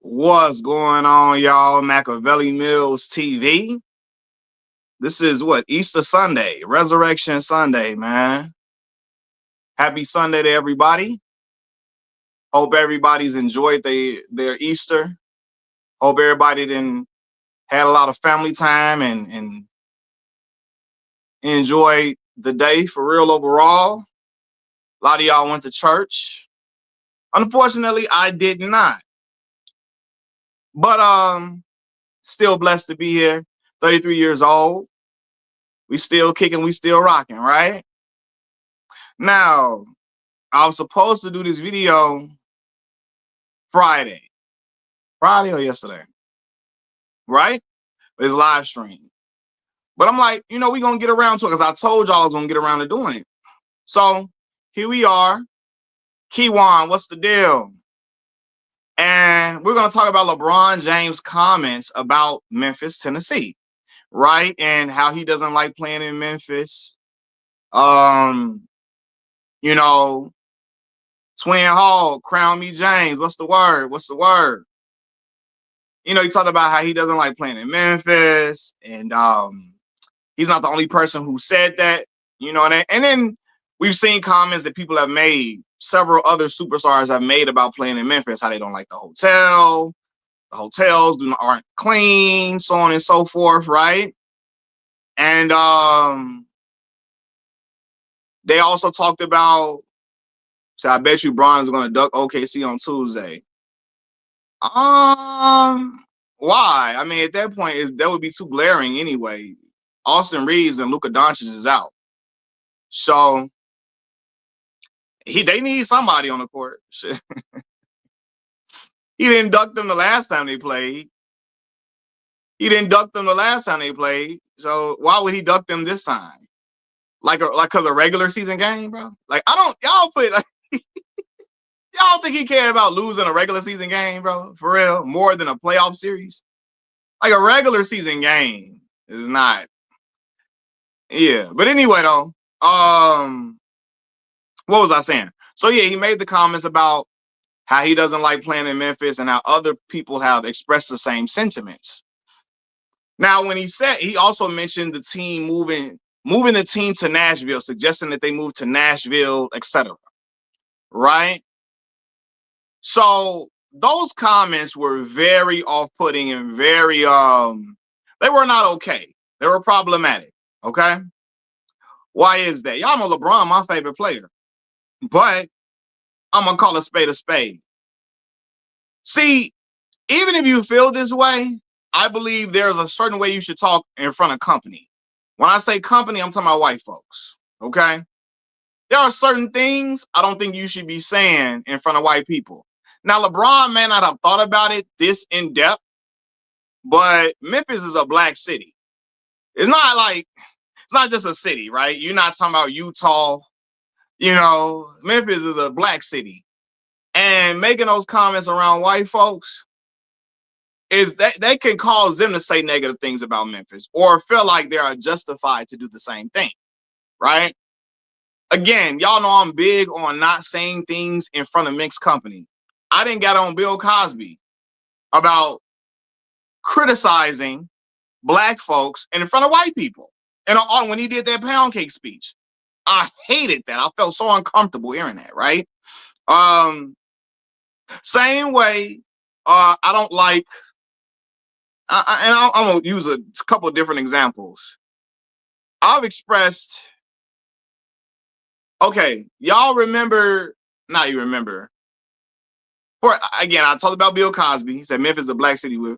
What's going on, y'all? Machiavelli Mills TV. This is what? Easter Sunday, Resurrection Sunday, man. Happy Sunday to everybody. Hope everybody's enjoyed their Easter. Hope everybody then had a lot of family time and enjoyed the day for real overall. A lot of y'all went to church. Unfortunately, I did not. But still blessed to be here. 33 years old. We still kicking, we still rocking, right? Now, I was supposed to do this video Friday. Friday or yesterday, right? It's live stream. But I'm like, we're going to get around to it because I told y'all I was going to get around to doing it. So here we are. Kiwan, what's the deal? And we're going to talk about LeBron James' comments about Memphis, Tennessee, right? And how he doesn't like playing in Memphis. You know, Twin Hall, Crown Me James. What's the word? What's the word? He talked about how he doesn't like playing in Memphis, and he's not the only person who said that, and then we've seen comments that people have made, several other superstars have made about playing in Memphis, how they don't like the hotels aren't clean, so on and so forth, right? And they also talked about, so I bet you Bron's going to duck OKC on Tuesday. Why? I mean, at that point, that would be too glaring anyway. Austin Reeves and Luka Doncic is out, so they need somebody on the court. He didn't duck them the last time they played. So why would he duck them this time? Like because a regular season game, bro. Like y'all think he cared about losing a regular season game, bro? For real, more than a playoff series. Like a regular season game is not. Yeah, but anyway though, what was I saying? So yeah, he made the comments about how he doesn't like playing in Memphis and how other people have expressed the same sentiments. Now, when he also mentioned the team moving the team to Nashville, suggesting that they move to Nashville, etc. Right? So those comments were very off-putting and very they were not okay. They were problematic. Okay. Why is that? Y'all know LeBron, my favorite player. But I'm gonna call a spade a spade. See, even if you feel this way, I believe there's a certain way you should talk in front of company. When I say company, I'm talking about white folks. Okay. There are certain things I don't think you should be saying in front of white people. Now, LeBron may not have thought about it this in depth, but Memphis is a black city. It's not just a city, right? You're not talking about Utah. Memphis is a black city. And making those comments around white folks is that they can cause them to say negative things about Memphis or feel like they are justified to do the same thing, right? Again, y'all know I'm big on not saying things in front of mixed company. I didn't get on Bill Cosby about criticizing black folks in front of white people. And when he did that pound cake speech, I hated that. I felt so uncomfortable hearing that, right? Same way, I don't like, I'm going to use a couple of different examples. I've expressed, okay, y'all remember, not you remember, again, I talked about Bill Cosby. He said Memphis is a black city with,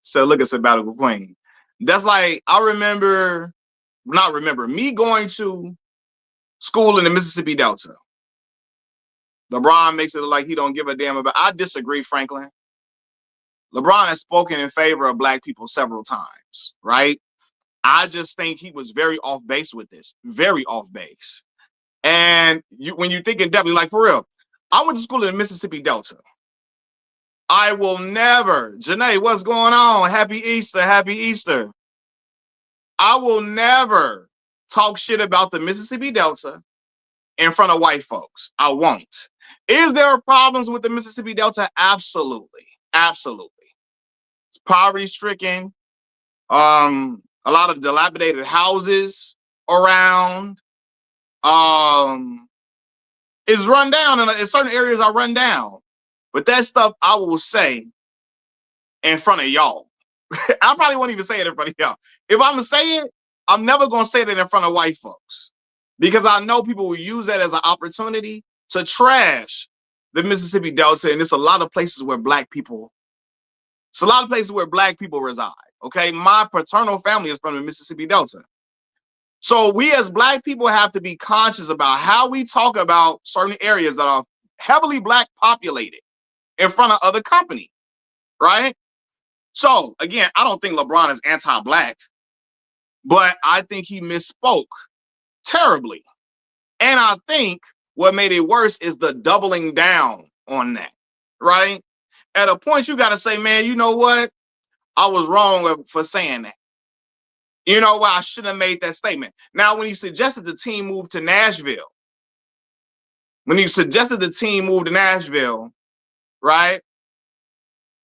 so look at Sabbatical Queen. That's like, not remember, me going to school in the Mississippi Delta. LeBron makes it look like he don't give a damn about. I disagree, Franklin. LeBron has spoken in favor of black people several times, right? I just think he was very off base with this, very off base. And when you think in depth, like for real, I went to school in the Mississippi Delta. I will never, Janae, what's going on? Happy Easter, happy Easter. I will never talk shit about the Mississippi Delta in front of white folks. I won't. Is there problems with the Mississippi Delta? Absolutely. Absolutely. It's poverty stricken. A lot of dilapidated houses around. Um, it's run down, and in certain areas are run down. But that stuff I will say in front of y'all. I probably won't even say it in front of y'all. If I'm gonna say it, I'm never gonna say that in front of white folks because I know people will use that as an opportunity to trash the Mississippi Delta, and it's a lot of places where black people. It's a lot of places where black people reside. Okay, my paternal family is from the Mississippi Delta, so we as black people have to be conscious about how we talk about certain areas that are heavily black populated in front of other company, right? So again, I don't think LeBron is anti-black, but I think he misspoke terribly. And I think what made it worse is the doubling down on that, right? At a point, you got to say, man, you know what? I was wrong for saying that. You know what? I shouldn't have made that statement. Now, when he suggested the team move to Nashville, right?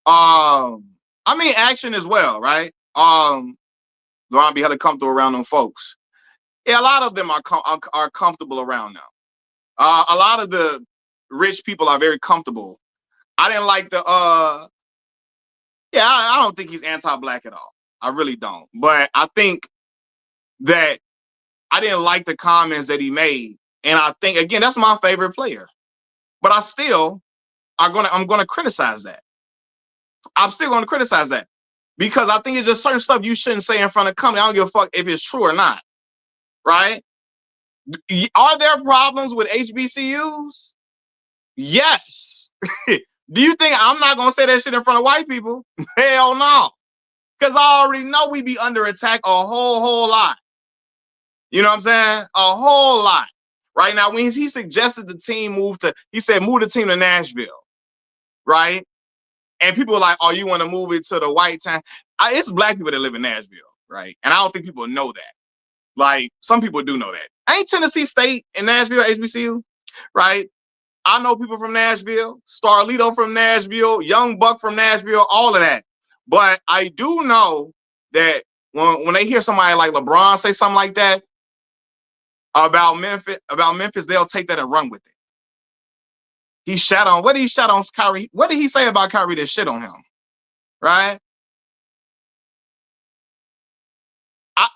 I mean, action as well, right? Ron be hella comfortable around them folks. Yeah, a lot of them are comfortable around now. A lot of the rich people are very comfortable. I didn't like the I don't think he's anti-black at all. I really don't. But I think that I didn't like the comments that he made. And I think again, that's my favorite player. But I'm gonna criticize that. I'm still gonna criticize that. Because I think it's just certain stuff you shouldn't say in front of company. I don't give a fuck if it's true or not. Right? Are there problems with HBCUs? Yes. Do you think I'm not gonna say that shit in front of white people? Hell no. Because I already know we be under attack a whole lot. You know what I'm saying? A whole lot. Right now, when he suggested the team move the team to Nashville, right? And people were like, oh, you want to move it to the white town? It's black people that live in Nashville, right? And I don't think people know that. Like, some people do know that. Ain't Tennessee State in Nashville, HBCU, right? I know people from Nashville, Starlito from Nashville, Young Buck from Nashville, all of that. But I do know that when they hear somebody like LeBron say something like that about Memphis, they'll take that and run with it. What did he shat on Kyrie? What did he say about Kyrie that shit on him? Right?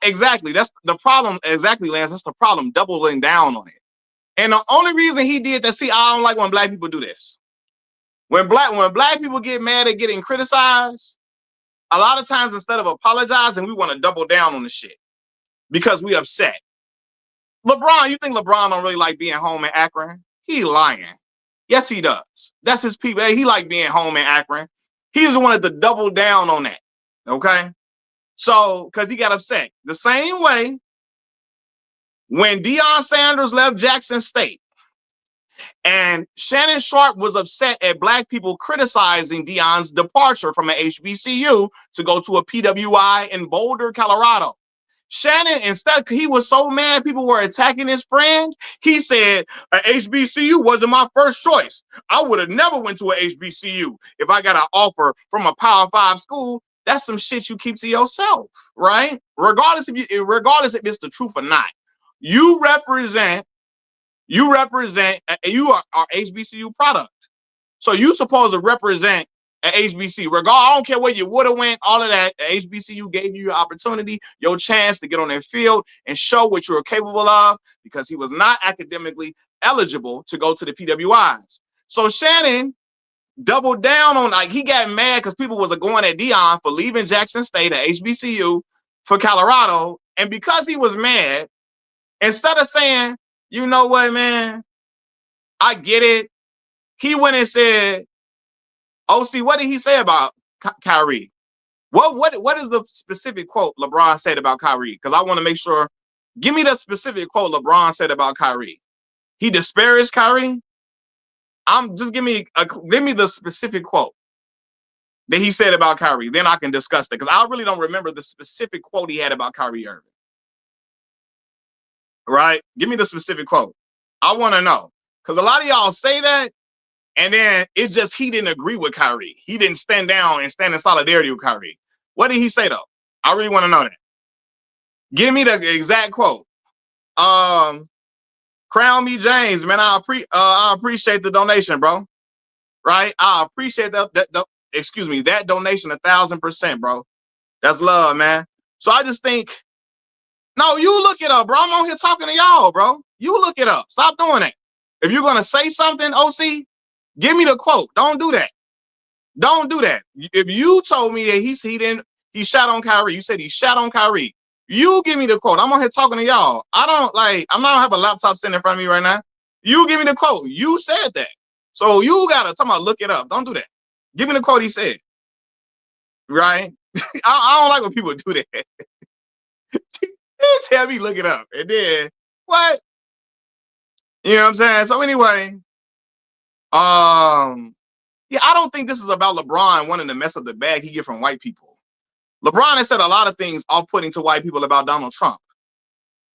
Exactly. That's the problem. Exactly, Lance. That's the problem. Doubling down on it. And the only reason he did that, see, I don't like when black people do this. When black people get mad at getting criticized, a lot of times instead of apologizing, we want to double down on the shit because we upset. LeBron, you think LeBron don't really like being home in Akron? He lying. Yes, he does. That's his people. He like being home in Akron. He just wanted to double down on that. Okay? So, because he got upset. The same way when Deion Sanders left Jackson State and Shannon Sharp was upset at black people criticizing Deion's departure from an HBCU to go to a PWI in Boulder, Colorado. Shannon, instead, he was so mad people were attacking his friend, he said, HBCU wasn't my first choice. I would have never went to a HBCU if I got an offer from a Power 5 school. That's some shit you keep to yourself, right? Regardless if it's the truth or not. You represent you are HBCU product. So you supposed to represent an HBCU. I don't care where you would have went, all of that. The HBCU gave you your opportunity, your chance to get on that field and show what you were capable of because he was not academically eligible to go to the PWIs. So Shannon doubled down on, like, he got mad because people was going at Deion for leaving Jackson State at HBCU for Colorado. And because he was mad, instead of saying, you know what, man, I get it, he went and said, OC, what did he say about Kyrie? What is the specific quote LeBron said about Kyrie? Because I want to make sure. Give me the specific quote LeBron said about Kyrie. He disparaged Kyrie. Give me the specific quote that he said about Kyrie. Then I can discuss it because I really don't remember the specific quote he had about Kyrie Irving. Right? Give me the specific quote. I want to know because a lot of y'all say that, And then it's just he didn't agree with Kyrie. He didn't stand down and stand in solidarity with Kyrie. What did he say though? I really want to know that. Give me the exact quote. Crown me James, man. I appreciate the donation, bro. Right? I appreciate that donation 1,000%, bro. That's love, man. So I just think, no, you look it up, bro. I'm on here talking to y'all, bro. You look it up. Stop doing that. If you're gonna say something, OC, give me the quote. Don't do that. Don't do that. If you told me that he shot on Kyrie, you said he shot on Kyrie. You give me the quote. I'm on here talking to y'all. I'm not have a laptop sitting in front of me right now. You give me the quote. You said that. So you gotta talk about look it up. Don't do that. Give me the quote he said. Right? I don't like when people do that. Tell me look it up. And then what? You know what I'm saying? So anyway, yeah, I don't think this is about LeBron wanting to mess up the bag he get from white people. LeBron has said a lot of things off-putting to white people about Donald Trump,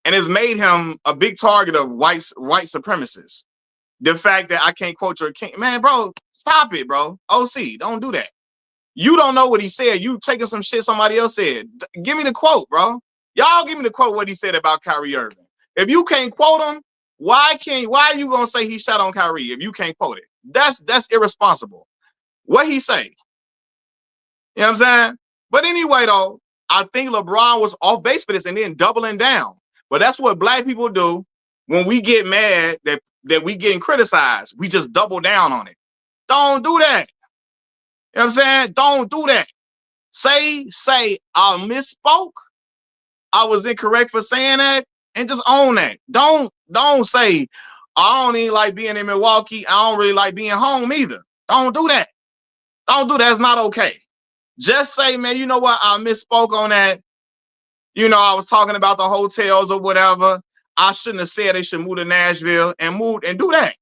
and has made him a big target of white supremacists. The fact that I can't quote your king, man, bro, stop it, bro. OC, don't do that. You don't know what he said. You taking some shit somebody else said. Give me the quote, bro. Y'all give me the quote what he said about Kyrie Irving. If you can't quote him, why are you gonna say he shot on Kyrie if you can't quote it? That's irresponsible. What he say? You know what I'm saying? But anyway, though, I think LeBron was off base for this and then doubling down. But that's what black people do when we get mad that we getting criticized. We just double down on it. Don't do that. You know what I'm saying? Don't do that. Say I misspoke. I was incorrect for saying that, and just own that. Don't say I don't even like being in Milwaukee. I don't really like being home either. Don't do that. Don't do that. It's not okay. Just say, man, you know what? I misspoke on that. You know, I was talking about the hotels or whatever. I shouldn't have said they should move to Nashville and do that.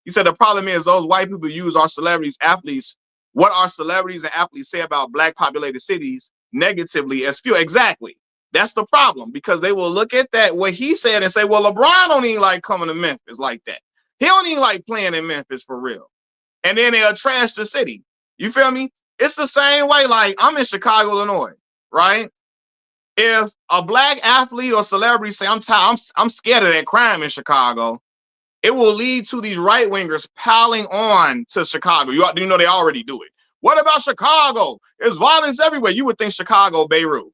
You said the problem is those white people use our celebrities, athletes, what our celebrities and athletes say about black populated cities negatively as fuel. Exactly. That's the problem, because they will look at that, what he said, and say, well, LeBron don't even like coming to Memphis like that. He don't even like playing in Memphis for real. And then they'll trash the city. You feel me? It's the same way. Like, I'm in Chicago, Illinois, right? If a black athlete or celebrity say, I'm scared of that crime in Chicago, it will lead to these right wingers piling on to Chicago. You know they already do it. What about Chicago? There's violence everywhere. You would think Chicago, Beirut.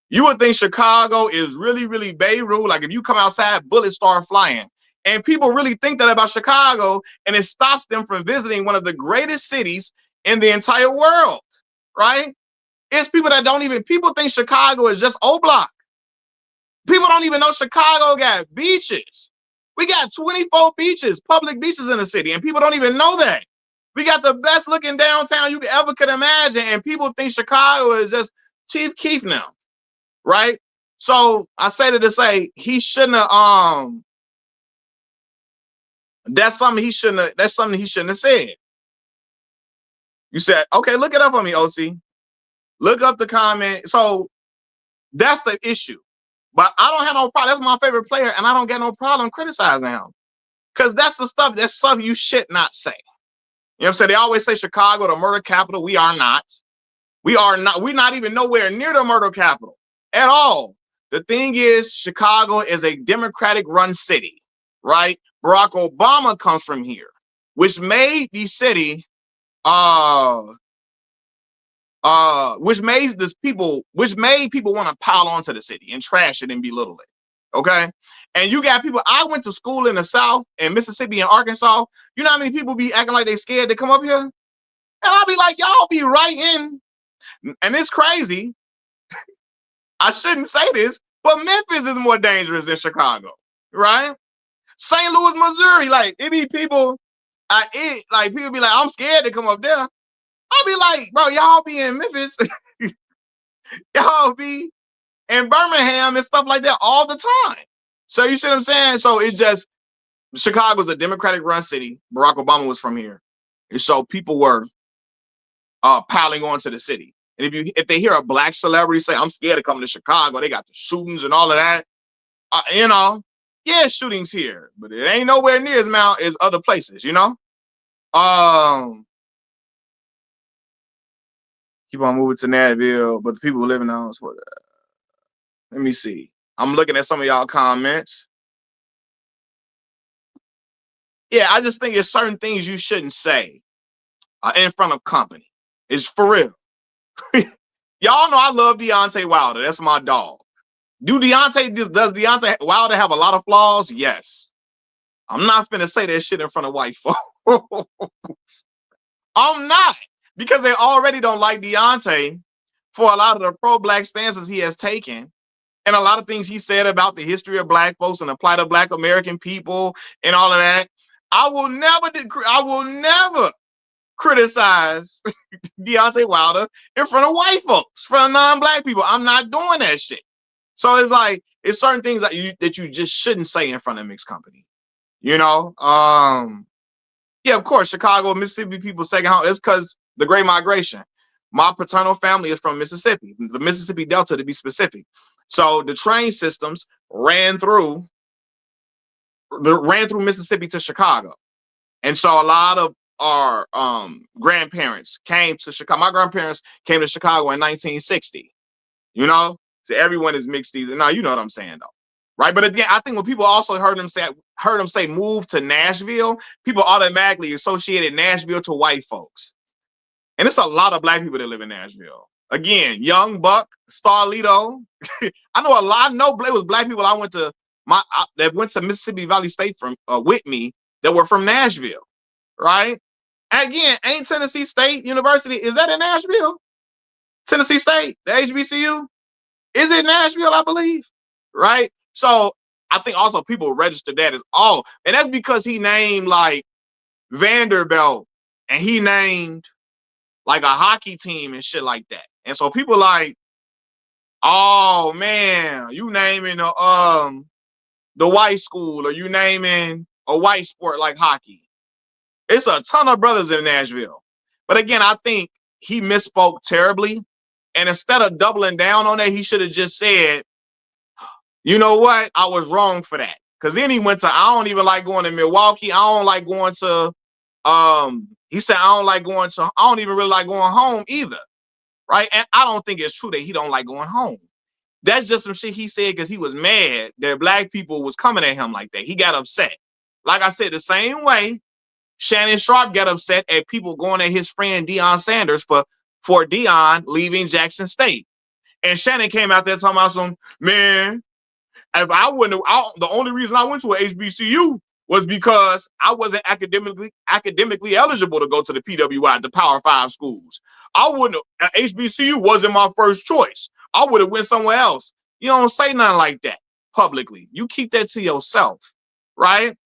You would think Chicago is really, really Beirut. Like if you come outside, bullets start flying. And people really think that about Chicago, and it stops them from visiting one of the greatest cities in the entire world, right? It's people that people think Chicago is just O-Block. People don't even know Chicago got beaches. We got 24 beaches, public beaches in the city, and people don't even know that. We got the best looking downtown you ever could imagine, and people think Chicago is just Chief Keef now, right? So I say to say he shouldn't have. That's something he shouldn't have said. You said, okay, look it up for me, OC. Look up the comment. So that's the issue. But I don't have no problem. That's my favorite player, and I don't get no problem criticizing him. Because that's stuff you should not say. You know what I'm saying? They always say Chicago, the murder capital. We are not. We're not even nowhere near the murder capital at all. The thing is, Chicago is a Democratic run city, right? Barack Obama comes from here, which made the city, which made people want to pile onto the city and trash it and belittle it. Okay. And you got people, I went to school in the South, in Mississippi and Arkansas. You know how many people be acting like they scared to come up here? And I'll be like, y'all be right in. And it's crazy. I shouldn't say this, but Memphis is more dangerous than Chicago, right? St. Louis, Missouri, like it be people, people be like, I'm scared to come up there. I'll be like, bro, y'all be in Memphis, y'all be in Birmingham and stuff like that all the time. So you see what I'm saying? So it's just, Chicago's a Democratic run city. Barack Obama was from here. And so people were piling onto the city. And if they hear a black celebrity say, I'm scared to come to Chicago, they got the shootings and all of that, Yeah, shootings here, but it ain't nowhere near as amount as other places, you know? Keep on moving to Nashville, but the people who live in the house, what, let me see. I'm looking at some of y'all comments. Yeah, I just think there's certain things you shouldn't say in front of company. It's for real. Y'all know I love Deontay Wilder. That's my dog. Does Deontay Wilder have a lot of flaws? Yes. I'm not finna say that shit in front of white folks. I'm not, because they already don't like Deontay for a lot of the pro-black stances he has taken, and a lot of things he said about the history of black folks and the plight of black American people and all of that. I will never criticize Deontay Wilder in front of white folks, in front of non-black people. I'm not doing that shit. So it's like, it's certain things that you just shouldn't say in front of mixed company. You know? Yeah, of course, Chicago, Mississippi people second home. It's because the Great Migration. My paternal family is from Mississippi, the Mississippi Delta to be specific. So the train systems ran through Mississippi to Chicago. And so a lot of our grandparents came to Chicago. My grandparents came to Chicago in 1960. You know? So everyone is mixed these. Now you know what I'm saying though. Right. But again, I think when people also heard him say move to Nashville, people automatically associated Nashville to white folks. And it's a lot of black people that live in Nashville. Again, Young Buck, Starlito. I know a lot. I know it was black people that went to Mississippi Valley State from with me that were from Nashville. Right. And again, ain't Tennessee State University, is that in Nashville? Tennessee State, the HBCU? Is it Nashville, I believe? Right? So I think also people register that as all. And that's because he named like Vanderbilt and he named like a hockey team and shit like that. And so people like, oh man, you naming the white school, or you naming a white sport like hockey. It's a ton of brothers in Nashville. But again, I think he misspoke terribly. And instead of doubling down on that, he should have just said, you know what? I was wrong for that. Because then he went to, I don't even like going to Milwaukee. I don't like going to, he said, I don't even really like going home either. Right? And I don't think it's true that he don't like going home. That's just some shit he said because he was mad that black people was coming at him like that. He got upset. Like I said, the same way Shannon Sharp got upset at people going at his friend Deion Sanders for Deion leaving Jackson State. And Shannon came out there talking about some, man, if I wouldn't have, the only reason I went to an HBCU was because I wasn't academically eligible to go to the PWI, the Power 5 schools. I wouldn't have, HBCU wasn't my first choice. I would have went somewhere else. You don't say nothing like that publicly. You keep that to yourself, right?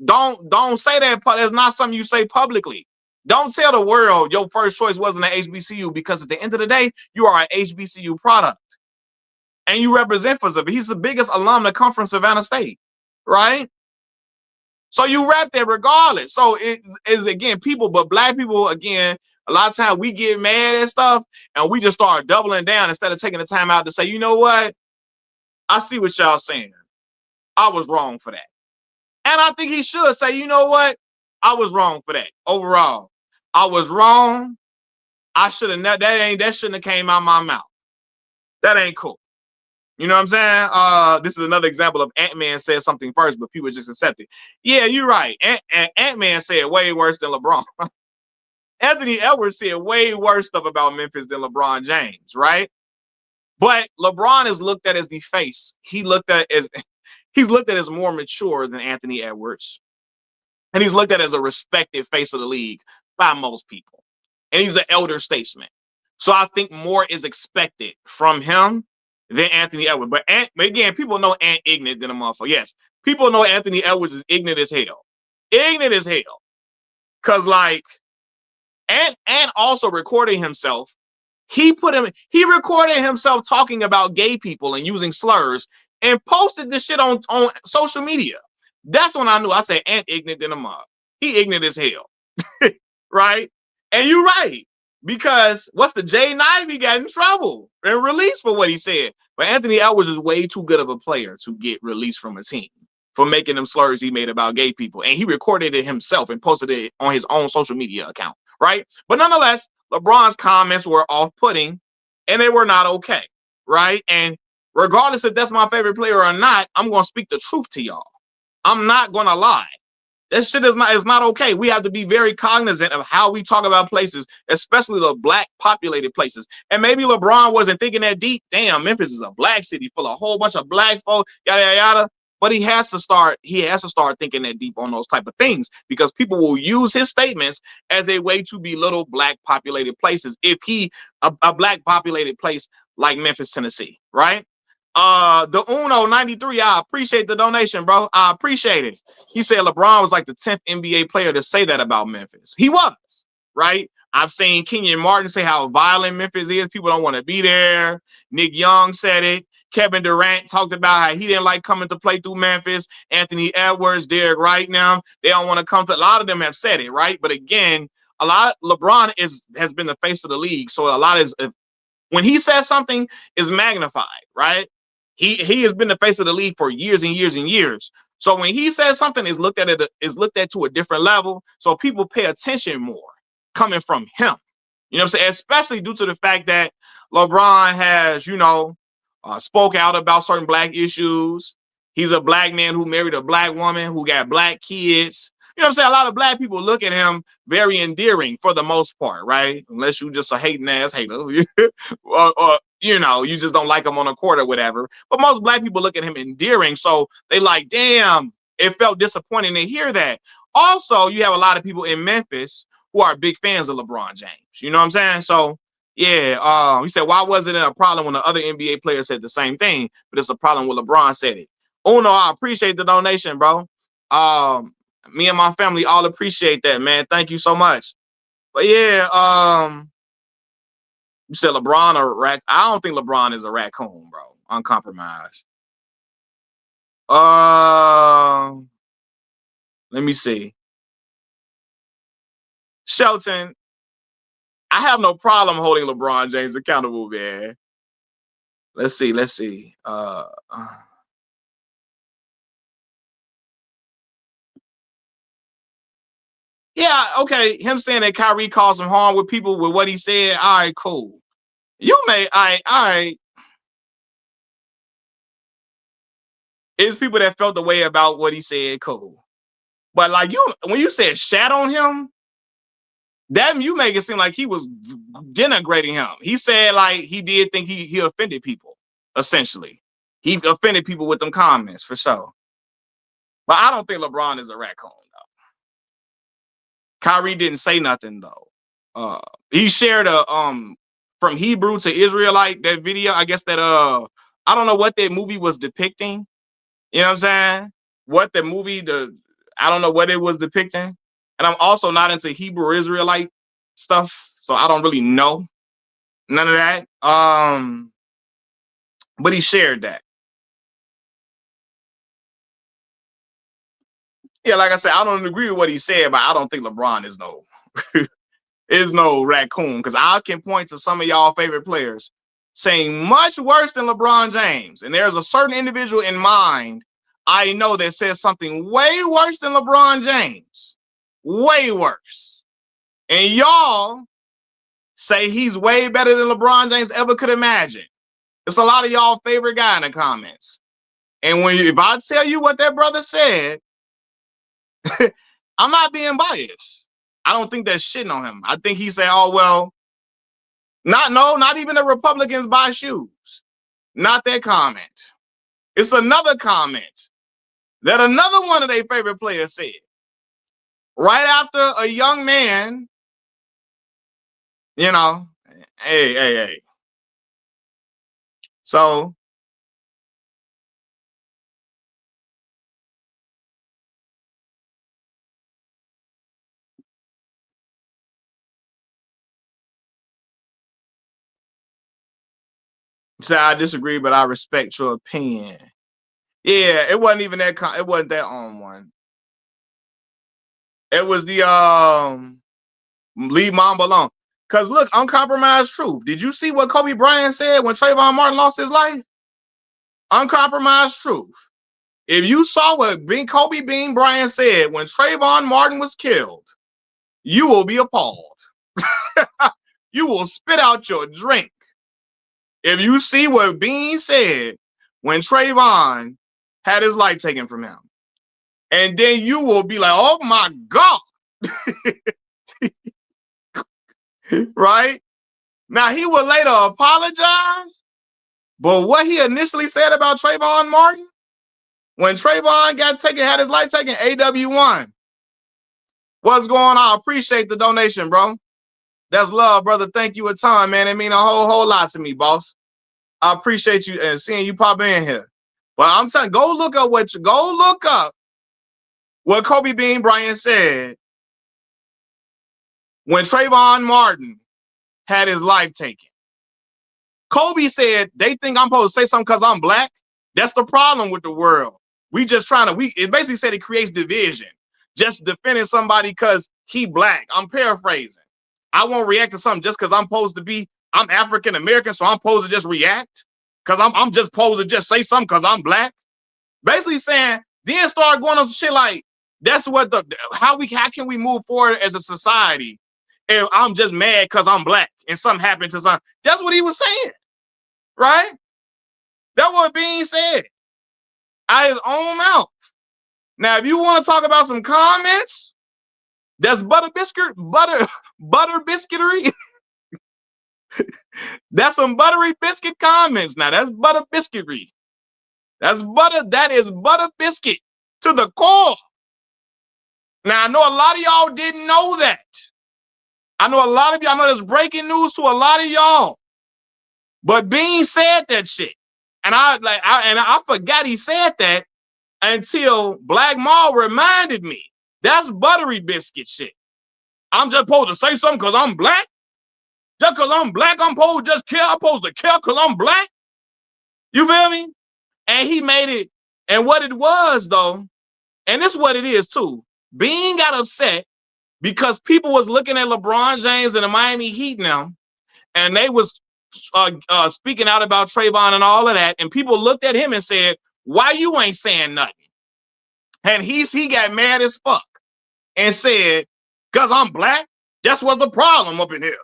Don't say that. That's not something you say publicly. Don't tell the world your first choice wasn't an HBCU, because at the end of the day, you are an HBCU product. And you represent for Savannah. He's the biggest alum to come from Savannah State, right? So you rep that regardless. So it is, again, people, but black people, again, a lot of times we get mad at stuff and we just start doubling down instead of taking the time out to say, you know what? I see what y'all saying. I was wrong for that. And I think he should say, you know what? I was wrong for that. Overall, I was wrong. I should have, that shouldn't have came out my mouth. That ain't cool. You know what I'm saying? This is another example of Ant-Man said something first, but people just accept it. Yeah, you're right. Ant-Man said way worse than LeBron. Anthony Edwards said way worse stuff about Memphis than LeBron James, right? But LeBron is looked at as the face. He's looked at as more mature than Anthony Edwards. And he's looked at as a respected face of the league by most people. And he's an elder statesman. So I think more is expected from him than Anthony Edwards. But again, people know Ant ignorant than a motherfucker. Yes, people know Anthony Edwards is ignorant as hell. Ignorant as hell. Because like, Ant also recording himself. He recorded himself talking about gay people and using slurs and posted this shit on social media. That's when I knew. I said, Ant ignorant than a mob. He ignorant as hell. Right? And you're right. because what's the Jay Ivey got in trouble and released for what he said. But Anthony Edwards is way too good of a player to get released from a team for making them slurs he made about gay people. And he recorded it himself and posted it on his own social media account, right? But nonetheless, LeBron's comments were off-putting and they were not okay, right? And regardless if that's my favorite player or not, I'm going to speak the truth to y'all. I'm not going to lie. That shit is not okay. We have to be very cognizant of how we talk about places, especially the black populated places. And maybe LeBron wasn't thinking that deep. Damn, Memphis is a black city full of a whole bunch of black folk, yada yada yada. But he has to start thinking that deep on those type of things, because people will use his statements as a way to belittle black populated places. If a black populated place like Memphis, Tennessee, right? The Uno 93, I appreciate the donation, bro. I appreciate it. He said LeBron was like the 10th NBA player to say that about Memphis. He was, right? I've seen Kenyon Martin say how violent Memphis is. People don't want to be there. Nick Young said it. Kevin Durant talked about how he didn't like coming to play through Memphis. Anthony Edwards, Derek Wright now, they don't want to come to. A lot of them have said it, right? But again, LeBron has been the face of the league. So a lot is, when he says something, is magnified, right? He has been the face of the league for years and years and years. So when he says something, is looked at to a different level. So people pay attention more coming from him. You know what I'm saying? Especially due to the fact that LeBron has, spoke out about certain black issues. He's a black man who married a black woman who got black kids. You know what I'm saying? A lot of black people look at him very endearing for the most part, right? Unless you just a hating ass hater, or you just don't like him on the court or whatever. But most black people look at him endearing, so they like, damn, it felt disappointing to hear that. Also, you have a lot of people in Memphis who are big fans of LeBron James. You know what I'm saying? So yeah, he said, why wasn't it a problem when the other NBA players said the same thing? But it's a problem when LeBron said it. Oh no, I appreciate the donation, bro. Me and my family all appreciate that, man. Thank you so much. But yeah, you said LeBron or rack. I don't think LeBron is a raccoon, bro. Uncompromised. Let me see. Shelton, I have no problem holding LeBron James accountable, man. Let's see. Yeah, okay. Him saying that Kyrie caused some harm with people with what he said. All right, cool. You may, all right. It's people that felt the way about what he said, cool. But like when you said shat on him, that you make it seem like he was denigrating him. He said like he did think he offended people, essentially. He offended people with them comments for sure. But I don't think LeBron is a raccoon though. Kyrie didn't say nothing though. He shared a from Hebrew to Israelite, that video. I guess that I don't know what that movie was depicting. You know what I'm saying? What the movie, I don't know what it was depicting. And I'm also not into Hebrew Israelite stuff, so I don't really know none of that. But he shared that. Yeah, like I said, I don't agree with what he said, but I don't think LeBron is no raccoon, because I can point to some of y'all favorite players saying much worse than LeBron James. And there's a certain individual in mind I know that says something way worse than LeBron James. Way worse. And y'all say he's way better than LeBron James ever could imagine. It's a lot of y'all favorite guy in the comments. And if I tell you what that brother said, I'm not being biased. I don't think that's shitting on him. I think he said, oh, well, not even the Republicans buy shoes. Not that comment. It's another comment that another one of their favorite players said. Right after a young man, hey. So I disagree, but I respect your opinion. Yeah, it wasn't even that. It wasn't that on one. It was the leave Mamba alone. Because look, uncompromised truth. Did you see what Kobe Bryant said when Trayvon Martin lost his life? Uncompromised truth. If you saw what Kobe Bean Bryant said when Trayvon Martin was killed, you will be appalled. You will spit out your drink. If you see what Bean said when Trayvon had his life taken from him, and then you will be like, oh my God. Right? Now, he will later apologize, but what he initially said about Trayvon Martin, when Trayvon had his life taken, AW1, what's going on? I appreciate the donation, bro. That's love, brother. Thank you a ton, man. It mean a whole lot to me, boss. I appreciate you and seeing you pop in here. But I'm telling you, go look up what Kobe Bean Bryant said when Trayvon Martin had his life taken. Kobe said, they think I'm supposed to say something because I'm black. That's the problem with the world. It basically said it creates division. Just defending somebody because he black. I'm paraphrasing. I won't react to something just because I'm African American, so I'm supposed to just react. Because I'm just supposed to just say something because I'm black. Basically saying, then start going on some shit like, that's what how can we move forward as a society if I'm just mad because I'm black and something happened to something. That's what he was saying. Right? That's what Bean said out his own mouth. Now, if you want to talk about some comments, that's butter biscuitery. That's some buttery biscuit comments. Now, that's butter biscuitery. That is butter biscuit to the core. Now, I know a lot of y'all didn't know that. I know a lot of y'all know there's breaking news to a lot of y'all. But Bean said that shit. And I forgot he said that until Black Maul reminded me. That's buttery biscuit shit. I'm just supposed to say something because I'm black? Just because I'm black, I'm supposed to just care? I'm supposed to care because I'm black? You feel me? And he made it. And what it was, though, and this is what it is, too. Bean got upset because people was looking at LeBron James and the Miami Heat now, and they was speaking out about Trayvon and all of that, and people looked at him and said, why you ain't saying nothing? And he got mad as fuck and said, because I'm black, that's what's the problem up in here.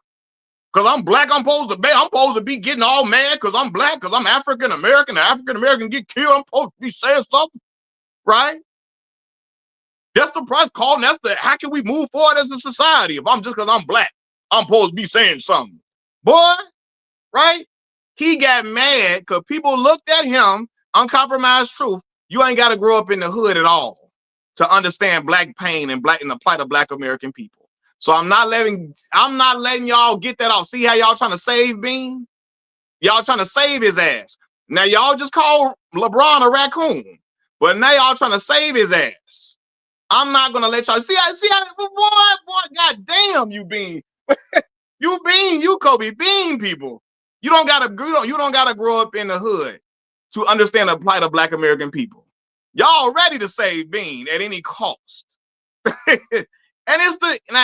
Because I'm black, I'm supposed to be getting all mad because I'm black, because I'm African American. The African American get killed, I'm supposed to be saying something, right? That's the price call. How can we move forward as a society if I'm just because I'm black, I'm supposed to be saying something, boy, right? He got mad because people looked at him, uncompromised truth. You ain't got to grow up in the hood at all to understand black pain and the plight of black American people. So I'm not letting y'all get that off. See how y'all trying to save Bean? Y'all trying to save his ass. Now y'all just call LeBron a raccoon, but now y'all trying to save his ass. I'm not gonna let y'all see how boy, goddamn, you Bean. you Kobe Bean people. You don't gotta grow up in the hood to understand the plight of black American people. Y'all ready to save Bean at any cost. And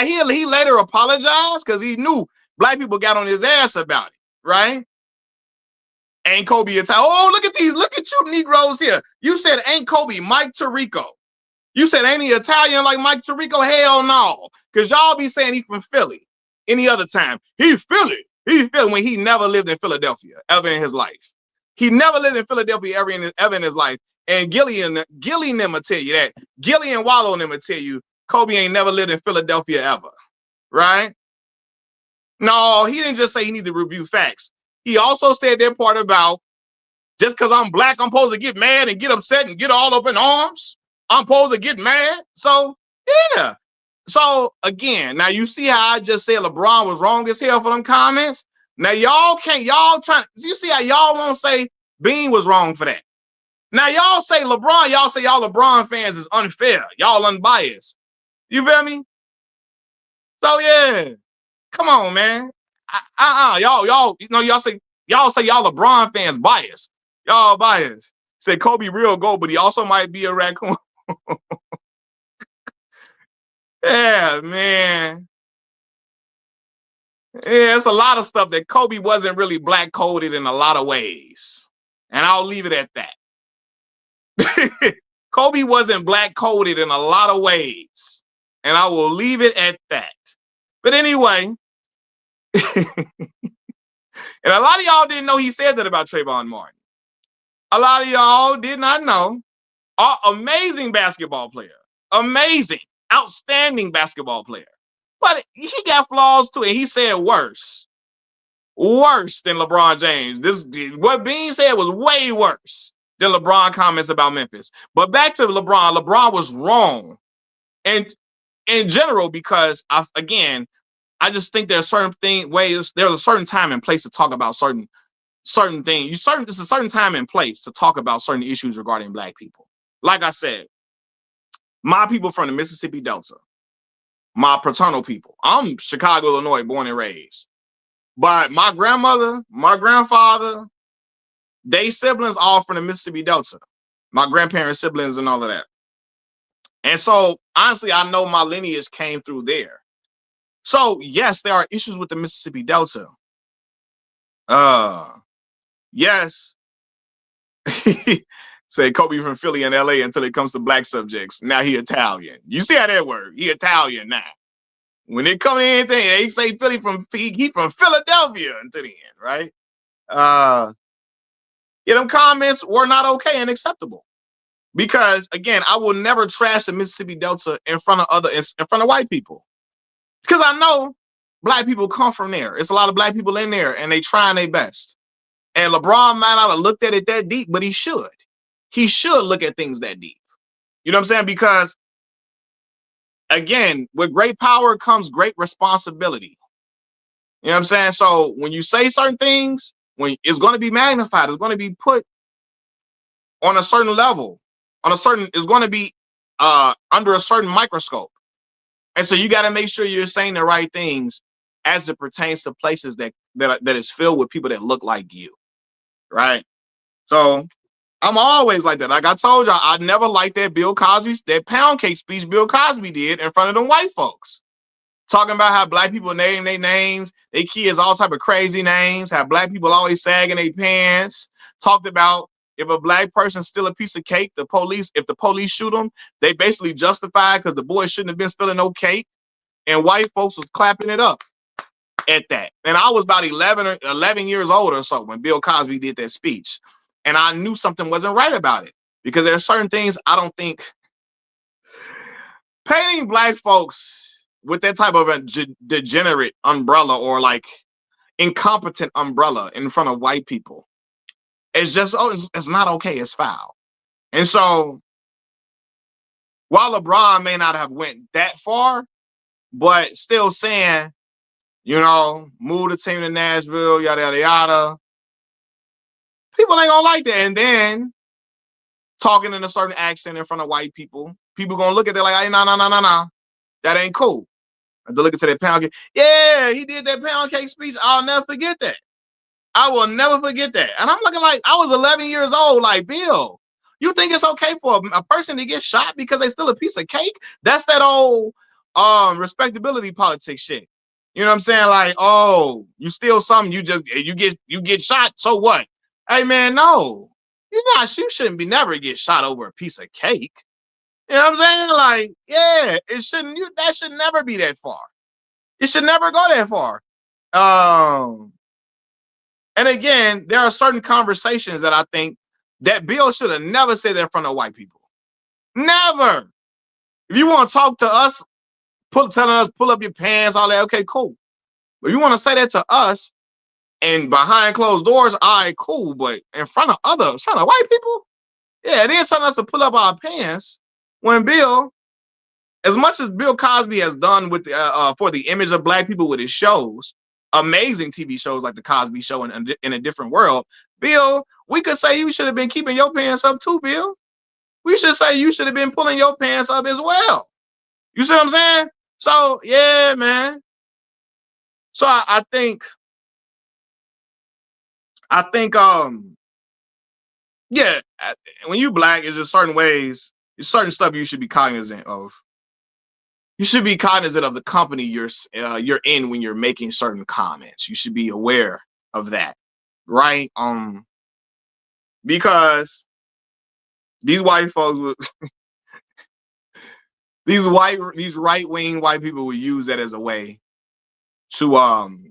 he later apologized because he knew black people got on his ass about it, right? Ain't Kobe Italian? Oh, look at you Negroes here. You said ain't Kobe Mike Tirico. You said ain't he Italian like Mike Tirico? Hell no. Because y'all be saying he from Philly any other time. He Philly when he never lived in Philadelphia ever in his life. He never lived in Philadelphia ever in his life. And Gilly and them will tell you that. Gilly and Wallow and them will tell you Kobe ain't never lived in Philadelphia ever. Right? No, he didn't just say he needed to review facts. He also said that part about just because I'm black, I'm supposed to get mad and get upset and get all up in arms. I'm supposed to get mad. So, yeah. So, again, now you see how I just said LeBron was wrong as hell for them comments? Now, you see how y'all won't say Bean was wrong for that? Now, y'all say LeBron, y'all LeBron fans is unfair. Y'all unbiased. You feel me? So, yeah. Come on, man. Y'all say y'all LeBron fans biased. Y'all biased. Say Kobe real gold, but he also might be a raccoon. Yeah, man. Yeah, it's a lot of stuff that Kobe wasn't really black coded in a lot of ways. And I'll leave it at that. Kobe wasn't black coded in a lot of ways. And I will leave it at that. But anyway, and a lot of y'all didn't know he said that about Trayvon Martin. A lot of y'all did not know. Amazing basketball player. Amazing, outstanding basketball player. But he got flaws too. And he said worse than LeBron James. This what Bean said was way worse than LeBron comments about Memphis. But back to LeBron. LeBron was wrong, and in general, because I just think there's certain ways. There's a certain time and place to talk about certain things. There's a certain time and place to talk about certain issues regarding Black people. Like I said, my people from the Mississippi Delta, my paternal people. I'm Chicago, Illinois, born and raised. But my grandmother, my grandfather, they siblings all from the Mississippi Delta. My grandparents' siblings and all of that. And so, honestly, I know my lineage came through there. So, yes, there are issues with the Mississippi Delta. Yes. Say Kobe from Philly and LA until it comes to Black subjects. Now he Italian. You see how that works? He Italian now. When it comes to anything, they say Philly he from Philadelphia until the end, right? Yeah, them comments were not okay and acceptable. Because again, I will never trash the Mississippi Delta in front of white people. Because I know Black people come from there. It's a lot of Black people in there and they trying their best. And LeBron might not have looked at it that deep, but he should. He should look at things that deep. You know what I'm saying? Because again, with great power comes great responsibility. You know what I'm saying? So when you say certain things, when it's going to be magnified, it's going to be put on a certain level, it's going to be under a certain microscope. And so you got to make sure you're saying the right things as it pertains to places that is filled with people that look like you. Right. So I'm always like that. Like I told y'all, I never liked that pound cake speech Bill Cosby did in front of them white folks. Talking about how Black people name their names, they kids all type of crazy names, how Black people always sagging their pants. Talked about if a Black person steal a piece of cake, if the police shoot them, they basically justify because the boy shouldn't have been stealing no cake. And white folks was clapping it up at that. And I was about 11 years old or so when Bill Cosby did that speech. And I knew something wasn't right about it because there are certain things I don't think painting Black folks with that type of a degenerate umbrella or like incompetent umbrella in front of white people. It's just, it's not okay. It's foul. And so while LeBron may not have went that far, but still saying, move the team to Nashville, yada, yada, yada. People ain't gonna like that. And then talking in a certain accent in front of white people, people gonna look at that like, hey, no. That ain't cool. And to look into that pound cake. Yeah, he did that pound cake speech. I'll never forget that. I will never forget that. And I'm looking like I was 11 years old. Like, Bill, you think it's okay for a person to get shot because they steal a piece of cake? That's that old respectability politics shit. You know what I'm saying? Like, oh, you steal something, you get shot. So what? Hey man, no. You shouldn't never get shot over a piece of cake. You know what I'm saying? Like, yeah, that should never be that far. It should never go that far. And again, there are certain conversations that I think that Bill should have never said that in front of white people. Never. If you want to talk to us, telling us pull up your pants, all that, okay, cool. But if you want to say that to us and behind closed doors, all right, cool. But in front of white people, yeah, they ain't telling us to pull up our pants when Bill, as much as Bill Cosby has done with for the image of Black people with his shows, amazing TV shows like the Cosby Show and in a different world, Bill, we could say you should have been keeping your pants up too, Bill. We should say you should have been pulling your pants up as well. You see what I'm saying? So yeah, man. So I think yeah, when you Black, there's just certain ways, there's certain stuff you should be cognizant of. you should be cognizant of the company you're in when you're making certain comments. You should be aware of that, right? Because these white folks would these right wing white people will use that as a way to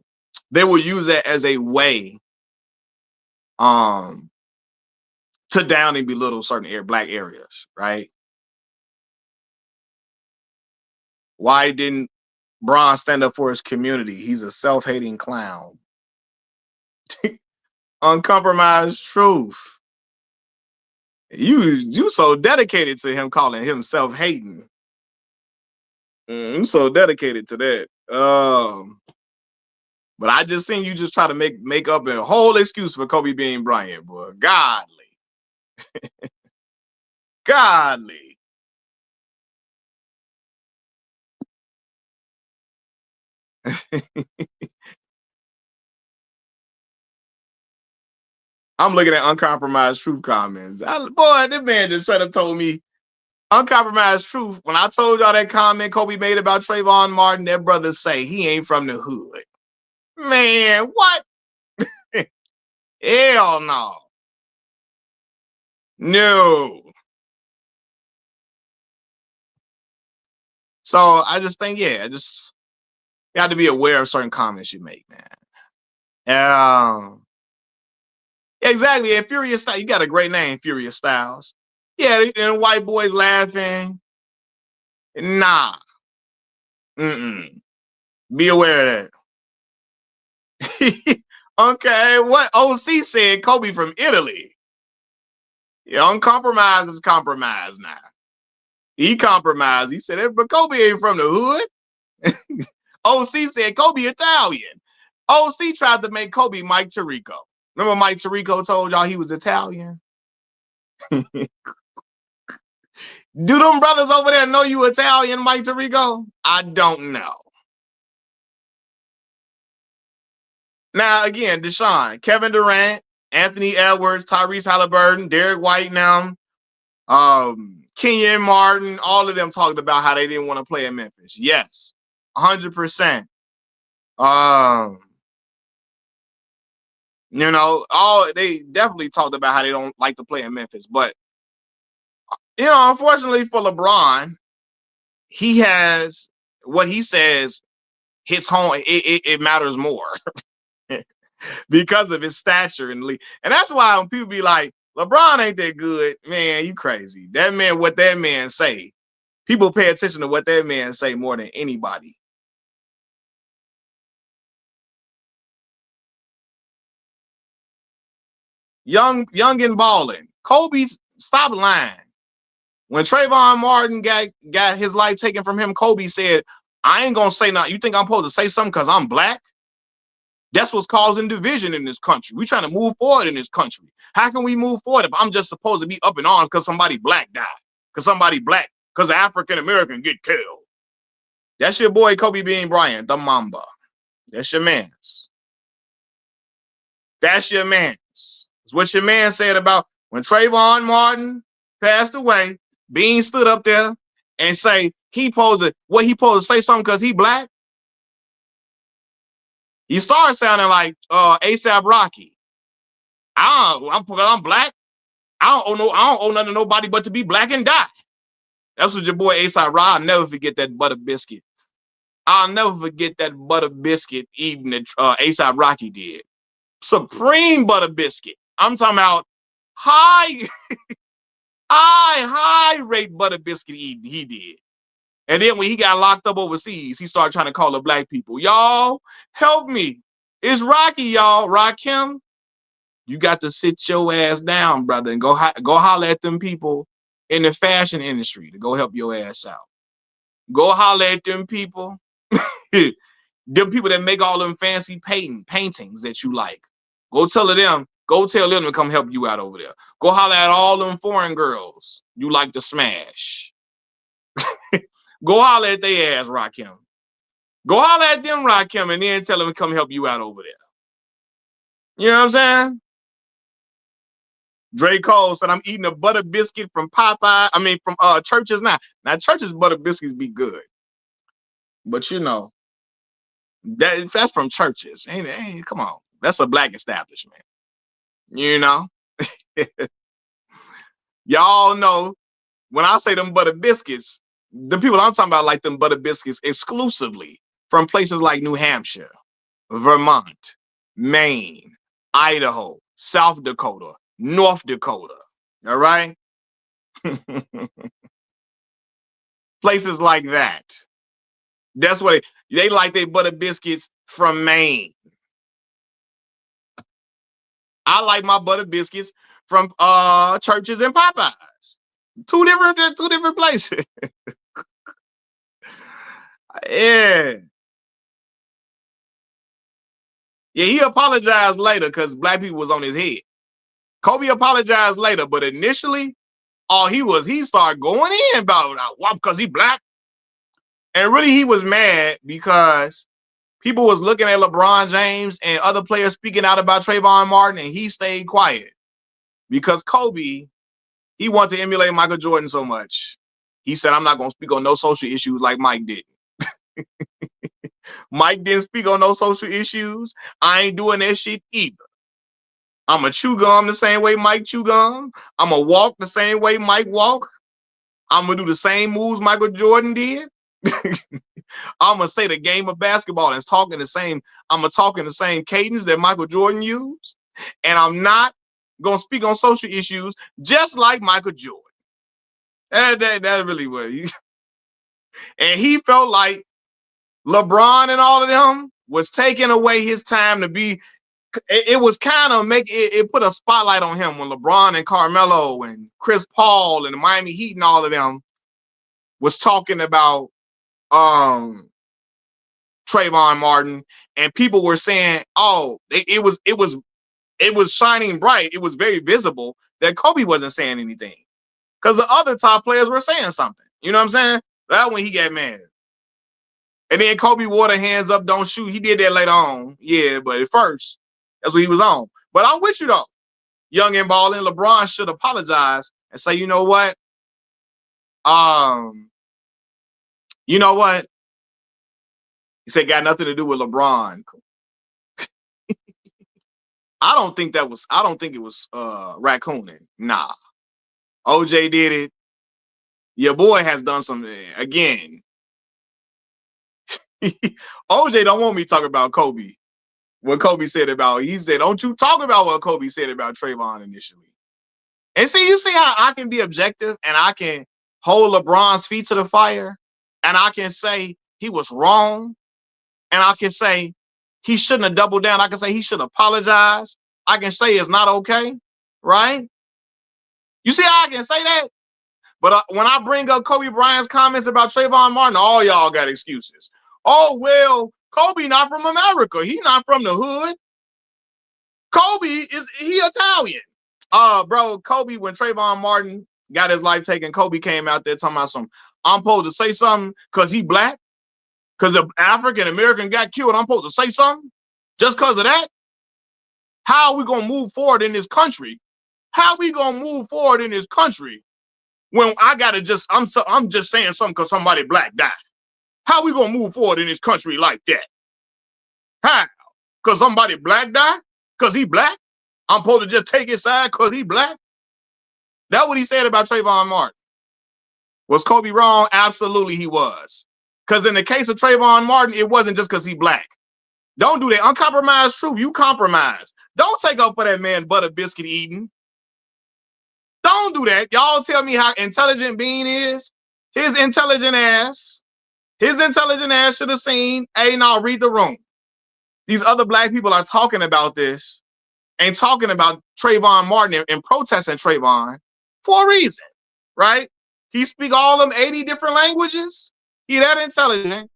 they will use that as a way um to down and belittle certain black areas, right? Why didn't Bron stand up for his community? He's a self-hating clown. Uncompromised truth. You so dedicated to him calling him self-hating. I'm so dedicated to that. But I just seen you just try to make up a whole excuse for Kobe being Bryant, boy. Godly. I'm looking at uncompromised truth comments. Boy, this man just straight up told me uncompromised truth. When I told y'all that comment Kobe made about Trayvon Martin, that brother say he ain't from the hood. Man, what? Hell no. No. So I just think, yeah, just you have to be aware of certain comments you make, man. Exactly. And Furious Styles, you got a great name, Furious Styles. Yeah, and white boys laughing. Nah. Mm-mm. Be aware of that. Okay, what OC said Kobe from Italy. Yeah, uncompromised is compromised now. He compromised. He said, but Kobe ain't from the hood. OC said Kobe Italian. OC tried to make Kobe Mike Tirico. Remember Mike Tirico told y'all he was Italian? Do them brothers over there know you Italian, Mike Tirico? I don't know. Now, again, Deshaun, Kevin Durant, Anthony Edwards, Tyrese Halliburton, Derek White now, Kenyon Martin, all of them talked about how they didn't want to play in Memphis. Yes, 100%. They definitely talked about how they don't like to play in Memphis. But, unfortunately for LeBron, he has what he says hits home. It matters more because of his stature in the league. And that's why when people be like, LeBron ain't that good, man, you crazy. That man, what that man say, people pay attention to what that man say more than anybody. Young and balling. Kobe's stop lying. When Trayvon Martin got his life taken from him, Kobe said, I ain't gonna say nothing. You think I'm supposed to say something because I'm black? That's what's causing division in this country. We're trying to move forward in this country. How can we move forward if I'm just supposed to be up in arms because somebody black died? Because somebody black, because African American get killed. That's your boy Kobe Bean Bryant, the Mamba. That's your man's. That's your man's. It's what your man said about when Trayvon Martin passed away. Bean stood up there and say he supposed to say something because he black. He started sounding like ASAP Rocky. I'm black. I don't owe nothing to nobody but to be black and die. That's what your boy ASAP Rocky. I'll never forget that butter biscuit. I'll never forget that butter biscuit eating that ASAP Rocky did. Supreme butter biscuit. I'm talking about high rate butter biscuit eating he did. And then when he got locked up overseas, he started trying to call the black people. Y'all, help me. It's Rocky, y'all. Rakim, you got to sit your ass down, brother, and go holler at them people in the fashion industry to go help your ass out. Go holler at them people. Them people that make all them fancy paintings that you like. Go tell them to come help you out over there. Go holler at all them foreign girls you like to smash. Go holler at their ass, Rakim. Go holler at them, Rakim, and then tell them to come help you out over there. You know what I'm saying? Dre Cole said, I'm eating a butter biscuit from Popeye. I mean, from Church's now. Now, Church's butter biscuits be good. But you know, that's from churches. Ain't come on. That's a black establishment. You know? Y'all know when I say them butter biscuits, the people I'm talking about like them butter biscuits exclusively from places like New Hampshire, Vermont, Maine, Idaho, South Dakota, North Dakota. All right? Places like that. That's what they like their butter biscuits from Maine. I like my butter biscuits from churches and Popeyes. Two different places. Yeah. Yeah, he apologized later because black people was on his head. Kobe apologized later, but initially, he started going in about why because he black. And really he was mad because people was looking at LeBron James and other players speaking out about Trayvon Martin, and he stayed quiet. Because Kobe, he wanted to emulate Michael Jordan so much. He said, I'm not going to speak on no social issues like Mike did. Mike didn't speak on no social issues. I ain't doing that shit either. I'm going to chew gum the same way Mike chew gum. I'm going to walk the same way Mike walk. I'm going to do the same moves Michael Jordan did. I'm going to say the game of basketball and I'm going to talk in the same cadence that Michael Jordan used. And I'm not going to speak on social issues just like Michael Jordan. That's really what he... And he felt like LeBron and all of them was taking away his time to be... It was kind of it put a spotlight on him when LeBron and Carmelo and Chris Paul and the Miami Heat and all of them was talking about Trayvon Martin, and people were saying, "Oh, it was shining bright. It was very visible that Kobe wasn't saying anything because the other top players were saying something." You know what I'm saying? That when he got mad, and then Kobe wore the hands up, don't shoot. He did that later on, yeah, but at first that's what he was on. But I'm with you though, young and balling. LeBron should apologize and say, you know what, you know what? He said got nothing to do with LeBron. I don't think it was raccooning. Nah. OJ did it. Your boy has done something again. OJ don't want me talking about Kobe. What Kobe said about, he said, don't you talk about what Kobe said about Trayvon initially. And you see how I can be objective and I can hold LeBron's feet to the fire and I can say he was wrong and I can say he shouldn't have doubled down. I can say he should apologize. I can say it's not okay, right? You see how I can say that? But when I bring up Kobe Bryant's comments about Trayvon Martin, all y'all got excuses. Oh, well, Kobe not from America. He not from the hood. Kobe he Italian. Bro, Kobe, when Trayvon Martin got his life taken, Kobe came out there talking about I'm supposed to say something because he black, because the African American got killed. I'm supposed to say something just because of that. How are we gonna move forward in this country? How are we gonna move forward in this country when I'm just saying something because somebody black died? How are we gonna move forward in this country like that? How? Because somebody black died? Because he black? I'm supposed to just take his side because he black? That's what he said about Trayvon Martin. Was Kobe wrong? Absolutely he was. Because in the case of Trayvon Martin, it wasn't just because he black. Don't do that. Uncompromised truth. You compromise. Don't take up for that man butter biscuit eating. Don't do that. Y'all tell me how intelligent Bean is. His intelligent ass should have seen, hey, now read the room. These other black people are talking about this and talking about Trayvon Martin and protesting Trayvon for a reason, right? He speak all them 80 different languages. He that intelligent.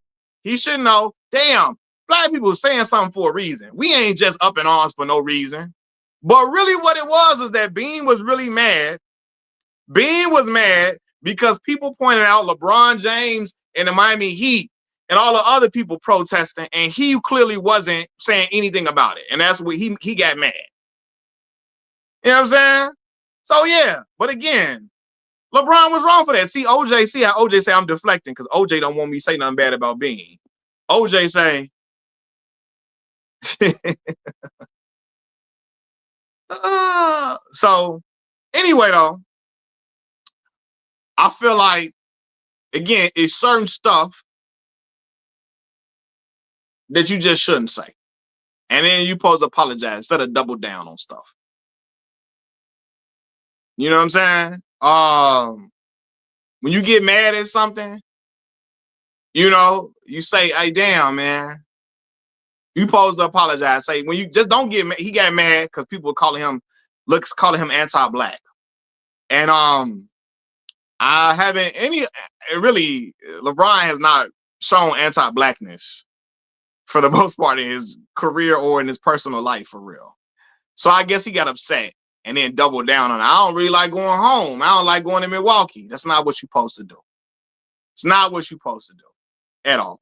He should know, damn, black people saying something for a reason. We ain't just up in arms for no reason. But really what it was is that Bean was really mad. Bean was mad because people pointed out LeBron James and the Miami Heat and all the other people protesting, and he clearly wasn't saying anything about it. And that's what he got mad. You know what I'm saying? So yeah, but again, LeBron was wrong for that. See, OJ, see how OJ say I'm deflecting because OJ don't want me to say nothing bad about Bean. OJ say, so anyway, though, I feel like, again, it's certain stuff that you just shouldn't say. And then you supposed to apologize instead of double down on stuff. You know what I'm saying? When you get mad at something, you say, hey, damn, man. You supposed to apologize. Say, when you just don't get mad, he got mad because people calling him anti-black. And I haven't really, LeBron has not shown anti-blackness for the most part in his career or in his personal life for real. So I guess he got upset and then doubled down on it. I don't really like going home. I don't like going to Milwaukee. That's not what you're supposed to do. It's not what you're supposed to do at all.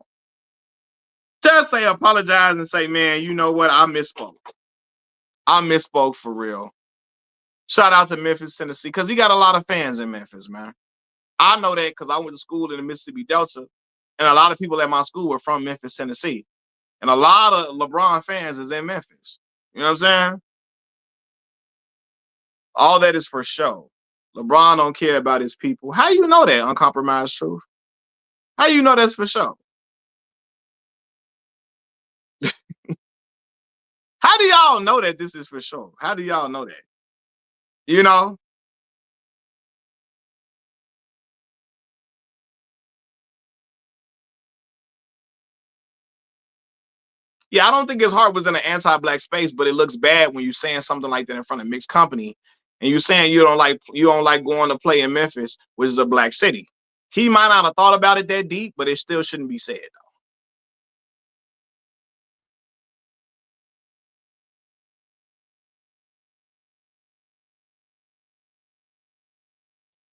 Just say apologize and say, man, you know what? I misspoke. I misspoke for real. Shout out to Memphis, Tennessee, because he got a lot of fans in Memphis, man. I know that because I went to school in the Mississippi Delta, and a lot of people at my school were from Memphis, Tennessee. And a lot of LeBron fans is in Memphis. You know what I'm saying? All that is for show. LeBron don't care about his people. How you know that, uncompromised truth? How you know that's for show? How do y'all know that this is for sure? How do y'all know that? You know? Yeah, I don't think his heart was in an anti-black space, but it looks bad when you're saying something like that in front of mixed company, and you're saying you don't like going to play in Memphis, which is a black city. He might not have thought about it that deep, but it still shouldn't be said though.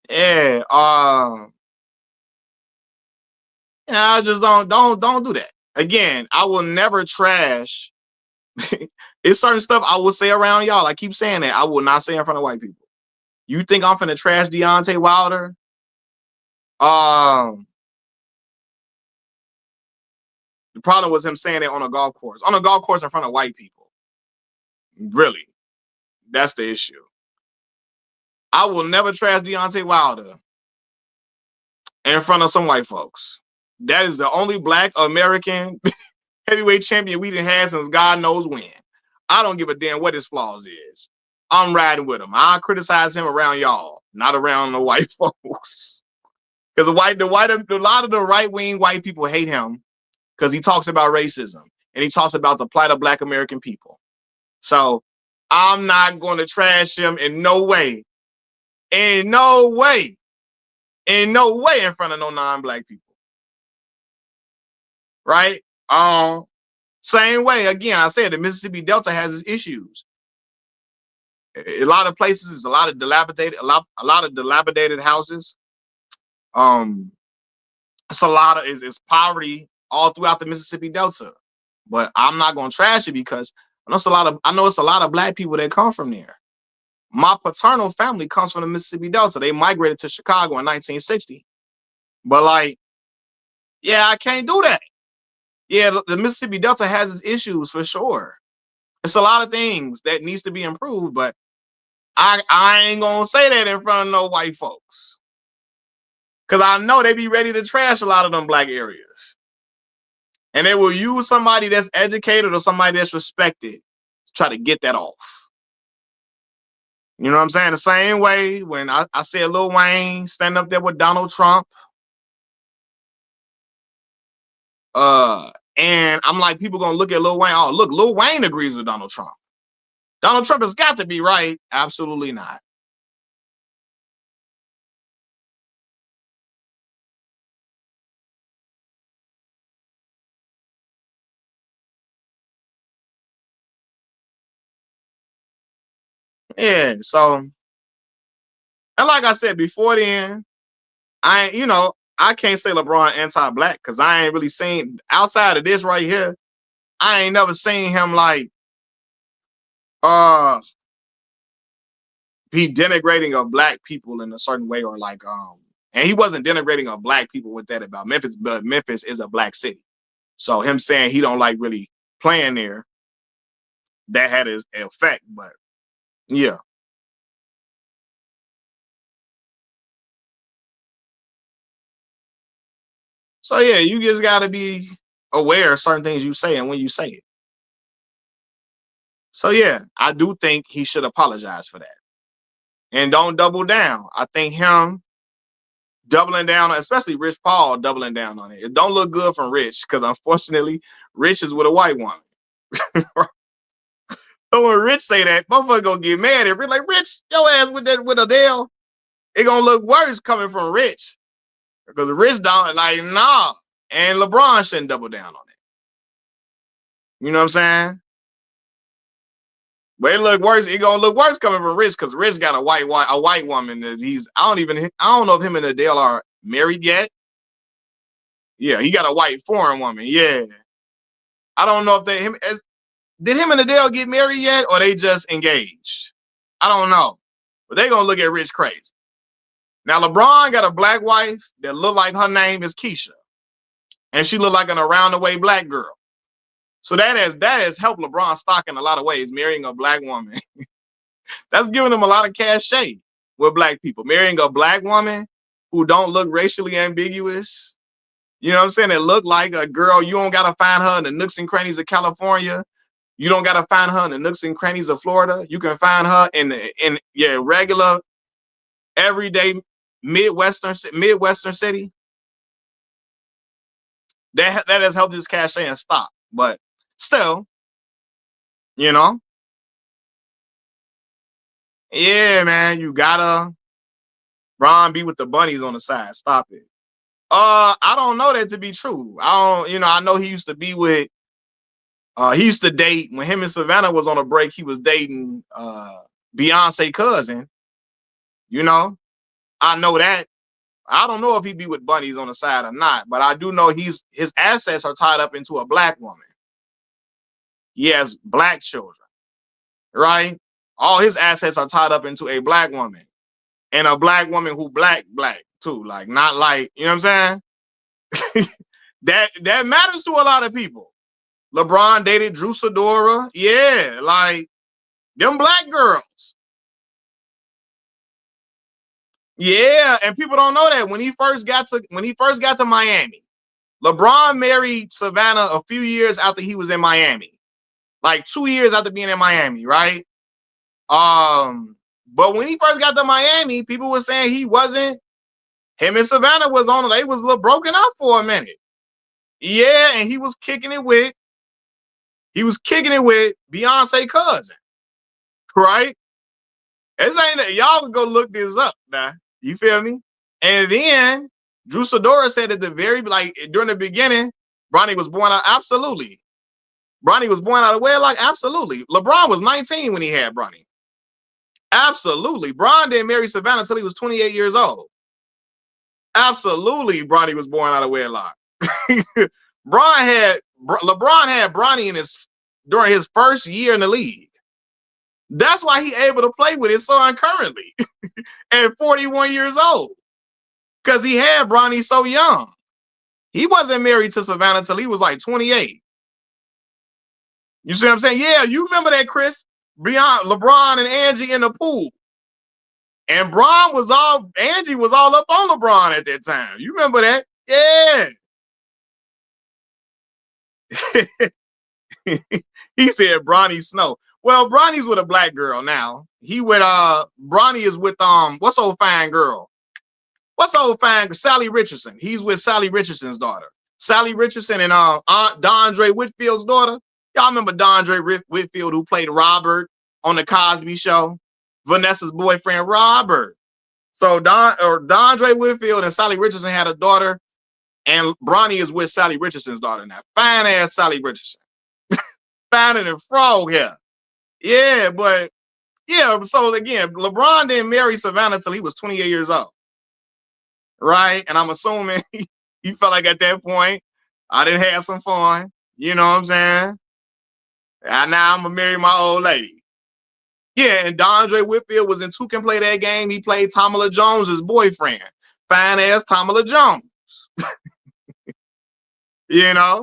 Yeah, I just don't do that. Again, I will never trash. It's certain stuff I will say around y'all. I keep saying that. I will not say in front of white people. You think I'm finna trash Deontay Wilder? Um, the problem was him saying it on a golf course. On a golf course in front of white people. Really. That's the issue. I will never trash Deontay Wilder in front of some white folks. That is the only black American heavyweight champion we didn't have since God knows when. I don't give a damn what his flaws is. I'm riding with him. I criticize him around y'all, not around the white folks. Because a lot of the right-wing white people hate him because he talks about racism and he talks about the plight of black American people. So I'm not going to trash him in no way. In no way. In no way in front of no non-black people. Right? Same way, again, I said the Mississippi Delta has its issues. A lot of places is a lot of dilapidated houses. It's a lot of it's poverty all throughout the Mississippi Delta. But I'm not gonna trash it because I know it's a lot of black people that come from there. My paternal family comes from the Mississippi Delta. They migrated to Chicago in 1960. But like, yeah, I can't do that. Yeah, the Mississippi Delta has its issues for sure. It's a lot of things that needs to be improved, but I ain't gonna say that in front of no white folks. Cause I know they be ready to trash a lot of them black areas. And they will use somebody that's educated or somebody that's respected to try to get that off. You know what I'm saying? The same way when I said Lil Wayne stand up there with Donald Trump. And I'm like, people gonna look at Lil Wayne. Oh, look, Lil Wayne agrees with Donald Trump. Donald Trump has got to be right. Absolutely not. Yeah. So, and like I said before then, I can't say LeBron anti-black because I ain't really seen outside of this right here. I ain't never seen him like uh be denigrating of black people in a certain way, or like and he wasn't denigrating of black people with that about Memphis, but Memphis is a black city. So him saying he don't like really playing there, that had his effect. But yeah. So yeah, you just gotta be aware of certain things you say and when you say it. So yeah, I do think he should apologize for that. And don't double down. I think him doubling down, especially Rich Paul doubling down on it. It don't look good from Rich, because unfortunately, Rich is with a white woman. So when Rich say that, motherfucker gonna get mad at Rich. Like, Rich, your ass with that with Adele, it gonna look worse coming from Rich. Because Rich don't like, nah. And LeBron shouldn't double down on it. You know what I'm saying? But it look worse. It gonna look worse coming from Rich, because Rich got a white woman that he's I don't know if him and Adele are married yet. Yeah, he got a white foreign woman. Yeah. I don't know if did him and Adele get married yet, or they just engaged? I don't know. But they gonna look at Rich crazy. Now LeBron got a black wife that look like her name is Keisha. And she look like an around the way black girl. So that has helped LeBron stock in a lot of ways, marrying a black woman. That's giving him a lot of cachet with black people. Marrying a black woman who don't look racially ambiguous. You know what I'm saying? It look like a girl. You don't gotta find her in the nooks and crannies of California. You don't gotta find her in the nooks and crannies of Florida. You can find her in your regular, everyday Midwestern city. That has helped his cachet and stock. But still, you know, yeah, man, you gotta Ron be with the bunnies on the side. Stop it. I don't know that to be true. I know he used to be with he used to date when him and Savannah was on a break, he was dating Beyonce cousin. You know, I know that. I don't know if he be with bunnies on the side or not, but I do know his assets are tied up into a black woman. He has black children, right? All his assets are tied up into a black woman, and a black woman who black too, like not like, you know what I'm saying? That matters to a lot of people. LeBron dated Drew Sidora, yeah, like them black girls. Yeah, and people don't know that when he first got to Miami, LeBron married Savannah a few years after he was in Miami, like 2 years after being in Miami, right? But when he first got to Miami, people were saying he wasn't. Him and Savannah was on. They was broken up for a minute. Yeah, and he was kicking it with Beyonce cousin, right? This ain't y'all can go look this up now. You feel me? And then Drew Sidora said at the during the beginning, Bronny was born out. Absolutely. Bronny was born out of wedlock. Absolutely. LeBron was 19 when he had Bronny. Absolutely. Bron didn't marry Savannah until he was 28 years old. Absolutely. Bronny was born out of wedlock. LeBron had Bronny during his first year in the league. That's why he able to play with his son currently at 41 years old. Because he had Bronny so young. He wasn't married to Savannah until he was like 28. You see what I'm saying? Yeah, you remember that, Chris? Beyond LeBron and Angie in the pool. And Angie was all up on LeBron at that time. You remember that? Yeah. He said Bronny Snow. Well, Bronny's with a black girl now. Bronny is with what's old fine girl? What's old fine Sally Richardson? He's with Sally Richardson's daughter. Sally Richardson and Aunt Dondre Whitfield's daughter. Y'all remember Dondre Whitfield, who played Robert on the Cosby Show? Vanessa's boyfriend, Robert. So Dondre Whitfield and Sally Richardson had a daughter, and Bronny is with Sally Richardson's daughter now. Fine ass Sally Richardson. Finer than frog hair. Yeah, but yeah, so again, LeBron didn't marry Savannah until he was 28 years old. Right? And I'm assuming he felt like at that point, I didn't have some fun. You know what I'm saying? And now I'm gonna marry my old lady. Yeah, and DeAndre Whitfield was in Two Can Play That Game. He played Tamala Jones's boyfriend. Fine ass Tamala Jones.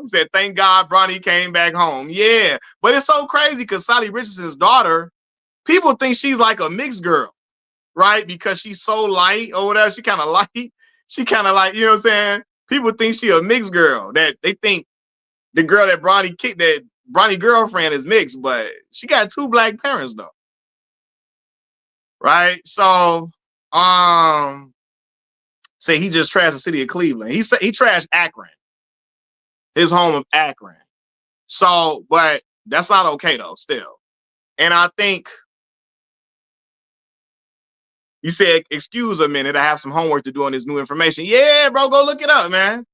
Said, thank God Bronny came back home. Yeah. But it's so crazy because Sally Richardson's daughter, people think she's like a mixed girl, right? Because she's so light or whatever. She kind of light. She kind of like, you know what I'm saying? People think she a mixed girl. That they think the girl that Bronny kicked, that Bronny girlfriend is mixed, but she got two black parents though. Right? So, say he just trashed the city of Cleveland. He said he trashed Akron, his home of Akron. So, but that's not okay though, still. And I think you said, excuse a minute, I have some homework to do on this new information. Yeah, bro, go look it up, man.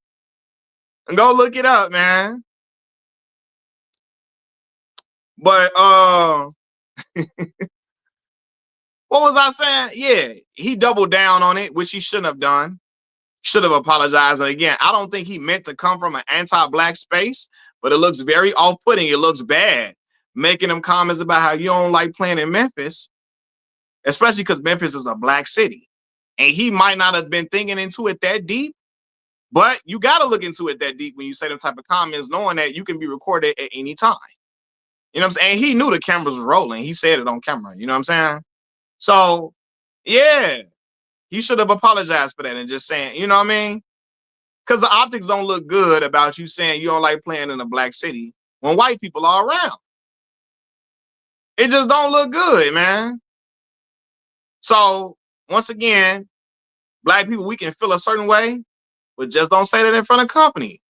Go look it up, man. But what was I saying? Yeah, he doubled down on it, which he shouldn't have done. Should have apologized. And again, I don't think he meant to come from an anti-black space, but it looks very off-putting. It looks bad making them comments about how you don't like playing in Memphis, especially because Memphis is a black city. And he might not have been thinking into it that deep, but you got to look into it that deep when you say them type of comments, knowing that you can be recorded at any time. You know what I'm saying? And he knew the cameras was rolling. He said it on camera. You know what I'm saying? So, yeah, he should have apologized for that and just saying, you know what I mean? Because the optics don't look good about you saying you don't like playing in a black city when white people are around. It just don't look good, man. So, once again, black people, we can feel a certain way, but just don't say that in front of company.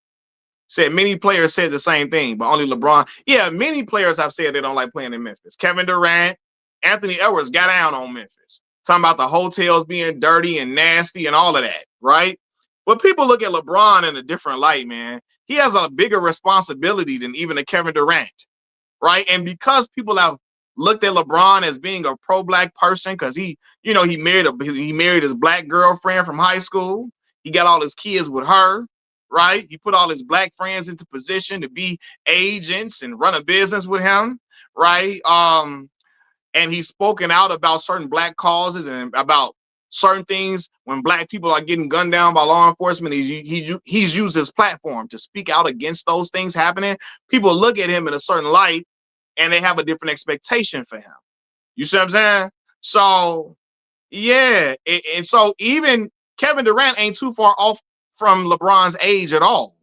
Said many players said the same thing, but only LeBron. Yeah, many players have said they don't like playing in Memphis. Kevin Durant, Anthony Edwards got down on Memphis, talking about the hotels being dirty and nasty and all of that, right? But people look at LeBron in a different light, man. He has a bigger responsibility than even a Kevin Durant, right? And because people have looked at LeBron as being a pro-black person, because he married his black girlfriend from high school. He got all his kids with her, right? He put all his black friends into position to be agents and run a business with him, right? And he's spoken out about certain black causes and about certain things when black people are getting gunned down by law enforcement. He's used his platform to speak out against those things happening. People look at him in a certain light and they have a different expectation for him. You see what I'm saying? So, yeah. And so even Kevin Durant ain't too far off from LeBron's age at all.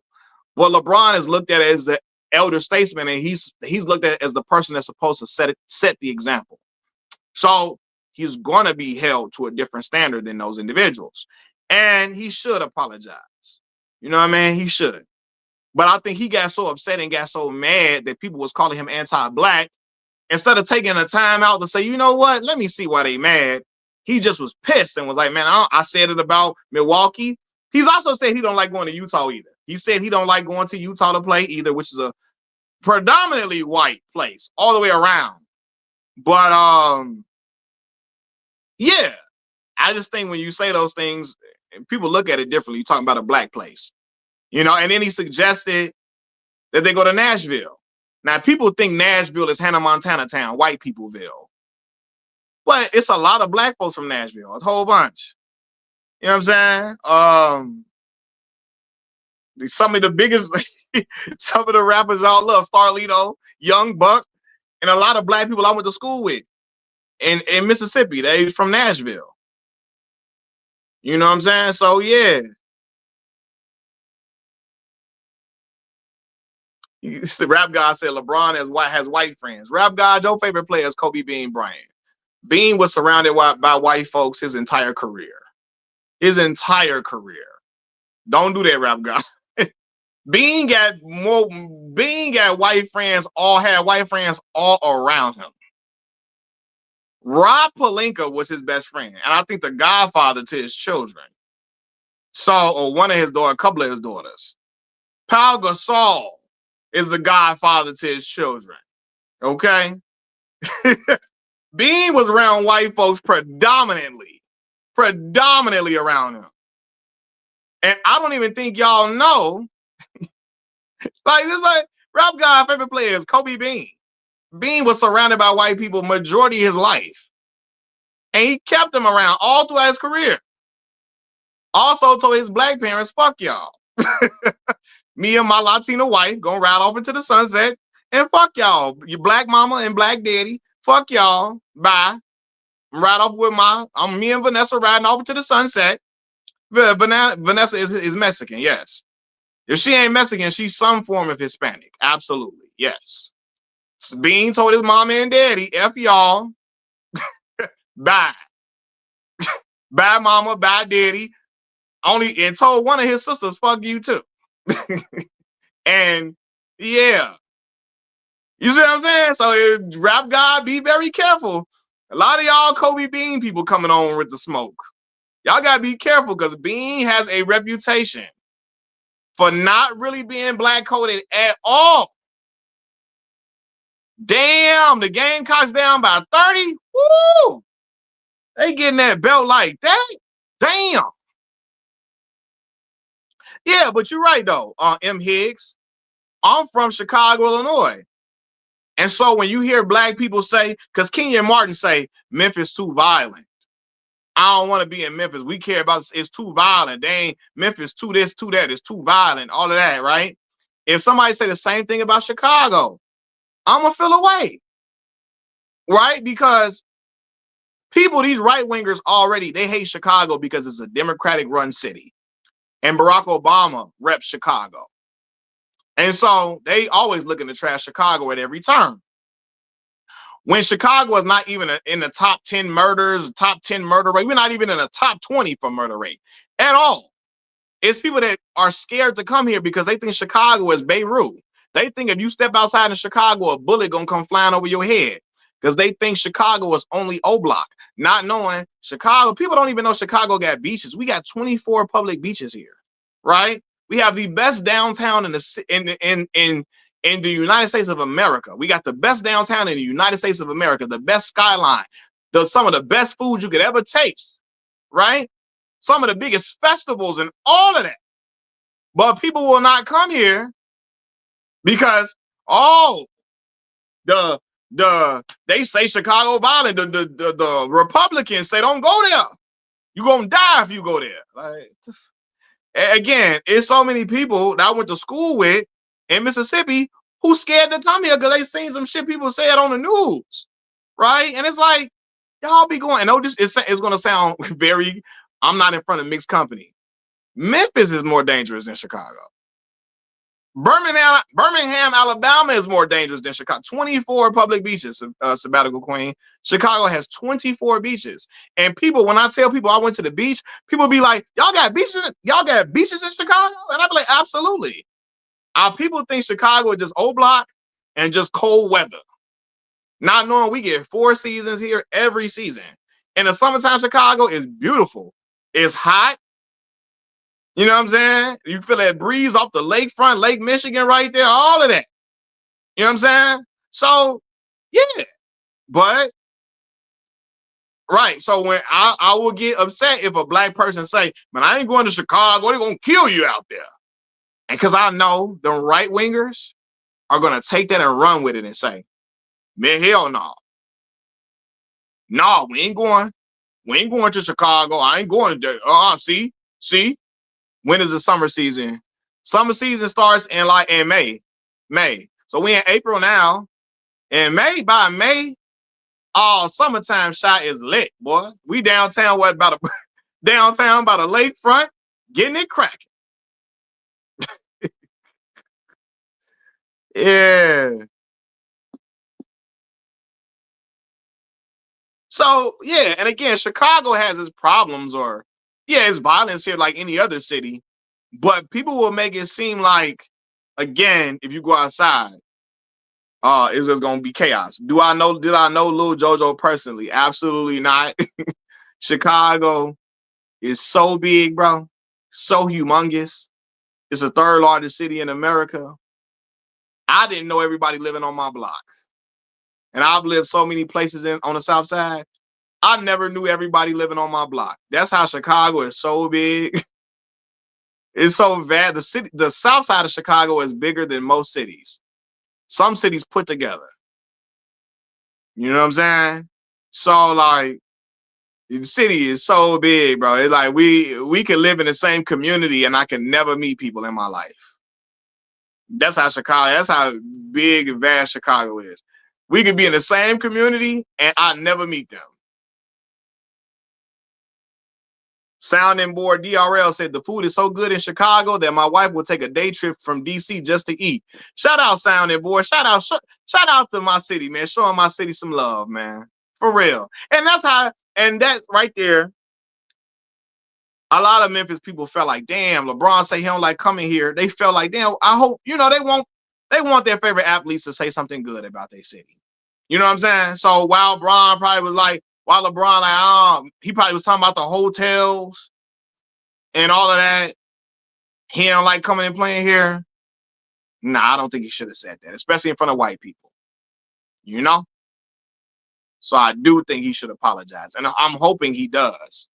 Well, LeBron is looked at as the elder statesman, and he's looked at as the person that's supposed to set the example. So he's going to be held to a different standard than those individuals. And he should apologize. You know what I mean? He should. But I think he got so upset and got so mad that people was calling him anti-black. Instead of taking the time out to say, you know what, let me see why they mad. He just was pissed and was like, man, I said it about Milwaukee. He's also said he don't like going to Utah either. He said he don't like going to Utah to play either, which is a predominantly white place all the way around. But yeah, I just think when you say those things, people look at it differently. You're talking about a black place, and then he suggested that they go to Nashville. Now, people think Nashville is Hannah Montana town, white peopleville. But it's a lot of black folks from Nashville, a whole bunch. You know what I'm saying? Some of the biggest, some of the rappers y'all love, Starlito, Young Buck, and a lot of black people I went to school with in Mississippi. They from Nashville. You know what I'm saying? So, yeah. The Rap God said LeBron has white friends. Rap God, your favorite player is Kobe Bean Bryant. Bean was surrounded by white folks his entire career. His entire career. Don't do that, Rap God. Bean got white friends, had white friends all around him. Rob Pelinka was his best friend, and I think the godfather to his children. Or one of his daughters, a couple of his daughters. Pau Gasol is the godfather to his children. Okay? Bean was around white folks predominantly around him. And I don't even think y'all know. Like, Rap God favorite player is Kobe Bean. Bean was surrounded by white people majority of his life. And he kept them around all throughout his career. Also told his black parents, fuck y'all. Me and my Latino wife gonna ride off into the sunset and fuck y'all. Your black mama and black daddy, fuck y'all. Bye. Ride off with me and Vanessa riding off into the sunset. Vanessa is Mexican, yes. If she ain't Mexican, she's some form of Hispanic. Absolutely, yes. Bean told his mama and daddy, F y'all. Bye. Bye, mama. Bye, daddy. And told one of his sisters, fuck you too. And yeah. You see what I'm saying? So rap God, be very careful. A lot of y'all Kobe Bean people coming on with the smoke. Y'all gotta be careful because Bean has a reputation for not really being black coded at all. Damn, the Gamecocks down by 30. Woo! They getting that belt like that. Damn. Yeah, but you're right though, M. Higgs. I'm from Chicago, Illinois. And so when you hear black people say, because Kenyon Martin say, Memphis too violent. I don't want to be in Memphis. We care about it's too violent. They ain't Memphis too this, too that. It's too violent. All of that, right? If somebody say the same thing about Chicago, I'm gonna feel away, right? Because these right wingers already, they hate Chicago because it's a Democratic run city, and Barack Obama reps Chicago, and so they always looking to trash Chicago at every turn. When Chicago is not even in the top 10 murders, top 10 murder rate, we're not even in the top 20 for murder rate at all. It's people that are scared to come here because they think Chicago is Beirut. They think if you step outside in Chicago, a bullet gonna come flying over your head because they think Chicago is only O-Block, not knowing Chicago. People don't even know Chicago got beaches. We got 24 public beaches here, right? We have the best downtown in the United States of America. We got the best downtown in the United States of America, the best skyline, some of the best food you could ever taste, right? Some of the biggest festivals and all of that. But people will not come here because, they say Chicago violent. The Republicans say don't go there. You're gonna die if you go there. Like, again, it's so many people that I went to school with in Mississippi who scared to come here because they seen some shit people said on the news, right? And it's like, y'all be going, and it's going to sound very, I'm not in front of mixed company. Memphis is more dangerous than Chicago. Birmingham, Alabama is more dangerous than Chicago. 24 public beaches, Sabbatical Queen. Chicago has 24 beaches. And people, when I tell people I went to the beach, people be like, y'all got beaches in Chicago? And I be like, absolutely. Our people think Chicago is just O-Block and just cold weather. Not knowing we get 4 seasons here every season. In the summertime, Chicago is beautiful. It's hot. You know what I'm saying? You feel that breeze off the lakefront, Lake Michigan right there, all of that. You know what I'm saying? So, yeah. But, right. So when I will get upset if a black person say, man, I ain't going to Chicago. They're going to kill you out there. And because I know the right wingers are going to take that and run with it and say, man, hell no. No, we ain't going. We ain't going to Chicago. I ain't going to see. When is the summer season? Summer season starts in May. So we in April now. In by May, summertime shot is lit, boy. We downtown by the lakefront, getting it cracking. Yeah. So yeah, and again, Chicago has its problems, it's violence here like any other city, but people will make it seem like, again, if you go outside, it's just gonna be chaos. Did I know Lil Jojo personally? Absolutely not. Chicago is so big, bro, so humongous. It's the 3rd largest city in America. I didn't know everybody living on my block, and I've lived so many places on the South Side. I never knew everybody living on my block. That's how Chicago is so big. It's so bad. The South Side of Chicago is bigger than most cities. Some cities put together. You know what I'm saying? So like the city is so big, bro. It's like we could live in the same community and I can never meet people in my life. That's how Chicago, that's how big and vast Chicago is. We could be in the same community and I never meet them. Sounding board DRL said the food is so good in Chicago that my wife will take a day trip from DC just to eat. Shout out Sounding board. Shout out to my city, man. Showing my city some love, man. For real. And that's how, and that right there, a lot of Memphis people felt like, damn, LeBron say he don't like coming here. They felt like, damn, I hope, they want their favorite athletes to say something good about their city. You know what I'm saying? So while LeBron probably was like, he probably was talking about the hotels and all of that. He don't like coming and playing here. Nah, I don't think he should have said that, especially in front of white people. You know? So I do think he should apologize. And I'm hoping he does.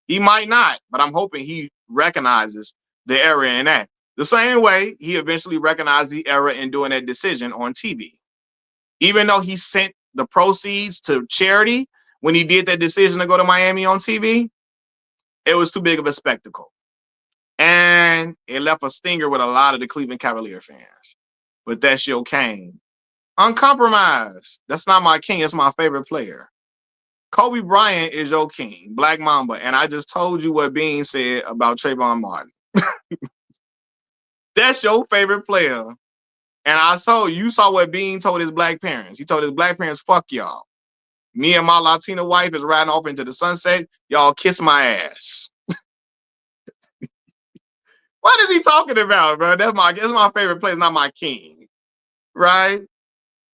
He might not, but I'm hoping he recognizes the error in that. The same way he eventually recognized the error in doing that decision on TV. Even though he sent the proceeds to charity when he did that decision to go to Miami on TV, it was too big of a spectacle. And it left a stinger with a lot of the Cleveland Cavalier fans. But that's your king. Uncompromised. That's not my king. It's my favorite player. Kobe Bryant is your king, Black Mamba. And I just told you what Bean said about Trayvon Martin. That's your favorite player. And I told you saw what Bean told his black parents. He told his black parents, fuck y'all. Me and my Latina wife is riding off into the sunset. Y'all kiss my ass. What is he talking about, bro? That's my favorite player, not my king. Right?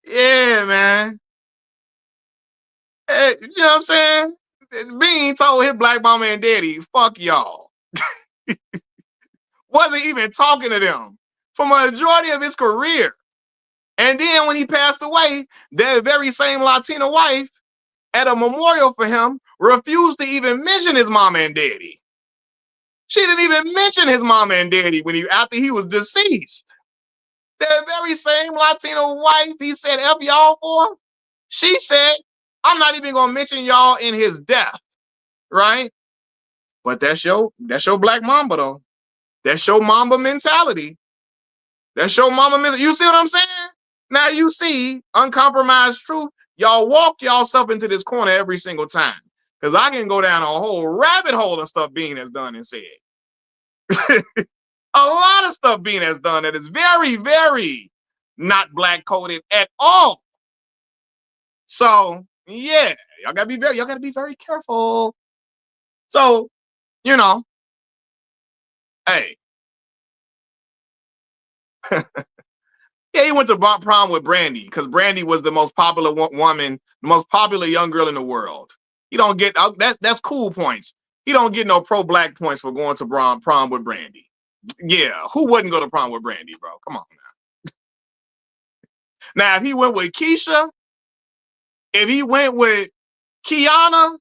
Yeah, man. Hey, you know what I'm saying? Bean told his black mama and daddy, fuck y'all. Wasn't even talking to them for a majority of his career. And then when he passed away, that very same Latina wife at a memorial for him refused to even mention his mama and daddy. She didn't even mention his mama and daddy after he was deceased. That very same Latino wife he said F y'all for, she said, I'm not even gonna mention y'all in his death, right? But that's your black mamba though. That's your mamba mentality. That's your mama mentality. You see what I'm saying? Now you see, uncompromised truth. Y'all walk yourself into this corner every single time. Because I can go down a whole rabbit hole of stuff Bean has done and said. A lot of stuff Bean has done that is very, very not black coded at all. So yeah, y'all gotta be very careful. So, hey. Yeah, he went to prom with Brandy because Brandy was the most popular woman, the most popular young girl in the world. He don't get that's cool points. He don't get no pro-black points for going to prom with Brandy. Yeah, who wouldn't go to prom with Brandy, bro? Come on now. Now, if he went with Keisha, if he went with Kiana,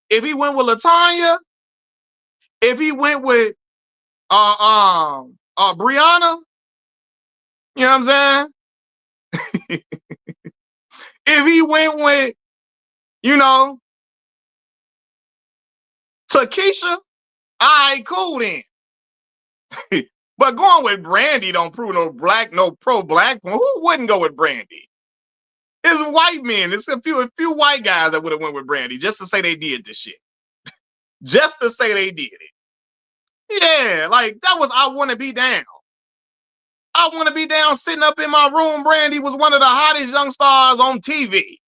if he went with Latanya, if he went with Brianna, you know what I'm saying? If he went with, Takesha, all right, cool then. But going with Brandy don't prove no pro-black. Who wouldn't go with Brandy? It's white men. It's a few white guys that would have went with Brandy just to say they did this shit. Just to say they did it. Yeah, like that was I Want to Be Down. I Want to Be Down sitting up in my room. Brandy was one of the hottest young stars on TV.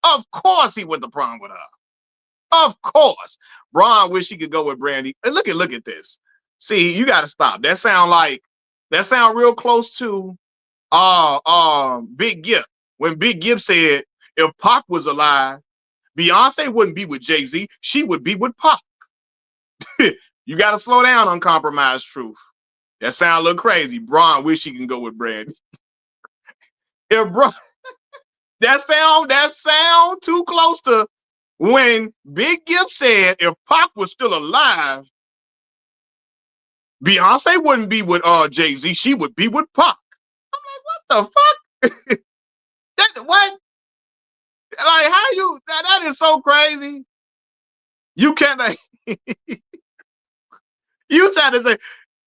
Of course he went to prom with her. Of course. Bron wish he could go with Brandy. And look at this. See, you gotta stop. That sound real close to Big Gift. When Big Gift said if Pac was alive, Beyonce wouldn't be with Jay-Z, she would be with Pac. You gotta slow down, uncompromised truth. That sound a little crazy. Bron wish he can go with Brandy. If Bron that sound too close to when Big Gift said if Pac was still alive, Beyonce wouldn't be with Jay-Z, she would be with Pac. I'm like, what the fuck? What? Like, how you that is so crazy. You can't like, you try to say,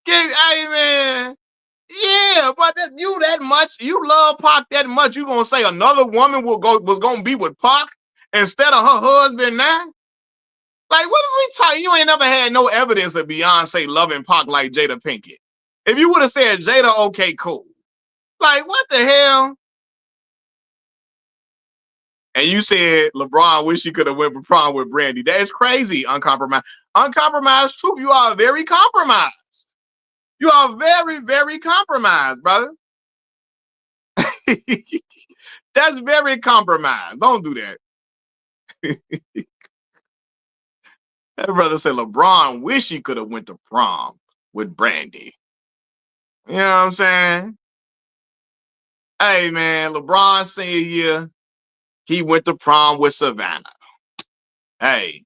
hey man, yeah, but you that much, you love Pac that much, you gonna say another woman was gonna be with Pac instead of her husband now? Like, what is we talking? You ain't never had no evidence of Beyonce loving Pac like Jada Pinkett. If you would have said Jada, okay, cool. Like, what the hell? And you said LeBron wish he could have went for prom with Brandy. That is crazy. Uncompromised. Uncompromised truth. You are very compromised. You are very, very compromised, brother. That's very compromised. Don't do that. That brother said LeBron wish he could have went to prom with Brandy. You know what I'm saying? Hey man, LeBron senior year, he went to prom with Savannah. Hey,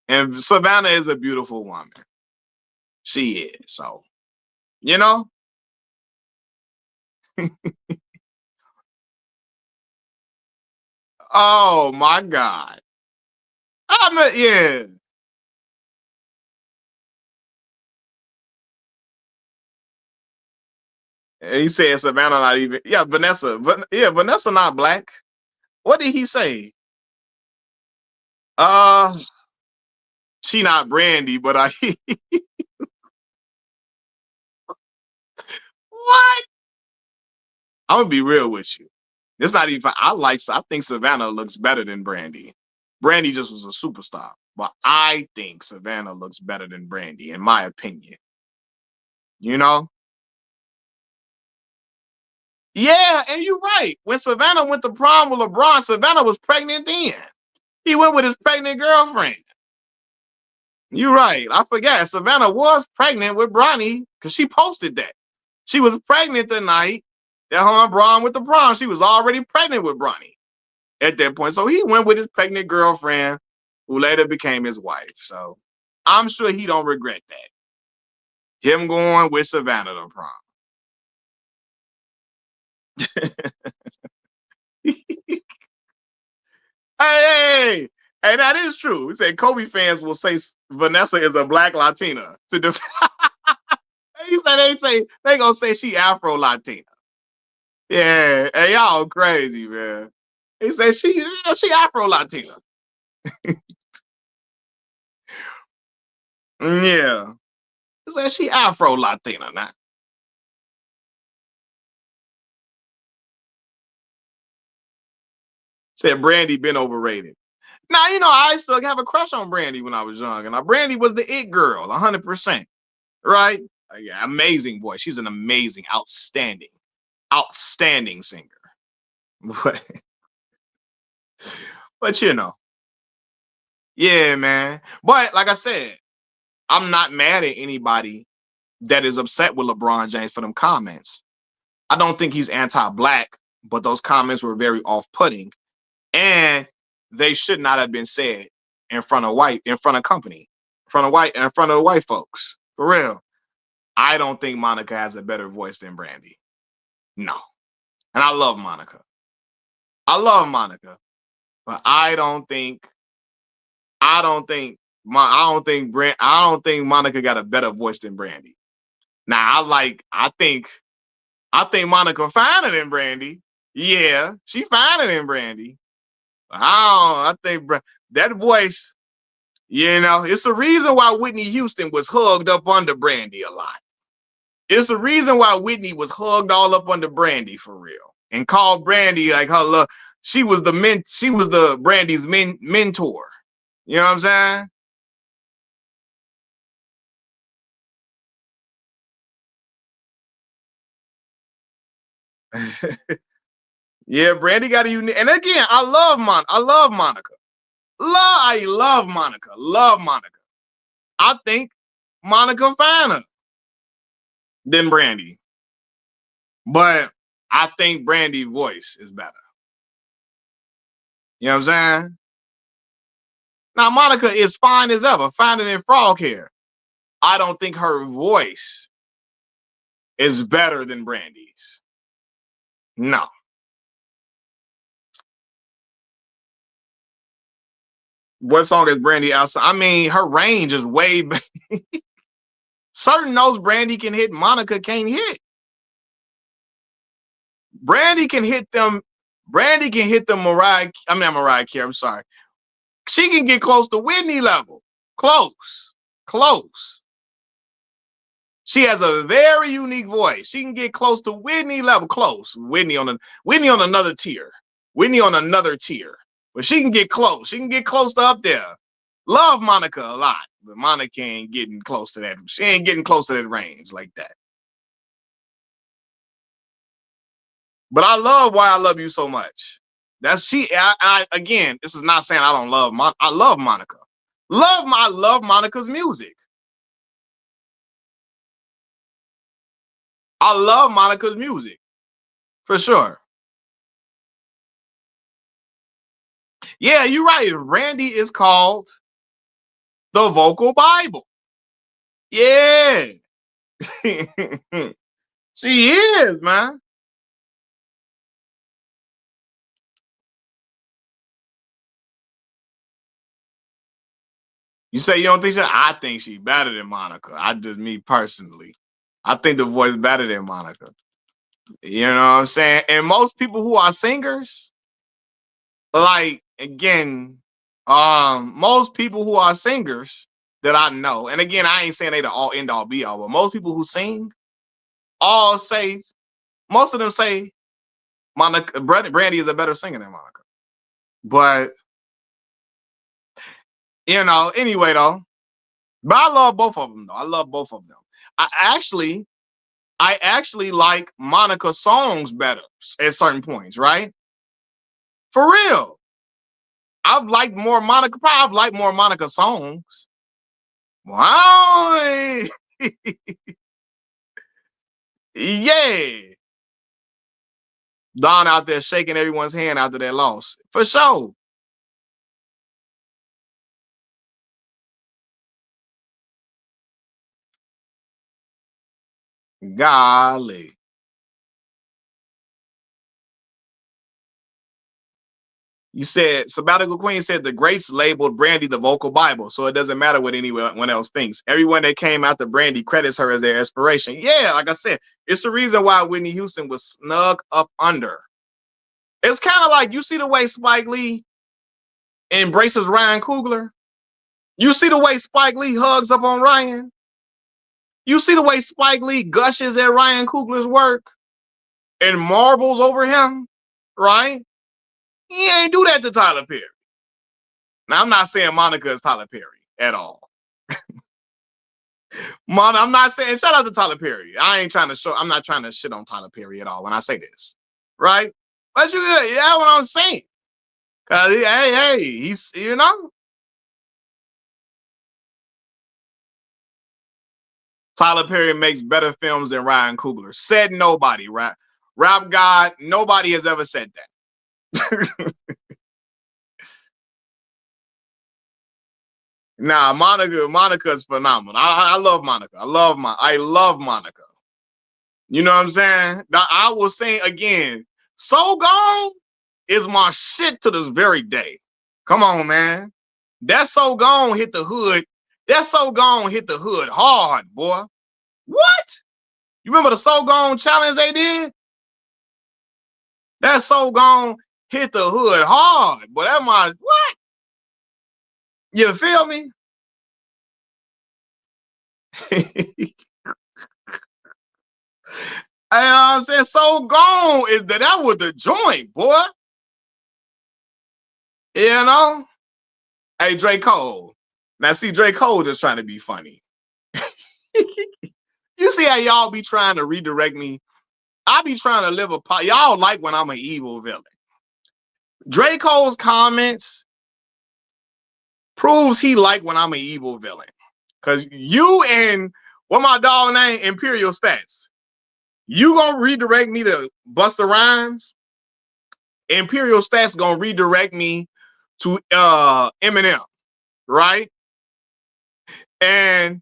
and Savannah is a beautiful woman. She is. So, you know, oh my God. I mean, yeah. And he said Savannah not even. Yeah, Vanessa. Yeah, Vanessa not black. What did he say? Uh, she not Brandy, but I. What? I'm gonna be real with you. It's not even. I think Savannah looks better than Brandy. Brandy just was a superstar, but I think Savannah looks better than Brandy, in my opinion. You know? Yeah, and you're right. When Savannah went to prom with LeBron, Savannah was pregnant then. He went with his pregnant girlfriend. You're right. I forgot. Savannah was pregnant with Bronny because she posted that. She was pregnant the night that her and Bron went to prom. She was already pregnant with Bronny at that point. So he went with his pregnant girlfriend, who later became his wife. So I'm sure he don't regret that. Him going with Savannah to prom. Hey, hey, that is true. He said Kobe fans will say Vanessa is a black Latina. He said they gonna say she Afro Latina. Yeah, hey, y'all crazy, man. He said she Afro Latina. Yeah. He said she Afro Latina now. Said Brandy been overrated. Now, I used to have a crush on Brandy when I was young. And Brandy was the it girl, 100%. Right? Yeah, amazing voice. She's an amazing, outstanding singer. But, but yeah, man. But like I said, I'm not mad at anybody that is upset with LeBron James for them comments. I don't think he's anti-black, but those comments were very off-putting, and they should not have been said in front of company, in front of the white folks. For real. I don't think Monica has a better voice than Brandy. No. And I love Monica. I love Monica, but I don't think Monica got a better voice than Brandy. Now I think Monica finer than Brandy. Yeah, she finer than Brandy. I think that voice, it's the reason why Whitney Houston was hugged up under Brandy a lot. It's the reason why Whitney was hugged all up under Brandy for real and called Brandy like her love. She was the Brandy's mentor. You know what I'm saying? Yeah, Brandy got a unique. And again, I love Monica. I love Monica. Love Monica. I think Monica finer than Brandy, but I think Brandy's voice is better. You know what I'm saying? Now Monica is fine as ever, finer than frog hair. I don't think her voice is better than Brandy's. No. What song is Brandy outside? I mean, her range is way certain notes Brandy can hit, Monica can't hit. Brandy can hit them. Brandy can hit them Mariah. I mean, not Mariah Carey. I'm sorry. She can get close to Whitney level. Close. Close. She has a very unique voice. She can get close to Whitney level. Close. Whitney on another tier. Whitney on another tier. But she can get close. She can get close to up there. Love Monica a lot. But Monica ain't getting close to that. She ain't getting close to that range like that. But I love Why I Love You So Much. That's I again, this is not saying I don't love I love Monica. I love Monica's music. I love Monica's music. For sure. Yeah, you're right. Randy is called the vocal Bible. Yeah. She is, man. You say you don't think so? I think she's better than Monica. Me personally. I think the voice better than Monica. You know what I'm saying? And most people who are singers, like again, most people who are singers that I know, and again, I ain't saying they the all end all be all, but most people who sing all say, most of them say Monica Brandy is a better singer than Monica. But anyway though, but I love both of them though. I love both of them. I actually like Monica's songs better at certain points, right? For real. I've liked more Monica. I've liked more Monica songs. Wow. Yeah. Don out there shaking everyone's hand after that loss. For sure. Golly. You said Sabbatical Queen said the greats labeled Brandy the vocal Bible, so it doesn't matter what anyone else thinks. Everyone that came after Brandy credits her as their inspiration. Yeah, like I said, it's the reason why Whitney Houston was snug up under. It's kind of like you see the way Spike Lee embraces Ryan Coogler. You see the way Spike Lee hugs up on Ryan. You see the way Spike Lee gushes at Ryan Coogler's work and marbles over him, right? He ain't do that to Tyler Perry. Now, I'm not saying Monica is Tyler Perry at all. I'm not saying, shout out to Tyler Perry. I'm not trying to shit on Tyler Perry at all when I say this, right? But yeah, what I'm saying. Cause hey, he's, Tyler Perry makes better films than Ryan Coogler. Said nobody, right? Rap God, nobody has ever said that. Nah, Monica's phenomenal. I love Monica. I love Monica. You know what I'm saying? Now, I will say again, So Gone is my shit to this very day. Come on, man. That So Gone hit the hood. That So Gone hit the hood hard, boy. What? You remember the So Gone challenge they did? That So Gone hit the hood hard. But that my what? You feel me? I said So Gone is that was the joint, boy. You know? Hey, Dre Cole. Now see, Dre Cole just trying to be funny. You see how y'all be trying to redirect me? I be trying to live y'all like when I'm an evil villain. Dre Cole's comments proves he like when I'm an evil villain. Cause you and what my dog name, Imperial Stats, you gonna redirect me to Busta Rhymes. Imperial Stats gonna redirect me to Eminem, right? And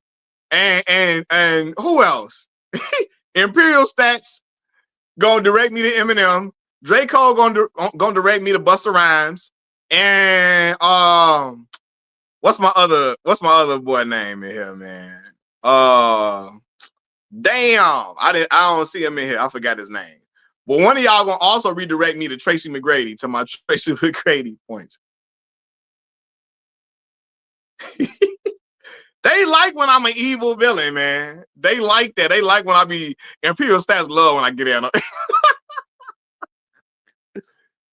who else? Imperial Stats gonna direct me to Eminem. J. Cole gonna direct me to Busta Rhymes. And what's my other boy name in here, man? Uh Damn. I don't see him in here. I forgot his name. But one of y'all gonna also redirect me to Tracy McGrady to my Tracy McGrady points. They like when I'm an evil villain, man. They like that. They like when I be Imperial Stats love when I get in.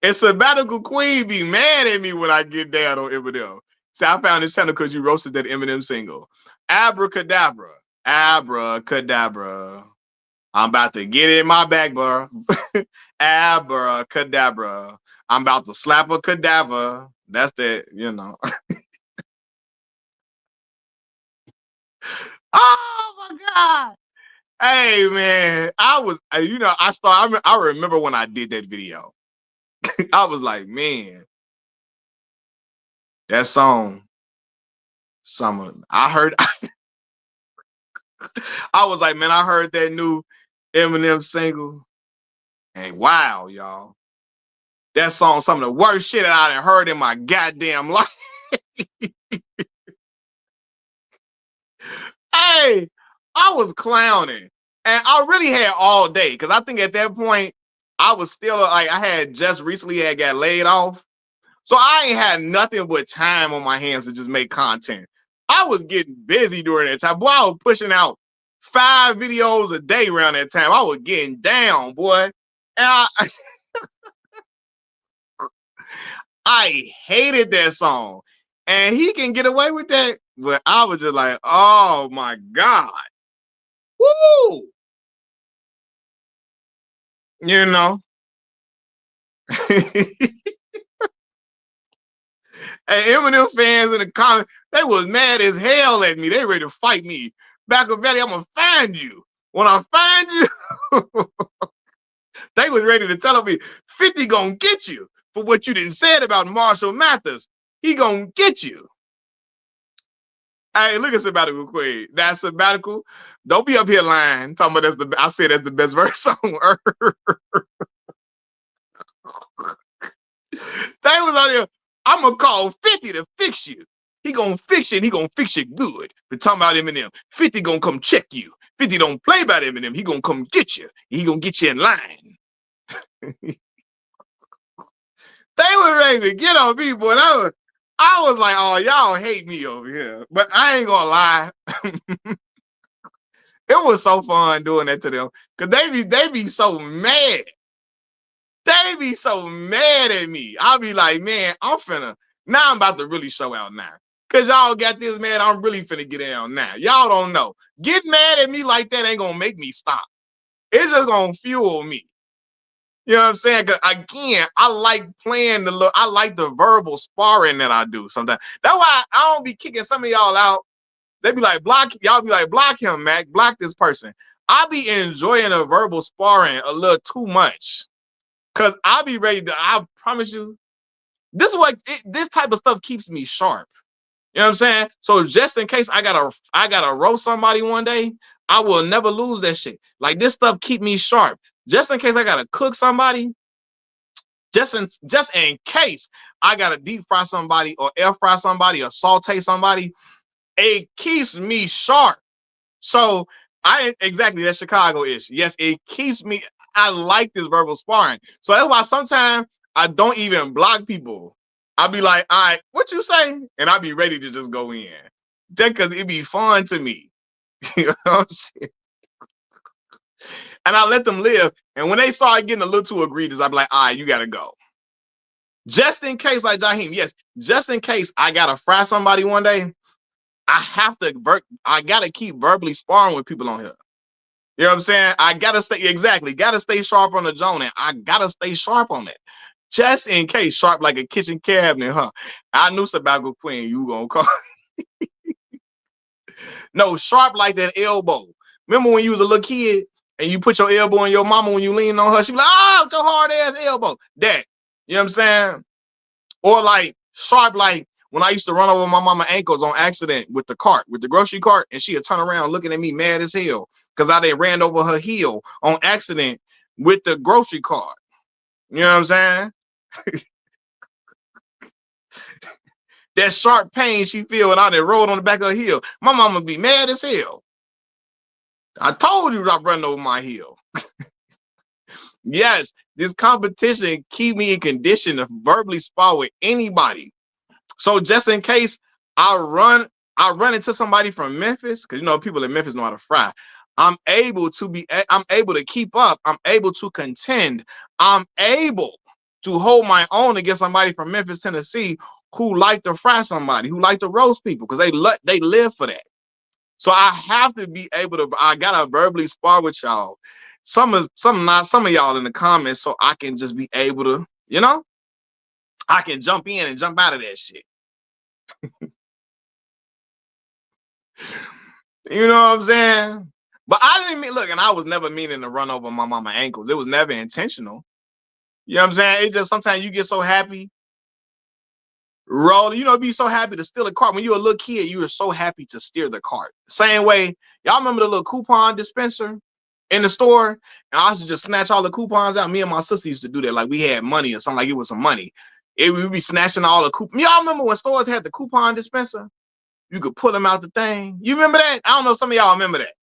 And Sabbatical Queen be mad at me when I get down on Eminem. See, I found this channel because you roasted that Eminem single. Abracadabra. Abracadabra. I'm about to get in my bag, bro. Abracadabra. I'm about to slap a cadaver. That's that, you know. Oh my God. Hey man, I remember when I did that video. I was like, man, that song, I heard, I was like, man, I heard that new Eminem single, and wow, y'all, that song, some of the worst shit that I done heard in my goddamn life. Hey, I was clowning, and I really had all day because I think at that point I was still like I had just recently had got laid off, so I ain't had nothing but time on my hands to just make content. I was getting busy during that time. Boy, I was pushing out 5 videos a day around that time. I was getting down, boy, and I hated that song, and he can get away with that, but I was just like, oh my God. Woo! You know. And Eminem fans in the comments, they was mad as hell at me. They ready to fight me. Back of Valley, I'm gonna find you. When I find you, they was ready to tell me 50 gonna get you for what you didn't said about Marshall Mathers. He gonna get you. Hey, look at Sabbatical Queen. That's Sabbatical. Don't be up here lying. Talking about I said that's the best verse on earth. They was out there. I'm gonna call 50 to fix you. He gonna fix you and he gonna fix you good. But talking about Eminem, 50 gonna come check you. 50 don't play about Eminem. He gonna come get you. He gonna get you in line. They were ready to get on me, boy. I was like, oh, y'all hate me over here. But I ain't gonna lie. It was so fun doing that to them. Cause they be so mad. They be so mad at me. I'll be like, man, now I'm about to really show out now. Cause y'all got this, man, I'm really finna get down now. Y'all don't know. Get mad at me like that ain't gonna make me stop. It's just gonna fuel me. You know what I'm saying? Cause again, I like I like the verbal sparring that I do sometimes. That's why I don't be kicking some of y'all out. They be like, y'all be like, block him, Mac, block this person. I be enjoying the verbal sparring a little too much. Cause I'll be ready to, I promise you, this type of stuff keeps me sharp. You know what I'm saying? So just in case I gotta roast somebody one day, I will never lose that shit. Like this stuff keep me sharp. Just in case I gotta cook somebody, just in case I gotta deep fry somebody or air fry somebody or saute somebody, it keeps me sharp. So exactly that Chicago ish. Yes, it keeps me. I like this verbal sparring. So that's why sometimes I don't even block people. I'll be like, all right, what you say? And I'll be ready to just go in. Just because it'd be fun to me. You know what I'm saying? And I let them live. And when they start getting a little too egregious, I'll be like, all right, you gotta go. Just in case, like Jaheim, yes, just in case I gotta fry somebody one day, I gotta keep verbally sparring with people on here. You know what I'm saying? I gotta stay sharp on the zone, and I gotta stay sharp on it. Just in case, sharp like a kitchen cabinet, huh? I knew Sabbatical Queen, you gonna call. No, sharp like that elbow. Remember when you was a little kid and you put your elbow on your mama when you lean on her? She be like, oh, it's your hard ass elbow. That. You know what I'm saying? Or like sharp like when I used to run over my mama ankles on accident with the grocery cart, and she'd turn around looking at me mad as hell because I done ran over her heel on accident with the grocery cart. You know what I'm saying? That sharp pain she feel when I done rolled on the back of her heel. My mama be mad as hell. I told you I run over my heel. Yes, this competition keep me in condition to verbally spar with anybody. So just in case I run, I run into somebody from Memphis, because you know people in Memphis know how to fry. I'm able to keep up. I'm able to contend. I'm able to hold my own against somebody from Memphis, Tennessee, who like to fry somebody, who like to roast people, because they live for that. So I have to be able to. I gotta verbally spar with y'all. Some of y'all in the comments, so I can just be able to, I can jump in and jump out of that shit. You know what I'm saying? But I didn't mean look, and I was never meaning to run over my mama ankles. It was never intentional. You know what I'm saying? It's just sometimes you get so happy, be so happy to steal a cart. When you're a little kid, you were so happy to steer the cart. Same way, y'all remember the little coupon dispenser in the store? And I used to just snatch all the coupons out. Me and my sister used to do that, like we had money or something, like it was some money. We'd be snatching all the coupons. Y'all remember when stores had the coupon dispenser? You could pull them out the thing. You remember that? I don't know if some of y'all remember that.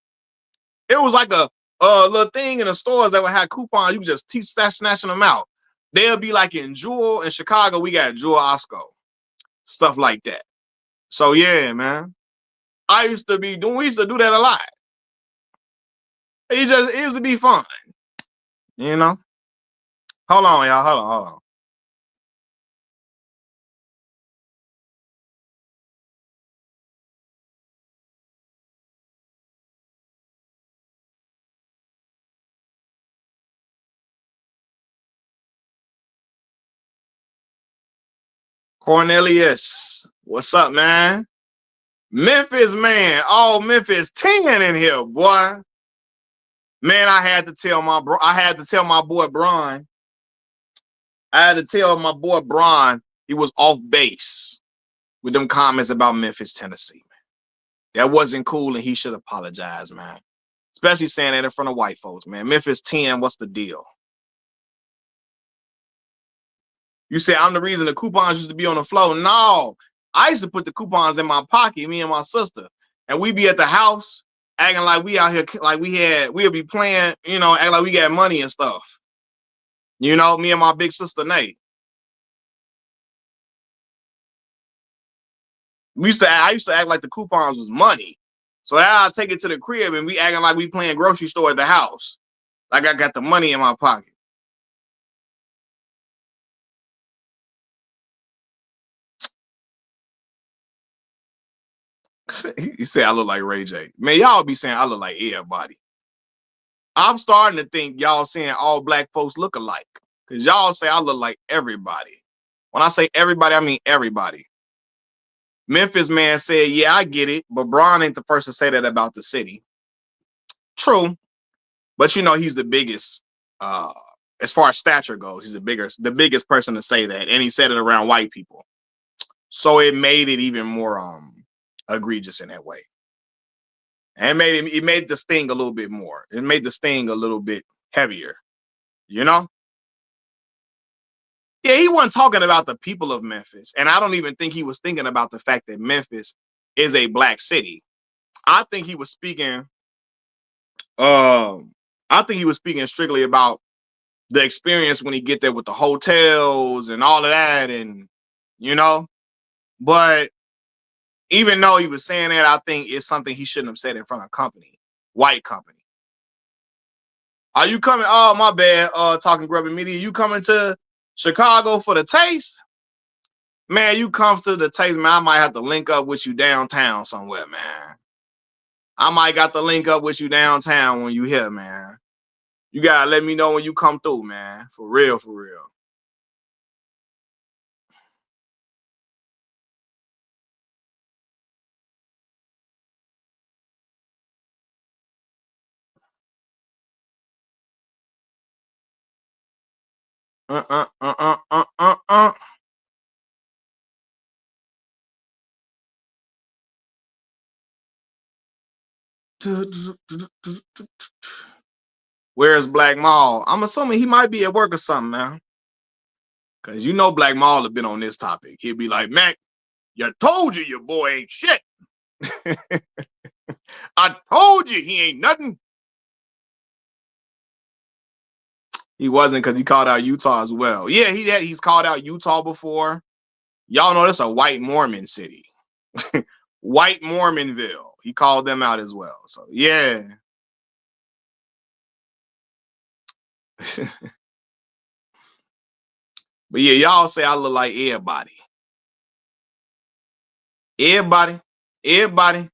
It was like a little thing in the stores that would have coupons. You could just keep snatching them out. They'll be like in Jewel in Chicago. We got Jewel Osco, stuff like that. So yeah, man. We used to do that a lot. It used to be fun, you know. Hold on, y'all. Hold on. Cornelius, what's up, man? Memphis, man. Oh, Memphis 10 in here, boy. Man, I had to tell my boy Brian. I had to tell my boy Bron he was off base with them comments about Memphis, Tennessee, man. That wasn't cool, and he should apologize, man. Especially saying that in front of white folks, man. Memphis 10, what's the deal? You say I'm the reason the coupons used to be on the floor. No, I used to put the coupons in my pocket, me and my sister, and we be at the house acting like we out here, like we'll be playing, act like we got money and stuff. Me and my big sister Nate. I used to act like the coupons was money. So I take it to the crib and we acting like we playing grocery store at the house. Like I got the money in my pocket. You say I look like Ray J. Man, y'all be saying I look like everybody. I'm starting to think y'all saying all black folks look alike. Because y'all say I look like everybody. When I say everybody, I mean everybody. Memphis man said, yeah, I get it. But Bron ain't the first to say that about the city. True. But he's the biggest as far as stature goes. He's the biggest person to say that. And he said it around white people. So it made it even more egregious in that way. And it made the sting a little bit more. It made the sting a little bit heavier. Yeah, he wasn't talking about the people of Memphis. And I don't even think he was thinking about the fact that Memphis is a black city. I think he was speaking strictly about the experience when he get there with the hotels and all of that, and but even though he was saying that, I think it's something he shouldn't have said in front of white company. Are you coming? Oh, my bad. Talking grubby media. You coming to Chicago for the taste? Man, you come to the taste, man. I might have to link up with you downtown somewhere, man. I might got to link up with you downtown when you here, man. You gotta let me know when you come through, man. For real, for real. Uh, uh, uh, uh, uh, uh. Where's Black Maul? I'm assuming he might be at work or something, man. Because Black Maul have been on this topic. He'd be like, Mac, You told you your boy ain't shit. I told you he ain't nothing. He wasn't, because he called out Utah as well. Yeah, he's called out Utah before. Y'all know that's a white Mormon city. White Mormonville. He called them out as well. So yeah. But yeah, y'all say I look like everybody. Everybody. Everybody.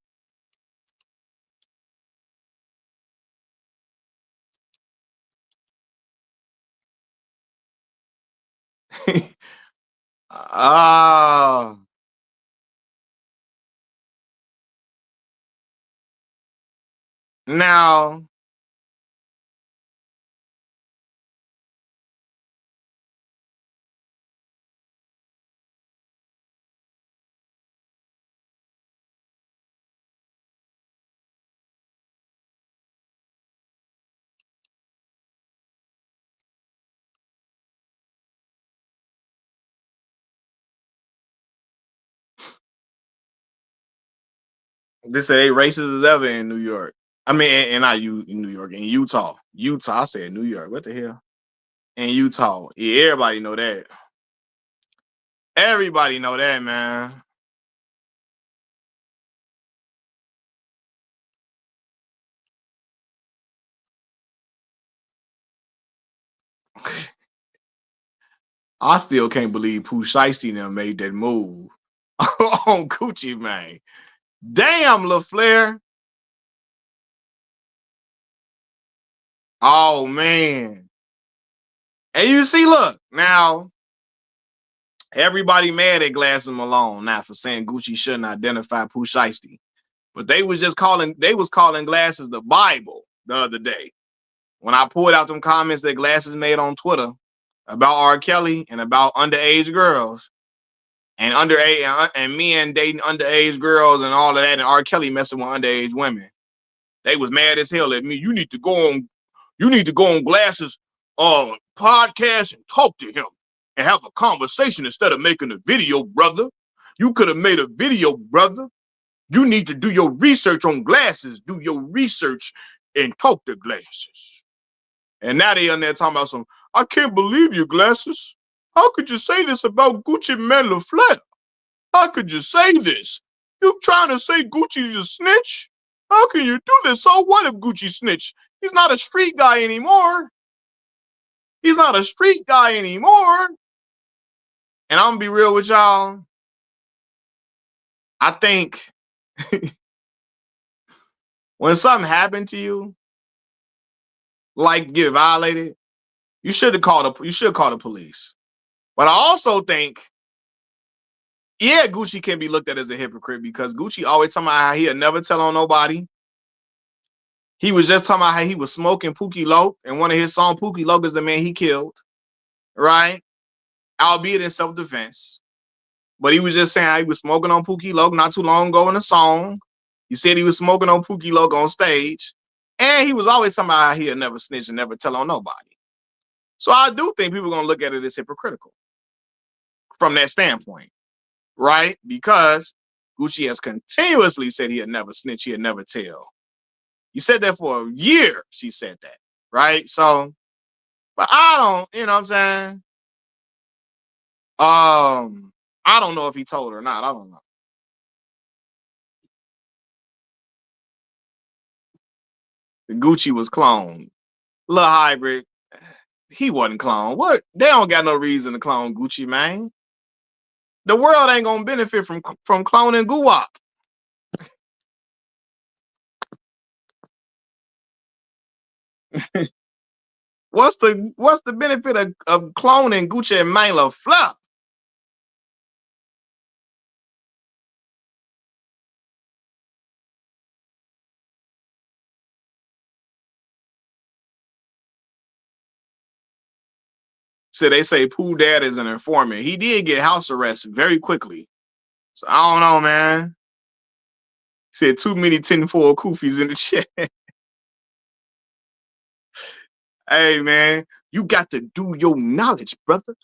Ah. Now, they say they racist as ever in New York. I mean, and not you in New York, in Utah. Utah, I said New York. What the hell? In Utah. Yeah, everybody know that. Everybody know that, man. I still can't believe Pooh Shiesty them made that move on Gucci, man. Damn, LaFleur. Oh, man. And you see, look, now, everybody mad at Glasses Malone now for saying Gucci shouldn't identify Pooh Shiesty. But they was calling Glasses the Bible the other day. When I pulled out them comments that Glasses made on Twitter about R. Kelly and about underage girls and underage and men dating underage girls and all of that, and R. Kelly messing with underage women. They was mad as hell at me. You need to go on Glasses podcast and talk to him and have a conversation instead of making a video, brother. You could have made a video, brother. You need to do your research on Glasses. Do your research and talk to Glasses. And now they on there talking about some, I can't believe you, Glasses. How could you say this about Gucci Mane LaFleur? How could you say this? You trying to say Gucci's a snitch? How can you do this? So what if Gucci snitch? He's not a street guy anymore. He's not a street guy anymore. And I'm gonna be real with y'all. I think when something happened to you, like get violated, you should call the police. But I also think, yeah, Gucci can be looked at as a hypocrite because Gucci always talking about how he'll never tell on nobody. He was just talking about how he was smoking Pookie Loc, and one of his songs, Pookie Loc, is the man he killed, right? Albeit in self-defense. But he was just saying how he was smoking on Pookie Loc not too long ago in a song. He said he was smoking on Pookie Loc on stage. And he was always talking about how he'll never snitch and never tell on nobody. So I do think people are going to look at it as hypocritical from that standpoint, right? Because Gucci has continuously said he'll never snitch, he'll never tell. He said that for years. He said that, right? So, but I don't, you know what I'm saying? I don't know if he told her or not. I don't know. The Gucci was cloned. Lil Hybrid, he wasn't cloned. What? They don't got no reason to clone Gucci, man. The world ain't gonna benefit from cloning Guwap. What's the benefit of cloning Gucci and Mane LaFleur? So they say Pooh Dad is an informant. He did get house arrest very quickly. So I don't know, man. Said too many tinfoil koofies in the chat. Hey, man. You got to do your knowledge, brother.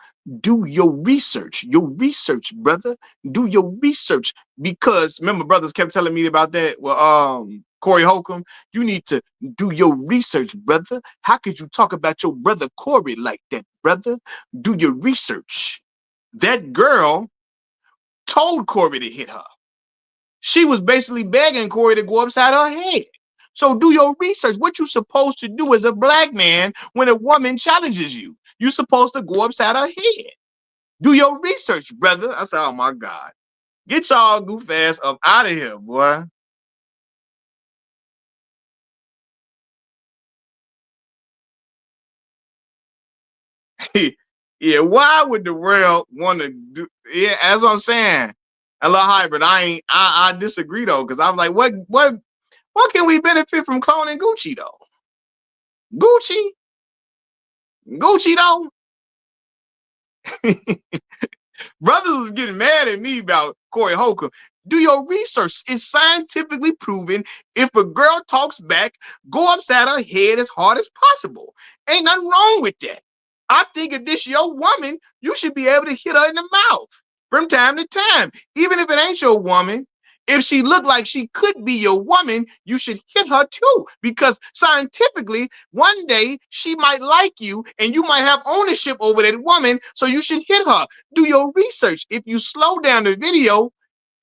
Do your research. Your research, brother. Do your research. Because remember, brothers kept telling me about that. Well, Corey Holcomb, you need to do your research, brother. How could you talk about your brother Corey like that, brother? Do your research. That girl told Corey to hit her. She was basically begging Corey to go upside her head. So do your research. What you supposed to do as a black man when a woman challenges you? You supposed to go upside her head. Do your research, brother. I said, oh my God. Get y'all goof ass up out of here, boy. Yeah, why would the world want to do? Yeah, that's what I'm saying. I love hybrid. I disagree though, because I'm like, what can we benefit from cloning Gucci though? Gucci, Gucci though. Brothers was getting mad at me about Corey Holcomb. Do your research. It's scientifically proven. If a girl talks back, go upside her head as hard as possible. Ain't nothing wrong with that. I think if this your woman, you should be able to hit her in the mouth from time to time. Even if it ain't your woman, if she looked like she could be your woman, you should hit her too. Because scientifically, one day she might like you and you might have ownership over that woman. So you should hit her. Do your research. If you slow down the video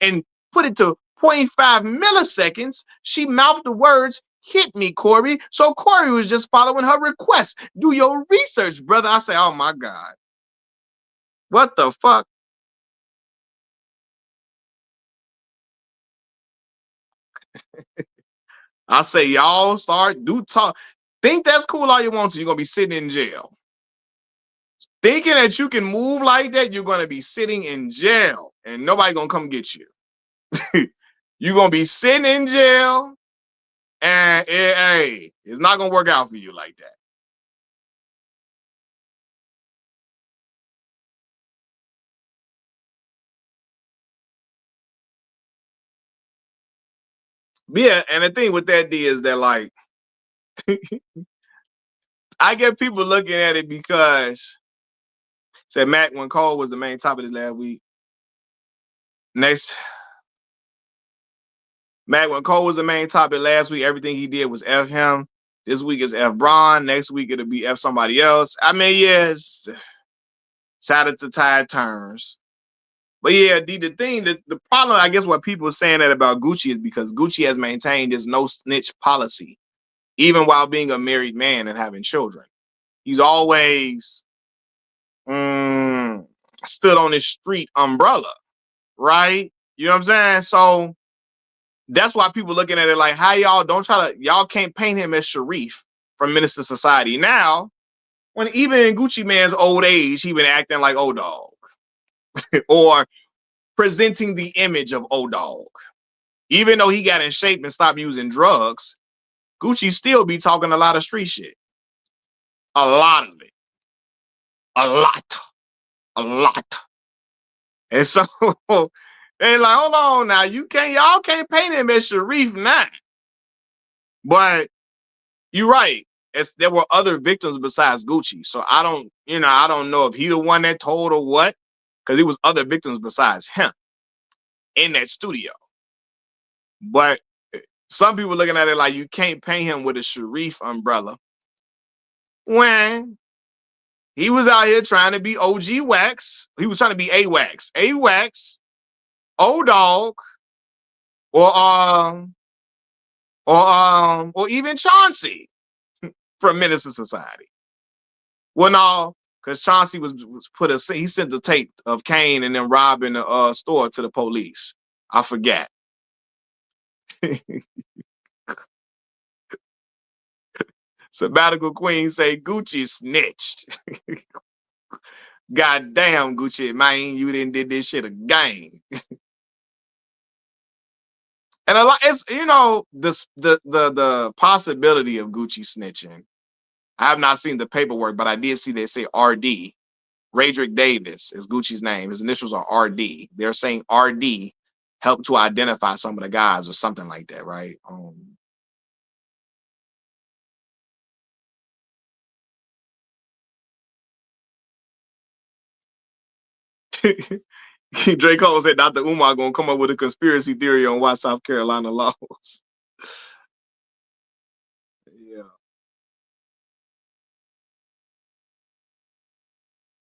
and put it to zero point 0.5 milliseconds, she mouthed the words, hit me, Corey. So Corey was just following her request. Do your research, brother. I say, oh my God. What the fuck? I say, y'all start, do talk. Think that's cool all you want to. You're going to be sitting in jail. Thinking that you can move like that, you're going to be sitting in jail and nobody going to come get you. You're going to be sitting in jail and hey, it's not going to work out for you like that. But yeah, and the thing with that D is that like I get people looking at it because said Mac when Cole was the main topic this last week. Next, Mac when Cole was the main topic last week, everything he did was F him. This week is F Bron. Next week it'll be F somebody else. I mean, yes, side to tide turns. But yeah, the thing that the problem, I guess, what people are saying that about Gucci is because Gucci has maintained his no snitch policy, even while being a married man and having children. He's always stood on his street umbrella, right? You know what I'm saying? So that's why people looking at it like, how y'all can't paint him as Sharif from Minister Society. Now, when even in Gucci Man's old age, he been acting like old dog or presenting the image of old dog. Even though he got in shape and stopped using drugs, Gucci still be talking a lot of street shit. A lot of it. A lot. A lot. And so they're like, hold on now, y'all can't paint him as Sharif now. But you're right. There were other victims besides Gucci. So I don't know if he the one that told or what, because it was other victims besides him in that studio. But some people looking at it like you can't paint him with a Sharif umbrella when he was out here trying to be OG Wax. He was trying to be A-Wax, O Dog, or or even Chauncey from Minister Society. Well, no, because Chauncey was he sent the tape of Kane and then robbing the store to the police. I forget. Sabbatical Queen say Gucci snitched. God damn, Gucci, man, you didn't did this shit again. And a lot, it's the possibility of Gucci snitching. I have not seen the paperwork, but I did see they say RD. Radrick Davis is Gucci's name. His initials are RD. They're saying RD helped to identify some of the guys or something like that, right? Drake Cole said Dr. Umar gonna come up with a conspiracy theory on why South Carolina lost. Yeah.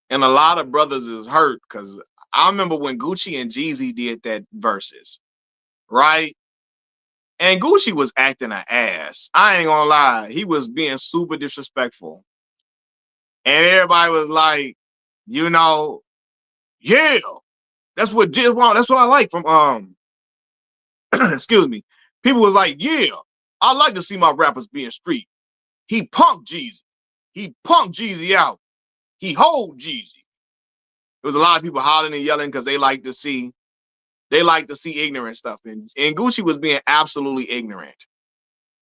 And a lot of brothers is hurt because I remember when Gucci and Jeezy did that verses, right? And Gucci was acting an ass. I ain't gonna lie. He was being super disrespectful. And everybody was like, you know, yeah, that's what I like from excuse me. People was like, yeah, I like to see my rappers being street. He punked Jeezy. He punked Jeezy out. He hold Jeezy. There was a lot of people hollering and yelling because they like to see ignorant stuff. And Gucci was being absolutely ignorant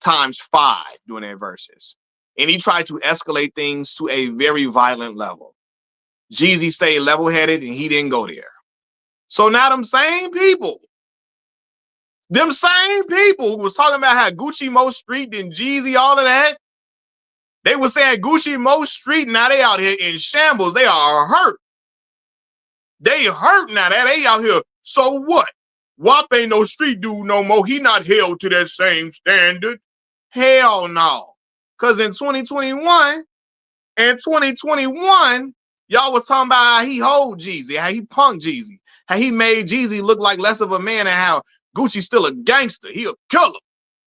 times 5 during their verses. And he tried to escalate things to a very violent level. Jeezy stayed level-headed and he didn't go there. So now them same people who was talking about how Gucci more street than Jeezy, all of that, they were saying Gucci more street, now they out here in shambles. They are hurt. They hurt now. That they out here. So what? WAP ain't no street dude no more. He not held to that same standard. Hell no. Because in 2021, y'all was talking about how he hold Jeezy, how he punked Jeezy, how he made Jeezy look like less of a man, and how Gucci's still a gangster. He a killer.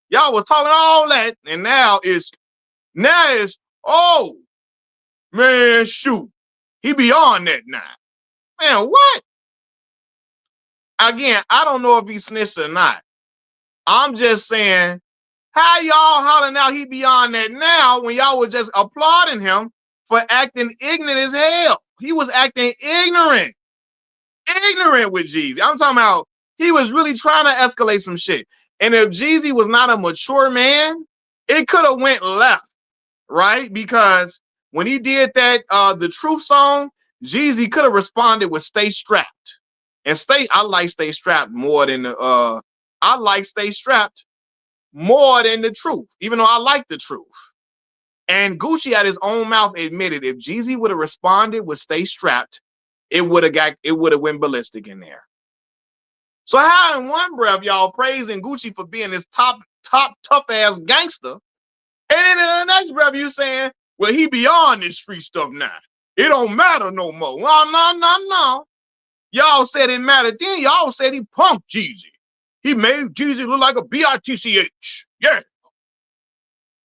Y'all was talking all that, and now it's, oh, man, shoot. He beyond that now. Man, what? Again, I don't know if he snitched or not. I'm just saying, how y'all hollering out he beyond that now when y'all was just applauding him for acting ignorant as hell? He was acting ignorant with Jeezy. I'm talking about he was really trying to escalate some shit. And if Jeezy was not a mature man, it could have went left, right? Because when he did that, the Truth song, Jeezy could have responded with "Stay Strapped." And I like "Stay Strapped" more than the I like "Stay Strapped" more than the Truth, even though I like the Truth. And Gucci at his own mouth admitted if Jeezy would have responded with "Stay Strapped," it would have went ballistic in there. So how in one breath y'all praising Gucci for being this top tough ass gangster, and then in the next breath you saying, well, he beyond this street stuff now. It don't matter no more. No. Y'all said it mattered then. Y'all said he punked Jeezy. He made Jeezy look like a bitch. Yeah.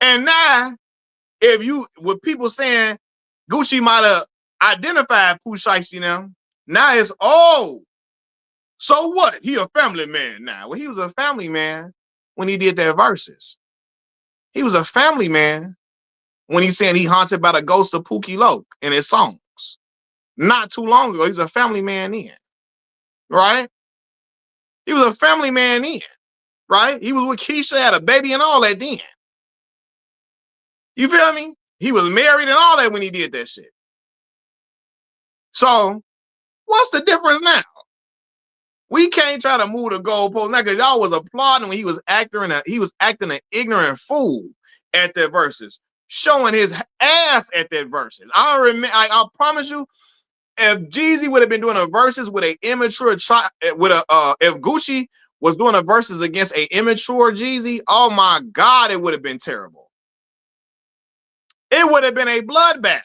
And now, with people saying Gucci might have identified Pooh Shiesty now it's, oh, so what? He a family man now. Well, he was a family man when he did their verses. He was a family man when he's saying he haunted by the ghost of Pookie Loke in his songs. Not too long ago, he's a family man then, right? He was a family man then, right? He was with Keisha, had a baby and all that then. You feel me? He was married and all that when he did that shit. So, what's the difference now? We can't try to move the goalpost now because y'all was applauding when he was acting an ignorant fool at their verses, showing his ass at their verses. I promise you, if Jeezy would have been doing a verses with a immature child, if Gucci was doing a verses against a immature Jeezy, oh my God, it would have been terrible. It would have been a bloodbath.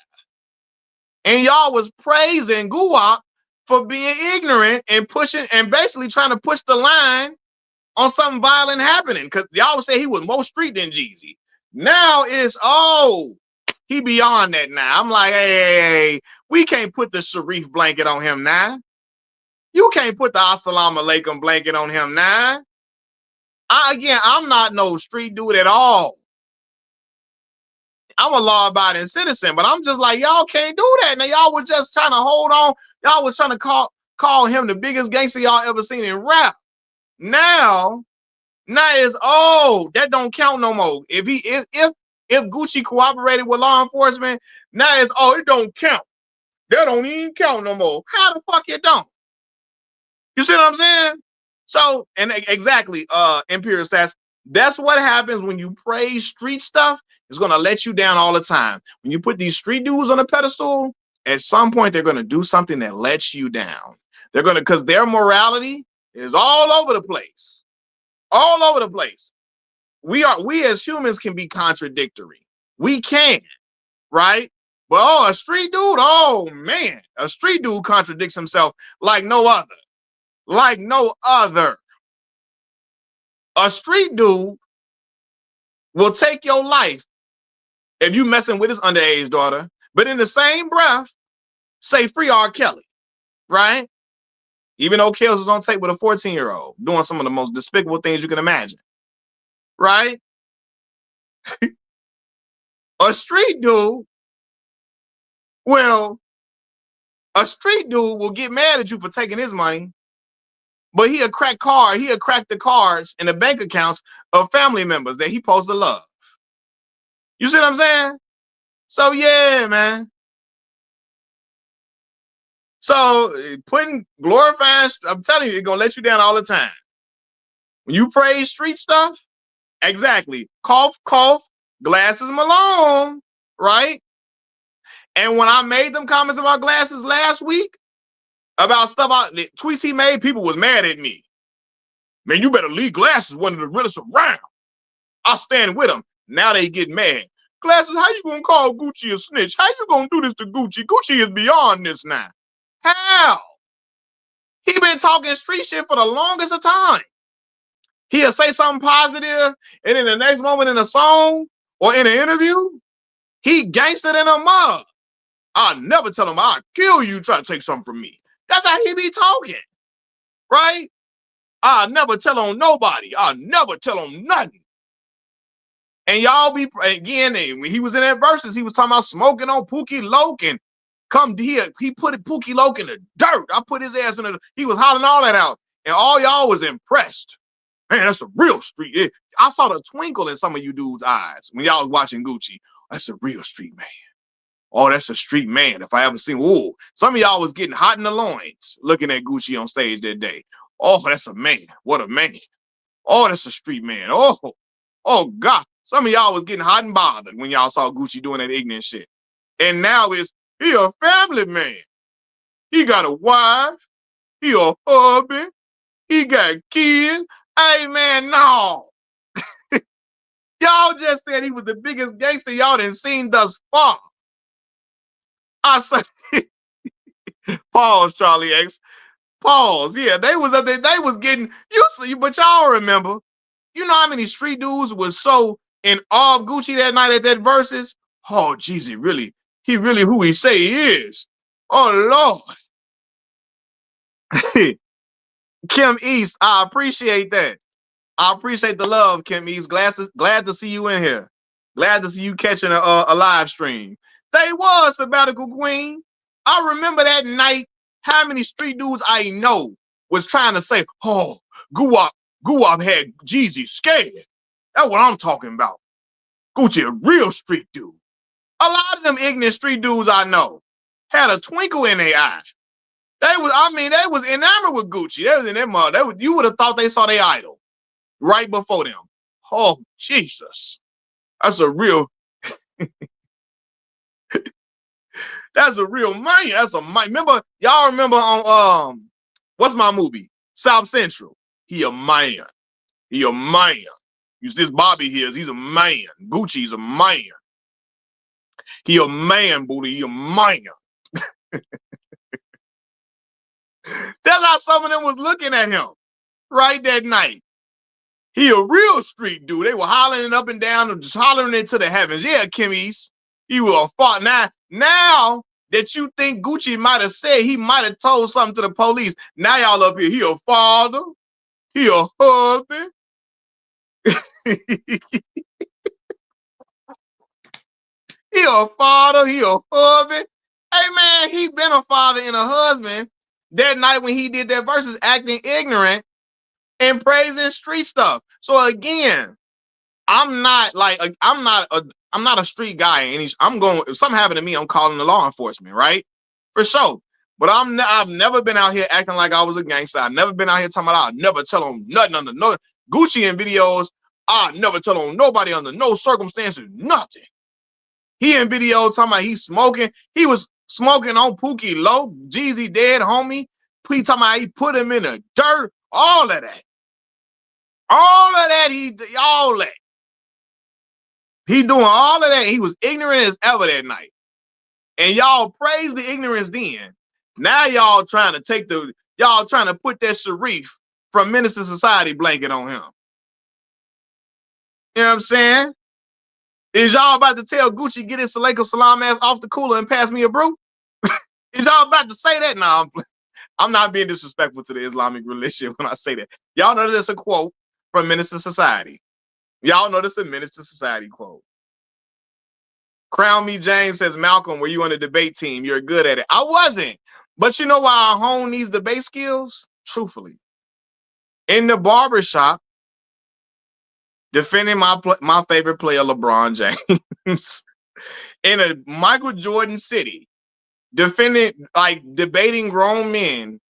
And y'all was praising Guwap for being ignorant and pushing and basically trying to push the line on something violent happening. Because y'all would say he was more street than Jeezy. Now it's, oh, he beyond that now. I'm like, hey, we can't put the Sharif blanket on him now. You can't put the Assalamu Alaikum blanket on him now. I'm not no street dude at all. I'm a law-abiding citizen, but I'm just like, y'all can't do that. Now, y'all were just trying to hold on. Y'all was trying to call him the biggest gangster y'all ever seen in rap. Now it's, oh, that don't count no more. If Gucci cooperated with law enforcement, now it's, oh, it don't count. That don't even count no more. How the fuck it don't? You see what I'm saying? So, and exactly, Imperial Stats, that's what happens when you praise street stuff. It's going to let you down all the time. When you put these street dudes on a pedestal, at some point, they're going to do something that lets you down. They're gonna, because their morality is all over the place. All over the place. We as humans can be contradictory. We can, right? But oh, a street dude, oh man, a street dude contradicts himself like no other. Like no other. A street dude will take your life if you messing with his underage daughter, but in the same breath, say free R. Kelly, right? Even though Kells was on tape with a 14-year-old doing some of the most despicable things you can imagine, right? A street dude will get mad at you for taking his money, but he'll crack the cards in the bank accounts of family members that he supposed to love. You see what I'm saying? So yeah, man. So glorifying, I'm telling you, it's gonna let you down all the time. When you praise street stuff, exactly. Cough, cough, glasses Malone, right? And when I made them comments about glasses last week, about stuff the tweets he made, people was mad at me. Man, you better leave Glasses, one of the realest around. I stand with him. Now they get mad. Glasses, how you gonna call Gucci a snitch? How you gonna do this to Gucci? Gucci is beyond this now. How? He been talking street shit for the longest of time. He'll say something positive, and in the next moment in a song or in an interview, he gangstered in a mug. I'll never tell him I'll kill you try to take something from me. That's how he be talking, right? I'll never tell on nobody. I'll never tell on nothing. And y'all be, again, when he was in that verses, he was talking about smoking on Pookie Loke and come here. He put Pookie Loke in the dirt. I put his ass in the, he was hollering all that out. And all y'all was impressed. Man, that's a real street. I saw the twinkle in some of you dudes' eyes when y'all was watching Gucci. That's a real street man. Oh, that's a street man. If I ever seen, ooh, some of y'all was getting hot in the loins looking at Gucci on stage that day. Oh, that's a man. What a man. Oh, that's a street man. Oh God. Some of y'all was getting hot and bothered when y'all saw Gucci doing that ignorant shit. And now he a family man. He got a wife. He a hubby. He got kids. Hey, man, no. Y'all just said he was the biggest gangster y'all done seen thus far. I said, pause, Charlie X. Pause. Yeah, they was up there. They was getting used, but y'all remember. You know how many street dudes was so in awe of Gucci that night at that verses? Oh, geez, he really who he say he is. Oh Lord. Kim East, I appreciate that. I appreciate the love, Kim East. Glad to see you in here. Glad to see you catching a live stream. They was sabbatical queen. I remember that night. How many street dudes I know was trying to say, "Oh, Guwap had Jeezy scared." That's what I'm talking about. Gucci, a real street dude. A lot of them ignorant street dudes I know had a twinkle in their eye. They was enamored with Gucci. They was in their mother. You would have thought they saw their idol right before them. Oh, Jesus. That's a real that's a real man. That's a man. Remember, y'all remember on what's my movie? South Central. He a man. He a man. This Bobby here, he's a man. Gucci's a man. He a man, booty. He a man. That's how some of them was looking at him right that night. He a real street dude. They were hollering up and down and just hollering into the heavens. Yeah, Kim East. He was a fought. Now that you think Gucci might have said, he might have told something to the police. Now y'all up here. He a father. He a husband. He a father. He a husband. Hey, man, he been a father and a husband that night when he did that versus acting ignorant and praising street stuff. So again, I'm not a street guy. And if something happened to me, I'm calling the law enforcement, right? For sure. But I've never been out here acting like I was a gangster. I've never been out here talking about I'll never tell on nothing under no Gucci in videos. I'll never tell on nobody under no circumstances, nothing. He in videos talking about he's smoking. He was smoking on Pookie Low, Jeezy dead homie. He talking about he put him in the dirt, all of that. All of that, all that. He doing all of that. He was ignorant as ever that night. And y'all praise the ignorance then. Now y'all trying to put that Sharif from Minister Society blanket on him. You know what I'm saying? Is y'all about to tell Gucci get his Salaikum Salam ass off the cooler and pass me a brew? Is y'all about to say that? No, I'm not being disrespectful to the Islamic religion when I say that. Y'all know that's a quote from Minister Society. Y'all know that's a Minister Society quote. Crown Me James says, Malcolm, were you on the debate team? You're good at it. I wasn't. But you know why I hone these debate skills? Truthfully. In the barbershop, defending my favorite player, LeBron James, in a Michael Jordan city, debating grown men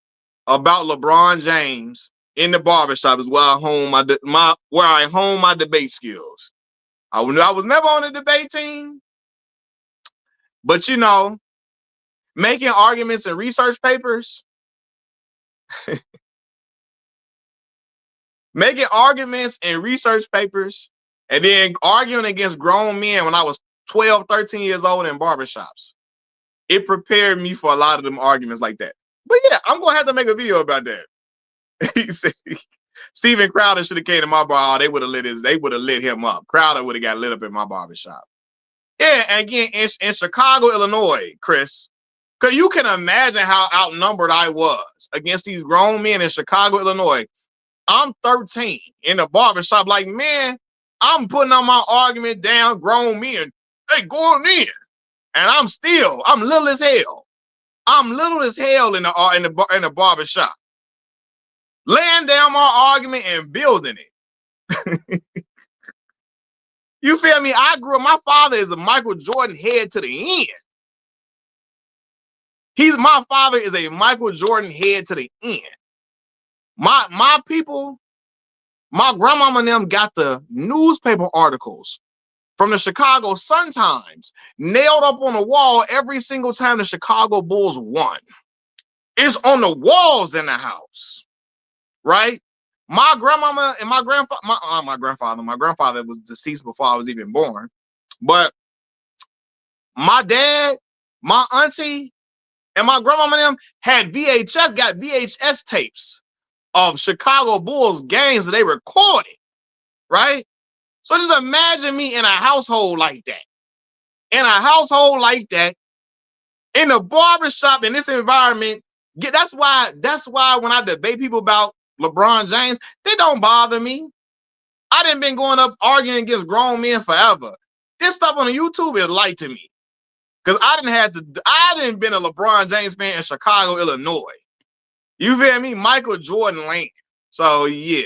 about LeBron James in the barbershop is where I hone my debate skills. I was never on a debate team, but you know, making arguments and research papers, making arguments and research papers, and then arguing against grown men when I was 12, 13 years old in barbershops. It prepared me for a lot of them arguments like that. But yeah, I'm going to have to make a video about that. He said, Steven Crowder should have came to my bar. They would have lit him up. Crowder would have got lit up in my barbershop. Yeah, and again, in Chicago, Illinois, Chris, because you can imagine how outnumbered I was against these grown men in Chicago, Illinois. I'm 13 in the barbershop. Like, man, I'm putting on my argument down, grown men. They going in. And I'm little as hell. I'm little as hell in the barbershop. Laying down my argument and building it. You feel me? My father is a Michael Jordan head to the end. My father is a Michael Jordan head to the end. My people, my grandmama and them got the newspaper articles from the Chicago Sun-Times nailed up on the wall every single time the Chicago Bulls won. It's on the walls in the house, right? My grandmama and my grandfather was deceased before I was even born. But my dad, my auntie, and my grandmama and them got VHS tapes of Chicago Bulls games that they recorded, right? So just imagine me in a household like that. In a household like that, in a barbershop, in this environment, that's why when I debate people about LeBron James, they don't bother me. I done been going up arguing against grown men forever. This stuff on the YouTube is light to me. Because I didn't been a LeBron James fan in Chicago, Illinois. You feel me? Michael Jordan land. So yeah.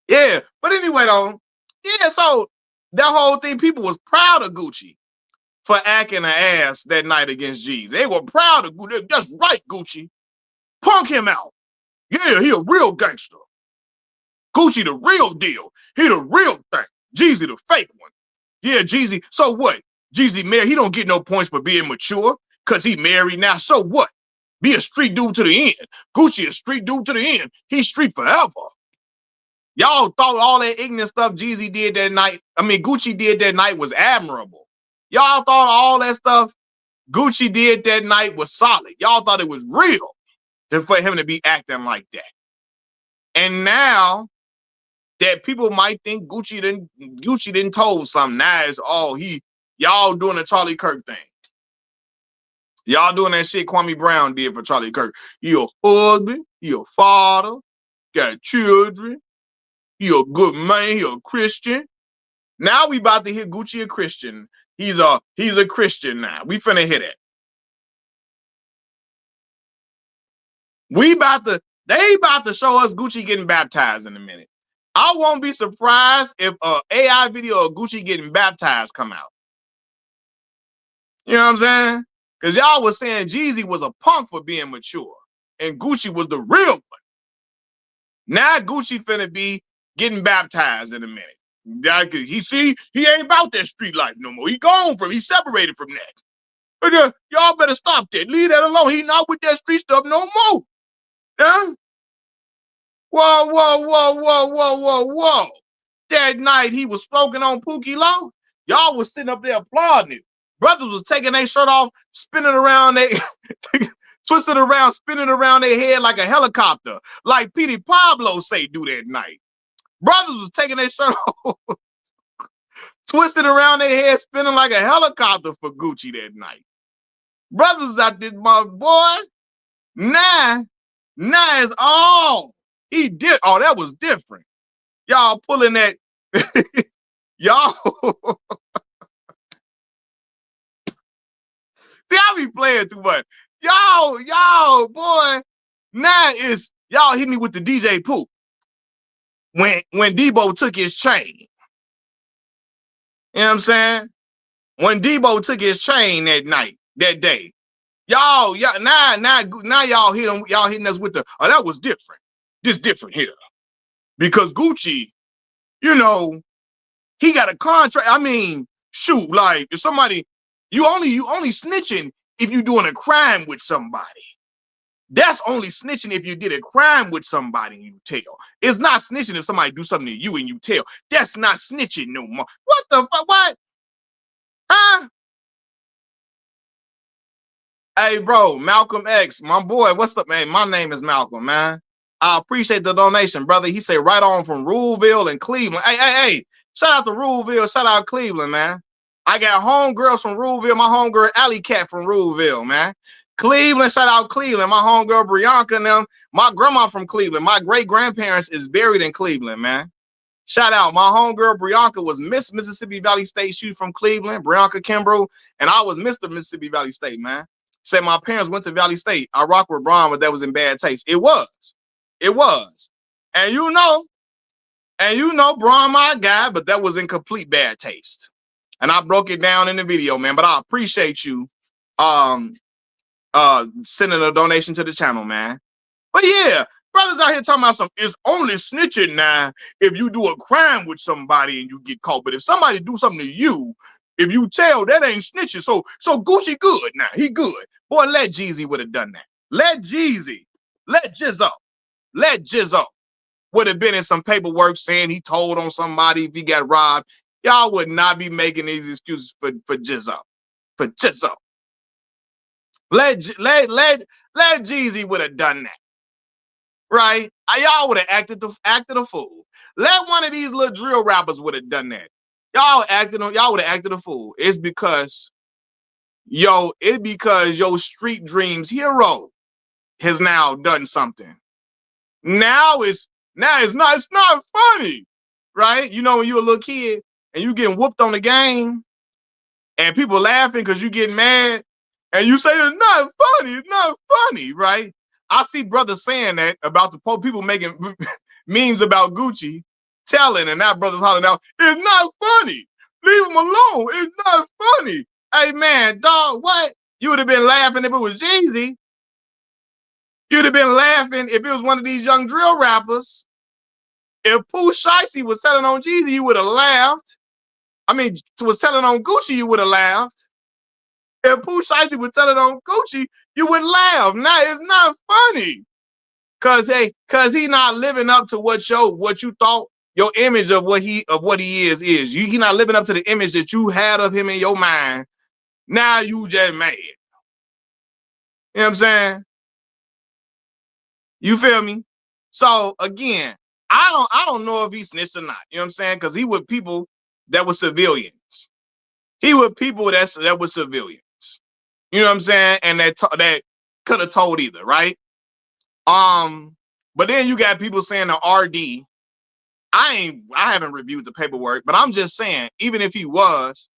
Yeah, but anyway though, yeah, so that whole thing, people was proud of Gucci for acting an ass that night against G's. They were proud of Gucci. That's right, Gucci. Punk him out. Yeah, he a real gangster. Gucci the real deal. He the real thing. Jeezy the fake one. Yeah, Jeezy. So what? Jeezy married. He don't get no points for being mature because he married now. So what? Be a street dude to the end. Gucci a street dude to the end. He's street forever. Y'all thought all that ignorant stuff Jeezy did that night, Gucci did that night was admirable. Y'all thought all that stuff Gucci did that night was solid. Y'all thought it was real for him to be acting like that. And now that people might think Gucci didn't told something. Now it's y'all doing the Charlie Kirk thing. Y'all doing that shit Kwame Brown did for Charlie Kirk. He a husband, he a father, got children, he a good man, he a Christian. Now we about to hear Gucci a Christian. He's a Christian now. We finna hit it. They about to show us Gucci getting baptized in a minute. I won't be surprised if a AI video of Gucci getting baptized come out. You know what I'm saying? Because y'all was saying Jeezy was a punk for being mature and Gucci was the real one. Now Gucci finna be getting baptized in a minute. He ain't about that street life no more. He separated from that. Y'all better stop that. Leave that alone. He not with that street stuff no more. Yeah? Whoa, whoa, whoa, whoa, whoa, whoa, whoa. That night he was smoking on Pookie Low. Y'all was sitting up there applauding it. Brothers was taking their shirt off, spinning around, they twisted around, spinning around their head like a helicopter, like Petey Pablo say do that night. Brothers was taking their shirt off, twisted around their head, spinning like a helicopter for Gucci that night. Brothers out there, my boy. Nah is all he did. Oh, that was different. Y'all pulling that. Y'all. See, I be playing too much. Y'all, boy. Now is y'all hit me with the DJ Pooh. When Debo took his chain. You know what I'm saying? When Debo took his chain that night, that day. Y'all, now y'all hitting us with the, oh, that was different. This different here. Because Gucci, you know, he got a contract. I mean, shoot, like if somebody, you only snitching if you doing a crime with somebody. That's only snitching if you did a crime with somebody and you tell. It's not snitching if somebody do something to you and you tell. That's not snitching no more. What the fuck? What? Huh? Hey, bro, Malcolm X, my boy, what's up, man? My name is Malcolm, man. I appreciate the donation, brother. He said right on from Ruleville and Cleveland. Hey. Shout out to Ruleville. Shout out Cleveland, man. I got homegirls from Ruleville. My homegirl Alley Cat from Ruleville, man. Cleveland, shout out Cleveland. My homegirl Brianka and them. My grandma from Cleveland. My great-grandparents is buried in Cleveland, man. Shout out. My homegirl Brianka was Miss Mississippi Valley State. She from Cleveland, Brianka Kimbrough. And I was Mr. Mississippi Valley State, man. Said my parents went to Valley State. I rock with Bron, but that was in bad taste. It was. And you know, Bron, my guy, but that was in complete bad taste. And I broke it down in the video, man. But I appreciate you sending a donation to the channel, man. But yeah, brothers out here talking about it's only snitching now if you do a crime with somebody and you get caught. But if somebody do something to you, if you tell, that ain't snitching. So Gucci good now. He good. Boy, let Jeezy would have done that. Let Jizzo would have been in some paperwork saying he told on somebody if he got robbed. Y'all would not be making these excuses for Jizzo. For Jizzo. Let Jeezy would have done that. Right? Y'all would have acted a fool. Let one of these little drill rappers would have done that. Y'all would have acted a fool. It's because your street dreams hero has now done something. Now it's not funny, right? You know, when you're a little kid and you getting whooped on the game and people laughing because you getting mad and you say it's not funny, right? I see brothers saying that about the people making memes about Gucci, telling, and that brother's hollering out, it's not funny. Leave him alone. It's not funny. Hey, man, dog, what? You would have been laughing if it was Jeezy. You'd have been laughing if it was one of these young drill rappers. If Pooh Shiesty was telling on Jeezy, you would have laughed. I mean, was telling on Gucci, you would have laughed. If Pooh Shiesty was telling on Gucci, you would laugh. Now it's not funny. Cause he not living up to what you thought your image of what he is. He not living up to the image that you had of him in your mind. Now you just mad. You know what I'm saying? You feel me? So again, I don't know if he snitched or not. You know what I'm saying? Because he with people that were civilians. He with people that were civilians. You know what I'm saying? And that could have told either, right? But then you got people saying the RD. I haven't reviewed the paperwork, but I'm just saying, even if he was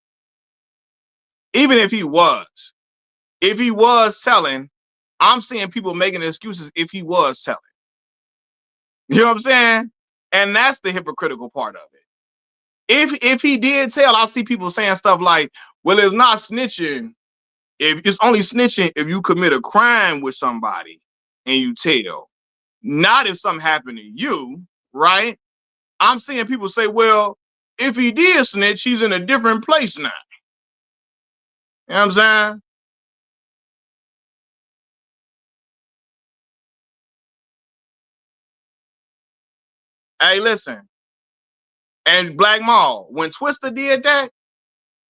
telling, I'm seeing people making excuses if he was telling. You know what I'm saying? And that's the hypocritical part of it. If he did tell, I see people saying stuff like, well, it's not snitching. If it's only snitching if you commit a crime with somebody and you tell, not if something happened to you, right? I'm seeing people say, well, if he did snitch, he's in a different place now. You know what I'm saying? Hey, listen. And Black Mall, when Twister did that,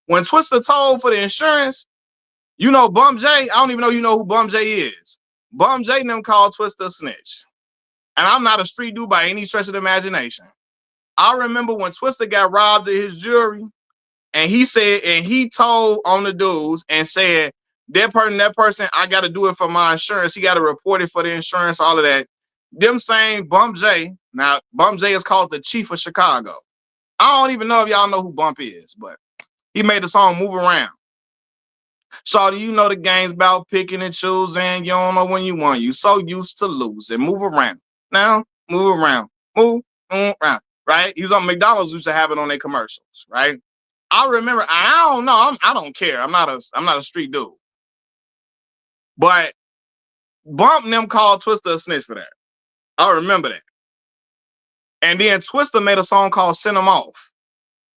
when Twister told for the insurance, you know Bum J, I don't even know you know who Bum J is. Bum J and them called Twister a snitch. And I'm not a street dude by any stretch of the imagination. I remember when Twister got robbed of his jewelry, and he said, and he told on the dudes and said, that person, I got to do it for my insurance. He got to report it for the insurance, all of that. Them saying Bump J, now Bump J is called the Chief of Chicago. I don't even know if y'all know who Bump is, but he made the song Move Around. Shawty, you know the game's about picking and choosing. You don't know when you won. You so used to losing. Move around. Now, move around. Move around. Right? He was on McDonald's, used to have it on their commercials, right? I remember, I don't know. I don't care. I'm not a street dude. But Bump and them called Twister a snitch for that. I remember that. And then Twister made a song called Send 'Em Off,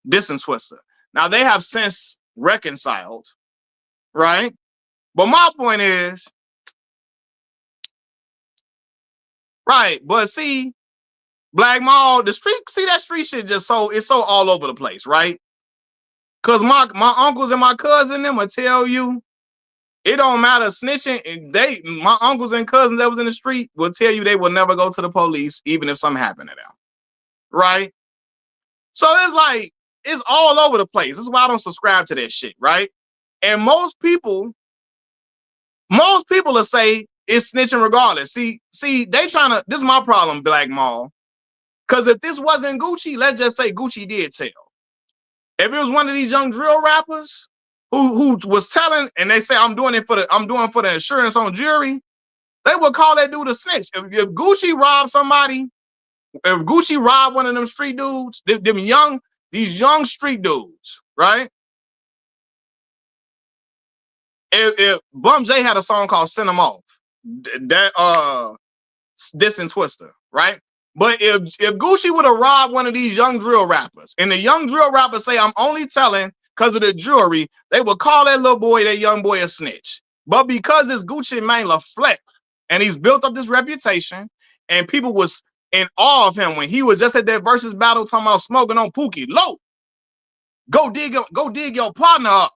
dissing Twister. Now they have since reconciled, right? But my point is, right, but see, Black Mall, the street, see that street shit just it's so all over the place, right? Cause my uncles and my cousin them will tell you it don't matter snitching, and my uncles and cousins that was in the street will tell you they will never go to the police, even if something happened to them. Right? So it's like it's all over the place. This is why I don't subscribe to that shit, right? And most people will say it's snitching regardless. See, they trying to, this is my problem, Black Mall. Because if this wasn't Gucci, let's just say Gucci did tell. If it was one of these young drill rappers who was telling, and they say I'm doing for the insurance on jewelry, they would call that dude a snitch. If Gucci robbed somebody, if Gucci robbed one of them street dudes, these young street dudes, right? If Bum J had a song called Send 'Em Off, that dissing Twister, right? But if Gucci would have robbed one of these young drill rappers, and the young drill rappers say, I'm only telling because of the jewelry, they would call that young boy a snitch. But because it's Gucci Mane LaFleck, and he's built up this reputation, and people was in awe of him when he was just at that versus battle talking about smoking on Pookie. Low, go dig your partner up.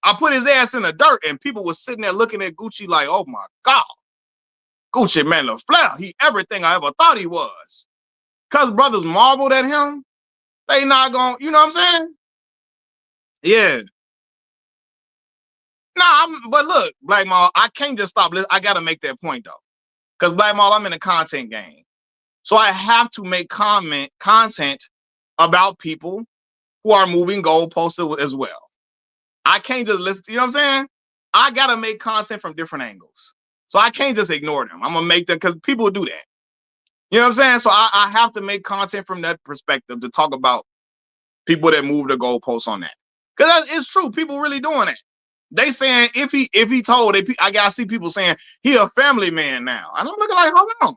I put his ass in the dirt, and people was sitting there looking at Gucci like, oh my God. Gucci Mane LaFleck, he everything I ever thought he was. Cause brothers marveled at him, they not gonna, you know what I'm saying? Yeah. Nah, but look, Black Mall, I can't just stop. I gotta make that point though. Cause Black Mall, I'm in a content game. So I have to make content about people who are moving goalposts as well. I can't just listen to, you know what I'm saying? I gotta make content from different angles. So I can't just ignore them. I'm gonna make them because people do that. You know what I'm saying? So I have to make content from that perspective to talk about people that move the goalposts on that. Because it's true. People really doing that. They saying if he told, I gotta see people saying he a family man now. And I'm looking like, hold on.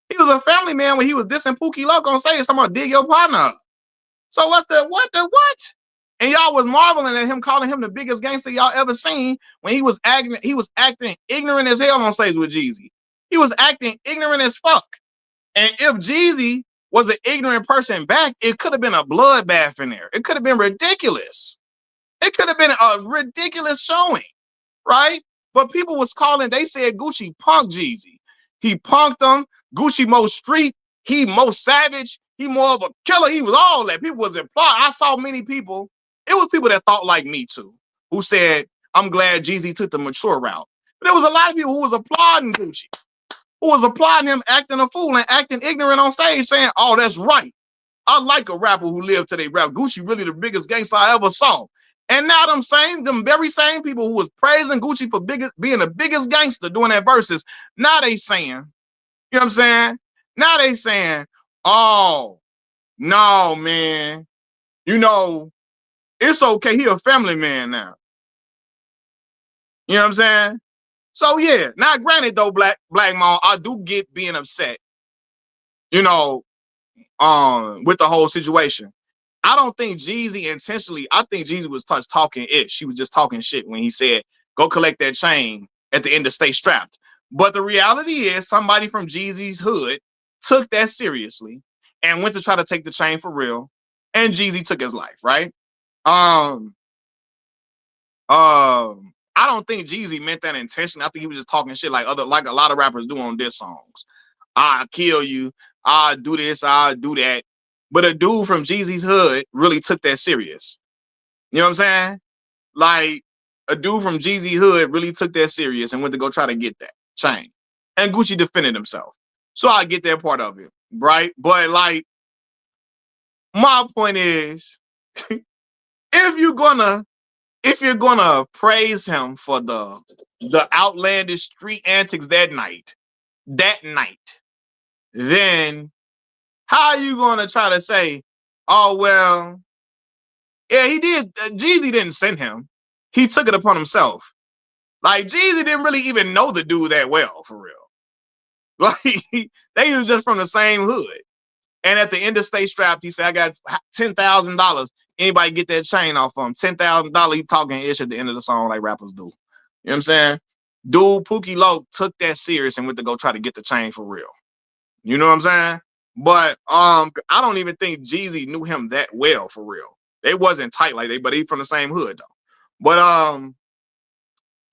He was a family man when he was dissing Pookie Loco on stage. Somebody dig your partner up. So what's the what? And y'all was marveling at him, calling him the biggest gangster y'all ever seen when he was acting ignorant as hell on stage with Jeezy. He was acting ignorant as fuck. And if Jeezy was an ignorant person back, it could have been a bloodbath in there. It could have been ridiculous. It could have been a ridiculous showing, right? But people was calling, they said Gucci punked Jeezy. He punked him. Gucci most street. He most savage. He more of a killer. He was all that. People was implying. I saw many people. It was people that thought like me too, who said, I'm glad Jeezy took the mature route. But there was a lot of people who was applauding Gucci, who was applauding him acting a fool and acting ignorant on stage, saying, oh, that's right. I like a rapper who lived till they rap. Gucci really the biggest gangster I ever saw. And now them very same people who was praising Gucci for being the biggest gangster doing that verses, now they saying, you know what I'm saying? Now they saying, oh, no, man, you know, it's okay. He a family man now. You know what I'm saying? So yeah, now granted though, Black Mall, I do get being upset, you know, with the whole situation. I don't think Jeezy intentionally, I think Jeezy was talking ish. He was just talking shit when he said, go collect that chain at the end of Stay Strapped. But the reality is somebody from Jeezy's hood took that seriously and went to try to take the chain for real. And Jeezy took his life, right? Um, I don't think Jeezy meant that intention. I think he was just talking shit like a lot of rappers do on diss songs. I kill you. I do this. I do that. But a dude from Jeezy's hood really took that serious. You know what I'm saying? Like a dude from Jeezy hood really took that serious and went to go try to get that chain. And Gucci defended himself. So I get that part of it, right? But like my point is, if you're gonna praise him for the outlandish street antics that night, then how are you gonna try to say, oh well, yeah, he did. Jeezy didn't send him. He took it upon himself. Like Jeezy didn't really even know the dude that well, for real. Like they was just from the same hood. And at the end of Stay Strapped, he said, I got $10,000. Anybody get that chain off of him? $10,000. He talking ish at the end of the song like rappers do. You know what I'm saying? Dude, Pookie Loc took that serious and went to go try to get the chain for real. You know what I'm saying? But I don't even think Jeezy knew him that well for real. They wasn't tight like they, but he from the same hood though. But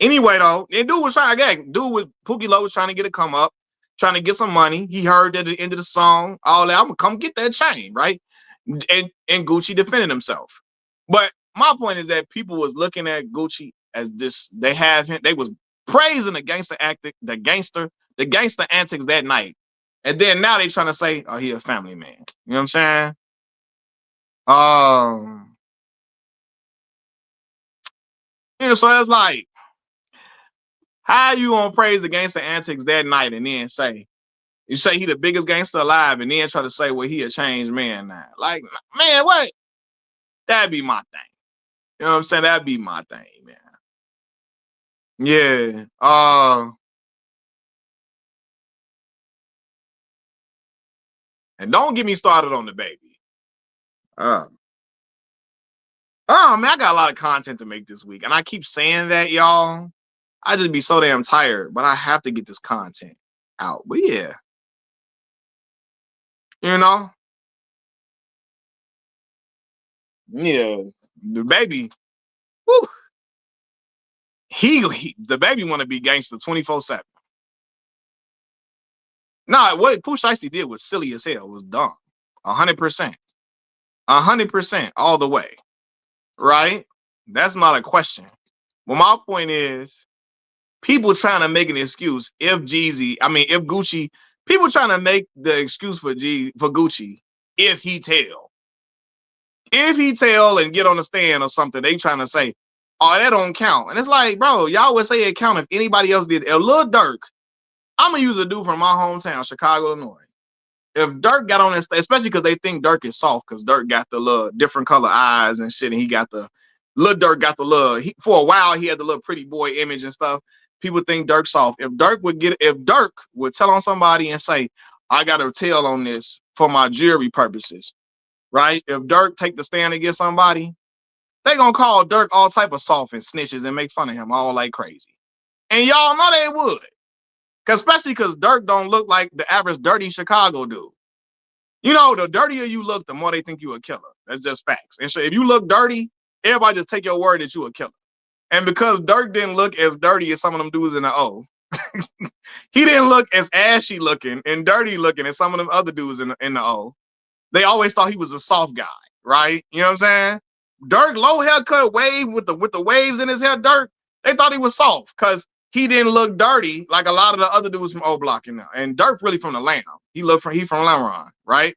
anyway though, and Pookie Loc was trying to get a come up, trying to get some money. He heard at the end of the song, all that, I'm gonna come get that chain, right? And Gucci defended himself. But my point is that people was looking at Gucci as this, they have him, they was praising the gangster antics that night. And then now they trying to say, oh, he a family man. You know what I'm saying? So it's like, how you gonna praise the gangster antics that night and then say he the biggest gangster alive and then try to say, well, he a changed man now? Like, man, what? That'd be my thing. You know what I'm saying? That'd be my thing, man. Yeah. And don't get me started on the baby. Oh man, I got a lot of content to make this week. And I keep saying that, y'all. I just be so damn tired, but I have to get this content out. But yeah. You know? Yeah. The baby, whew, the baby want to be gangster 24/7. Nah, what Pooh Shiesty did was silly as hell. It was dumb. 100%. 100% all the way. Right? That's not a question. Well, my point is, people trying to make an excuse if Gucci, people trying to make the excuse for Gucci if he tell. If he tell and get on the stand or something, they trying to say, oh, that don't count. And it's like, bro, y'all would say it count if anybody else did. A Lil Durk, I'm gonna use a dude from my hometown, Chicago, Illinois. If Durk got on this, especially because they think Durk is soft, because Durk got the little different color eyes and shit, and he got the little Durk got the little. For a while, he had the little pretty boy image and stuff. People think Durk soft. If Durk would tell on somebody and say, I got a tell on this for my jury purposes, right? If Durk take the stand against somebody, they gonna call Durk all type of soft and snitches and make fun of him all like crazy. And y'all know they would. Especially because Durk don't look like the average dirty Chicago dude. You know, the dirtier you look, the more they think you a killer. That's just facts. And so if you look dirty, everybody just take your word that you a killer. And because Durk didn't look as dirty as some of them dudes in the O, he didn't look as ashy looking and dirty looking as some of them other dudes in the O. They always thought he was a soft guy, right? You know what I'm saying? Durk, low haircut, wave with the waves in his hair, Durk, they thought he was soft because he didn't look dirty like a lot of the other dudes from O Block, And Durk really from the Lamb. He from Lamron, right?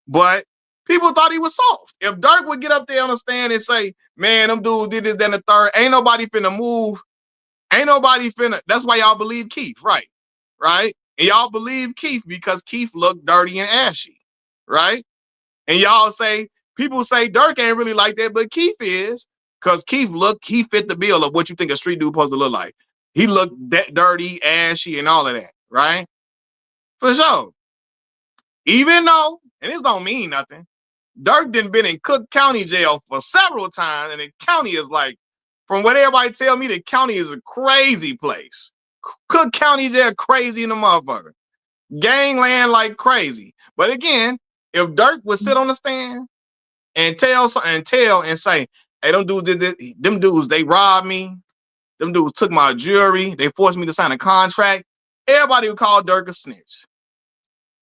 But people thought he was soft. If Durk would get up there on the stand and say, man, them dudes did this, then the third, ain't nobody finna move. Ain't nobody finna. That's why y'all believe Keith, right? Right? And y'all believe Keith because Keith looked dirty and ashy, right? And people say Durk ain't really like that, but Keith is, because he fit the bill of what you think a street dude supposed to look like. He looked that dirty, ashy, and all of that, right? For sure. Even though, and this don't mean nothing, Durk done been in Cook County jail for several times, and the county is like, from what everybody tell me, the county is a crazy place. Cook County jail crazy in the motherfucker. Gangland like crazy. But again, If Dirk would sit on the stand and tell and say, hey, them dudes did this, them dudes, they robbed me. Them dudes took my jewelry. They forced me to sign a contract. Everybody would call Dirk a snitch.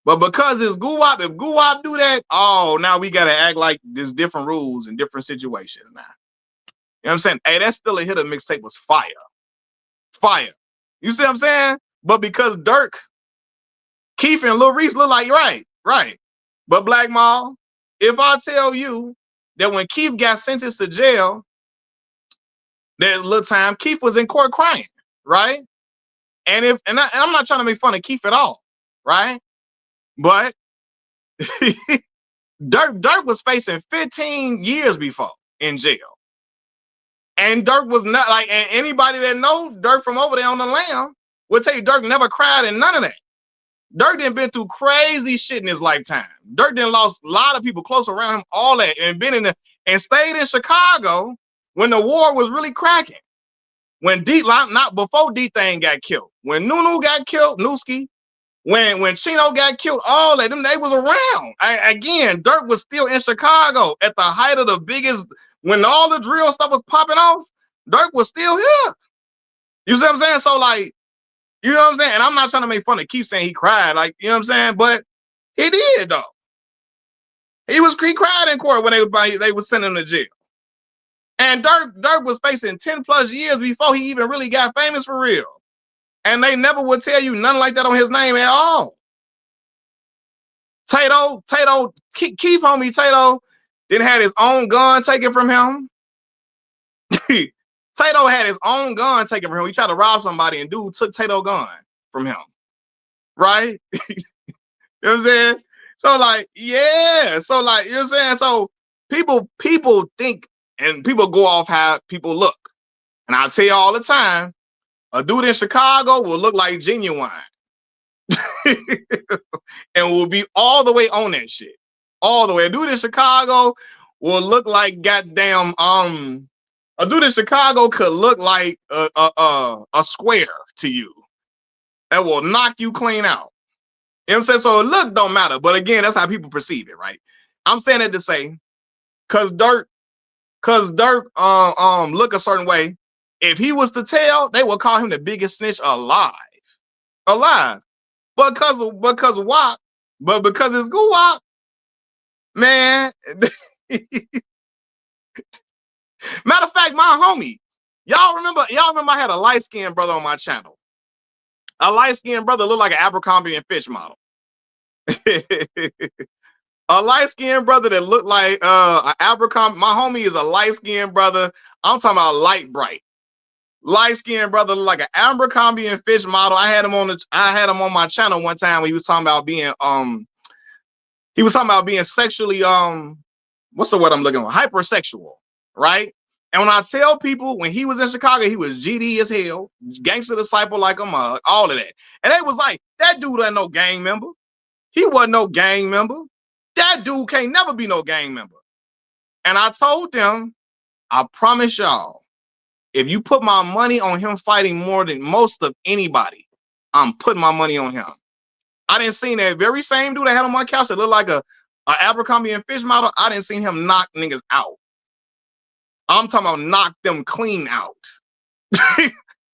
But because it's Guwap, if Guwap do that, oh, now we got to act like there's different rules in different situations now. You know what I'm saying? Hey, that's still a hit. Of mixtape was fire. Fire. You see what I'm saying? But because Dirk, Keith, and Lil Reese look like, right. But Black Maul, if I tell you that when Keith got sentenced to jail, that little time, Keith was in court crying, right? And I'm not trying to make fun of Keith at all, right? But Dirk was facing 15 years before in jail. And Dirk was not like, and anybody that knows Dirk from over there on the lam would tell you Dirk never cried in none of that. Dirk done been through crazy shit in his lifetime. Dirk done lost a lot of people close around him, all that, and been in and stayed in Chicago when the war was really cracking. When not before D-Thing got killed. When Nunu got killed, Newski, when Chino got killed, all of them, they was around. Again, Dirk was still in Chicago at the height of the biggest, when all the drill stuff was popping off, Dirk was still here. You see what I'm saying? So, like, you know what I'm saying? And I'm not trying to make fun of Keith saying he cried, like, you know what I'm saying? But he did, though. He cried in court when they was sending him to jail. And Dirk was facing 10 plus years before he even really got famous for real. And they never would tell you nothing like that on his name at all. Tato, Keith homie Tato didn't have his own gun taken from him. Tato had his own gun taken from him. He tried to rob somebody and dude took Tato gun from him. Right? You know what I'm saying? So like, yeah. So like, you know what I'm saying? So people think and people go off how people look. And I tell you all the time, a dude in Chicago will look like Genuine. And will be all the way on that shit. All the way. A dude in Chicago will look like goddamn a dude in Chicago could look like a square to you. That will knock you clean out. You know what I'm saying? So look don't matter. But again, that's how people perceive it, right? I'm saying that to say, cause Dirk look a certain way. If he was to tell, they would call him the biggest snitch alive. Because WAP, but because it's Guwap, man. Matter of fact, my homie, y'all remember I had a light-skinned brother on my channel. A light-skinned brother looked like an Abercrombie and Fitch model. A light-skinned brother that looked like an Abercrombie. My homie is a light-skinned brother. I'm talking about light bright. Light-skinned brother like an Abercrombie and Fitch model. I had him on my channel one time when he was talking about being sexually what's the word I'm looking for? Hypersexual, right? And when I tell people when he was in Chicago, he was GD as hell, gangster disciple like a mug, all of that. And they was like, that dude ain't no gang member. He wasn't no gang member. That dude can't never be no gang member. And I told them, I promise y'all, if you put my money on him fighting more than most of anybody, I'm putting my money on him. I didn't see that very same dude I had on my couch that looked like a Abercrombie and Fitch model. I didn't see him knock niggas out. I'm talking about knock them clean out.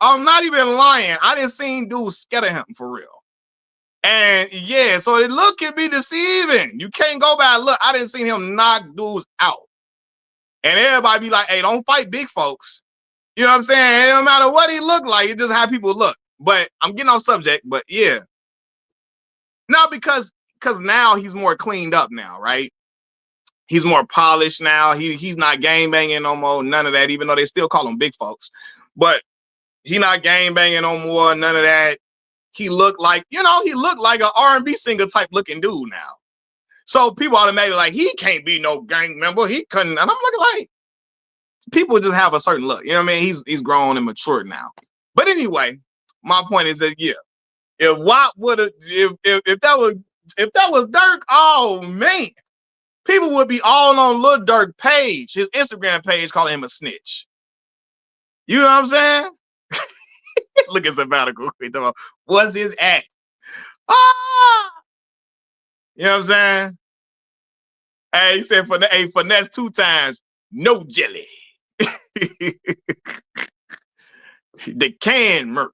I'm not even lying. I didn't see dudes scared of him for real. And yeah, so the look can be deceiving. You can't go by look. I didn't see him knock dudes out. And everybody be like, hey, don't fight big folks. You know what I'm saying? It don't matter what he looked like. It's just how people look. But I'm getting off subject. But yeah. Now because now he's more cleaned up now, right? He's more polished now. He's not gang banging no more. None of that. Even though they still call him big folks. But he not gang banging no more. None of that. He looked like an R&B singer type looking dude now. So people automatically like, he can't be no gang member. He couldn't. And I'm looking like, people just have a certain look. You know what I mean? He's grown and matured now. But anyway, my point is that yeah, if WAP would have, if that was Dirk, oh man, people would be all on Lil Dirk page, his Instagram page, calling him a snitch. You know what I'm saying? Look at sabbatical. What's his act? Ah! You know what I'm saying? Hey, he said, hey, finesse 2 times, no jelly. The can Merc,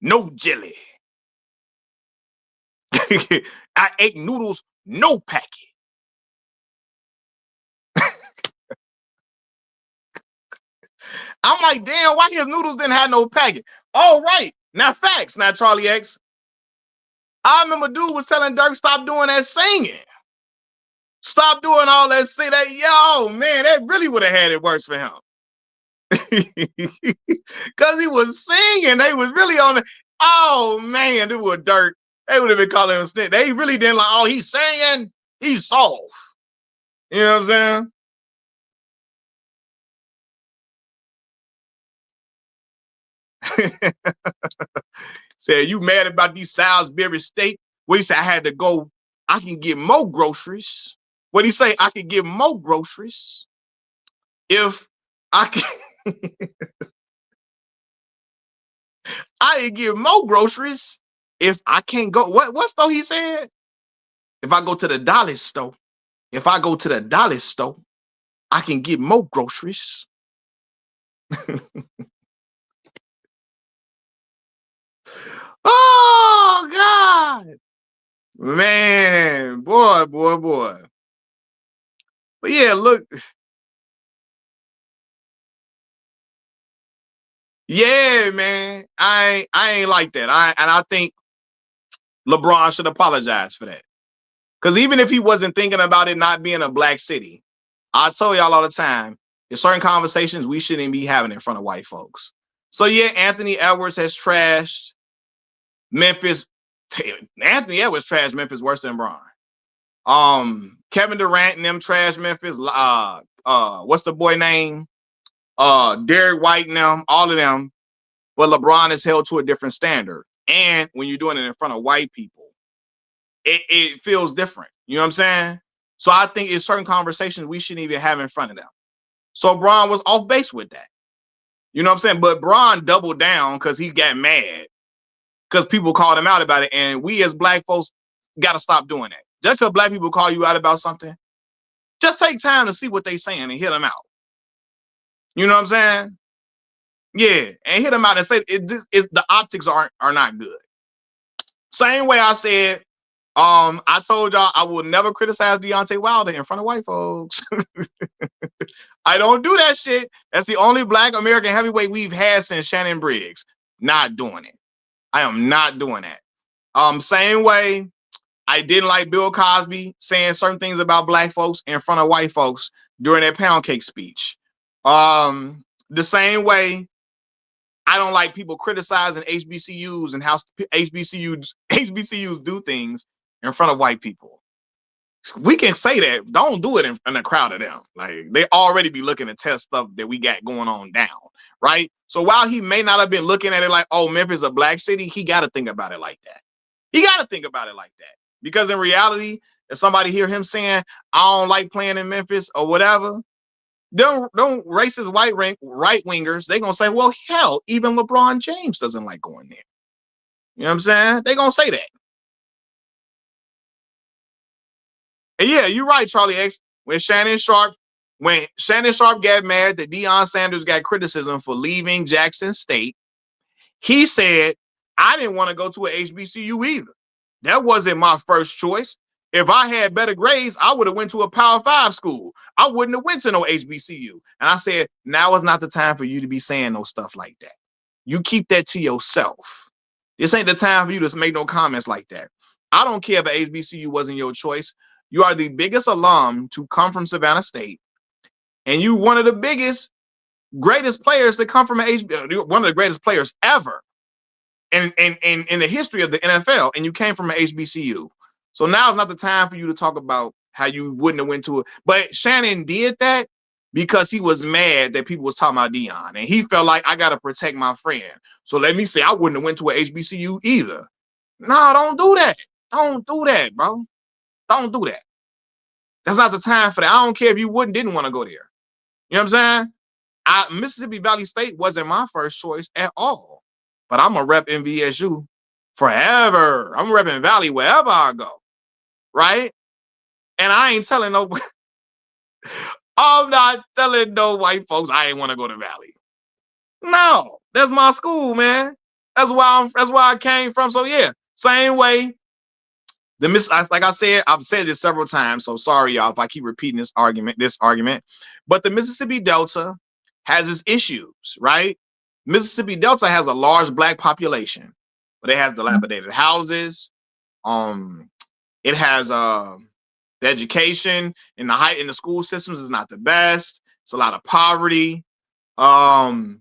no jelly. I ate noodles, no packet. I'm like, damn, why his noodles didn't have no packet? All right. Now, facts. Now, Charlie X. I remember dude was telling Dirk, stop doing that singing. Stop doing all that singing. That, yo, man, that really would have had it worse for him. Because he was singing. They was really on it. Oh, man, it was Dirk. They would have been calling him snitch. They really didn't like, oh, he's singing. He's soft. You know what I'm saying? Said, you mad about these Salisbury steak? What he said, I had to go, I can get more groceries. What he say, I can get more groceries if I can. I can get more groceries if I can't go. What store he said? If I go to the dollar store, if I go to the dollar store, I can get more groceries. Oh God. Man, boy. But yeah, look, yeah, man. I ain't like that. I think LeBron should apologize for that. Because even if he wasn't thinking about it not being a black city, I tell y'all all the time, there's certain conversations we shouldn't be having in front of white folks. So yeah, Anthony Edwards has trashed Memphis. Anthony Edwards trashed Memphis worse than Bron. Kevin Durant and them trashed Memphis. What's the boy name? Derek White and them, all of them. But LeBron is held to a different standard. And when you're doing it in front of white people, it feels different. You know what I'm saying? So I think it's certain conversations we shouldn't even have in front of them. So Bron was off base with that. You know what I'm saying? But Bron doubled down because he got mad because people called him out about it. And we as black folks got to stop doing that. Just because black people call you out about something, just take time to see what they saying and hit them out. You know what I'm saying? Yeah, and hit them out and say the optics are not good. Same way I said, I told y'all I will never criticize Deontay Wilder in front of white folks. I don't do that shit. That's the only black American heavyweight we've had since Shannon Briggs. Not doing it. I am not doing that. Same way I didn't like Bill Cosby saying certain things about black folks in front of white folks during that pound cake speech. The same way I don't like people criticizing HBCUs and how HBCUs do things in front of white people. We can say that. Don't do it in a crowd of them. Like they already be looking to test stuff that we got going on down, right? So while he may not have been looking at it like, oh, Memphis is a black city, he got to think about it like that. He got to think about it like that. Because in reality, if somebody hear him saying, I don't like playing in Memphis or whatever, don't racist right wingers, they gonna say, well, hell, even LeBron James doesn't like going there. You know what I'm saying? They gonna say that. And yeah, you're right, Charlie X. When Shannon Sharp got mad that Deion Sanders got criticism for leaving Jackson State, he said, I didn't want to go to an HBCU either. That wasn't my first choice. If I had better grades, I would have went to a Power 5 school. I wouldn't have went to no HBCU. And I said, now is not the time for you to be saying no stuff like that. You keep that to yourself. This ain't the time for you to make no comments like that. I don't care if a HBCU wasn't your choice. You are the biggest alum to come from Savannah State. And you one of the biggest, greatest players to come from one of the greatest players ever in the history of the NFL, and you came from an HBCU. So now is not the time for you to talk about how you wouldn't have went to it. But Shannon did that because he was mad that people was talking about Deion, and he felt like I got to protect my friend. So let me say I wouldn't have went to an HBCU either. No, don't do that. Don't do that, bro. Don't do that. That's not the time for that. I don't care if you didn't want to go there. You know what I'm saying? Mississippi Valley State wasn't my first choice at all. But I'm a rep MVSU forever. I'm repping Valley wherever I go. Right? And I ain't telling no, I'm not telling no white folks I ain't want to go to Valley. No, that's my school, man. That's why I came from. So yeah, same way. Like I said, I've said this several times. So sorry, y'all, if I keep repeating this argument. But the Mississippi Delta has its issues, right? Mississippi Delta has a large black population, but it has dilapidated houses. Um, it has the education and the school systems is not the best. It's a lot of poverty. Um,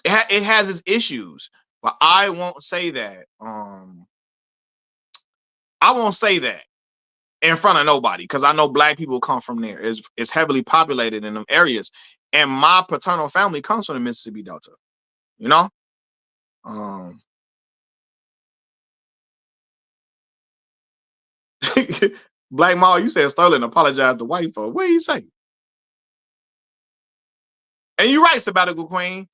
it has its issues, but I won't say that. I won't say that in front of nobody because I know black people come from there. It's heavily populated in them areas, and my paternal family comes from the Mississippi Delta. You know, um, Black Mall, you said Sterling apologized to white folks. What do you say? And you're right, sabbatical queen.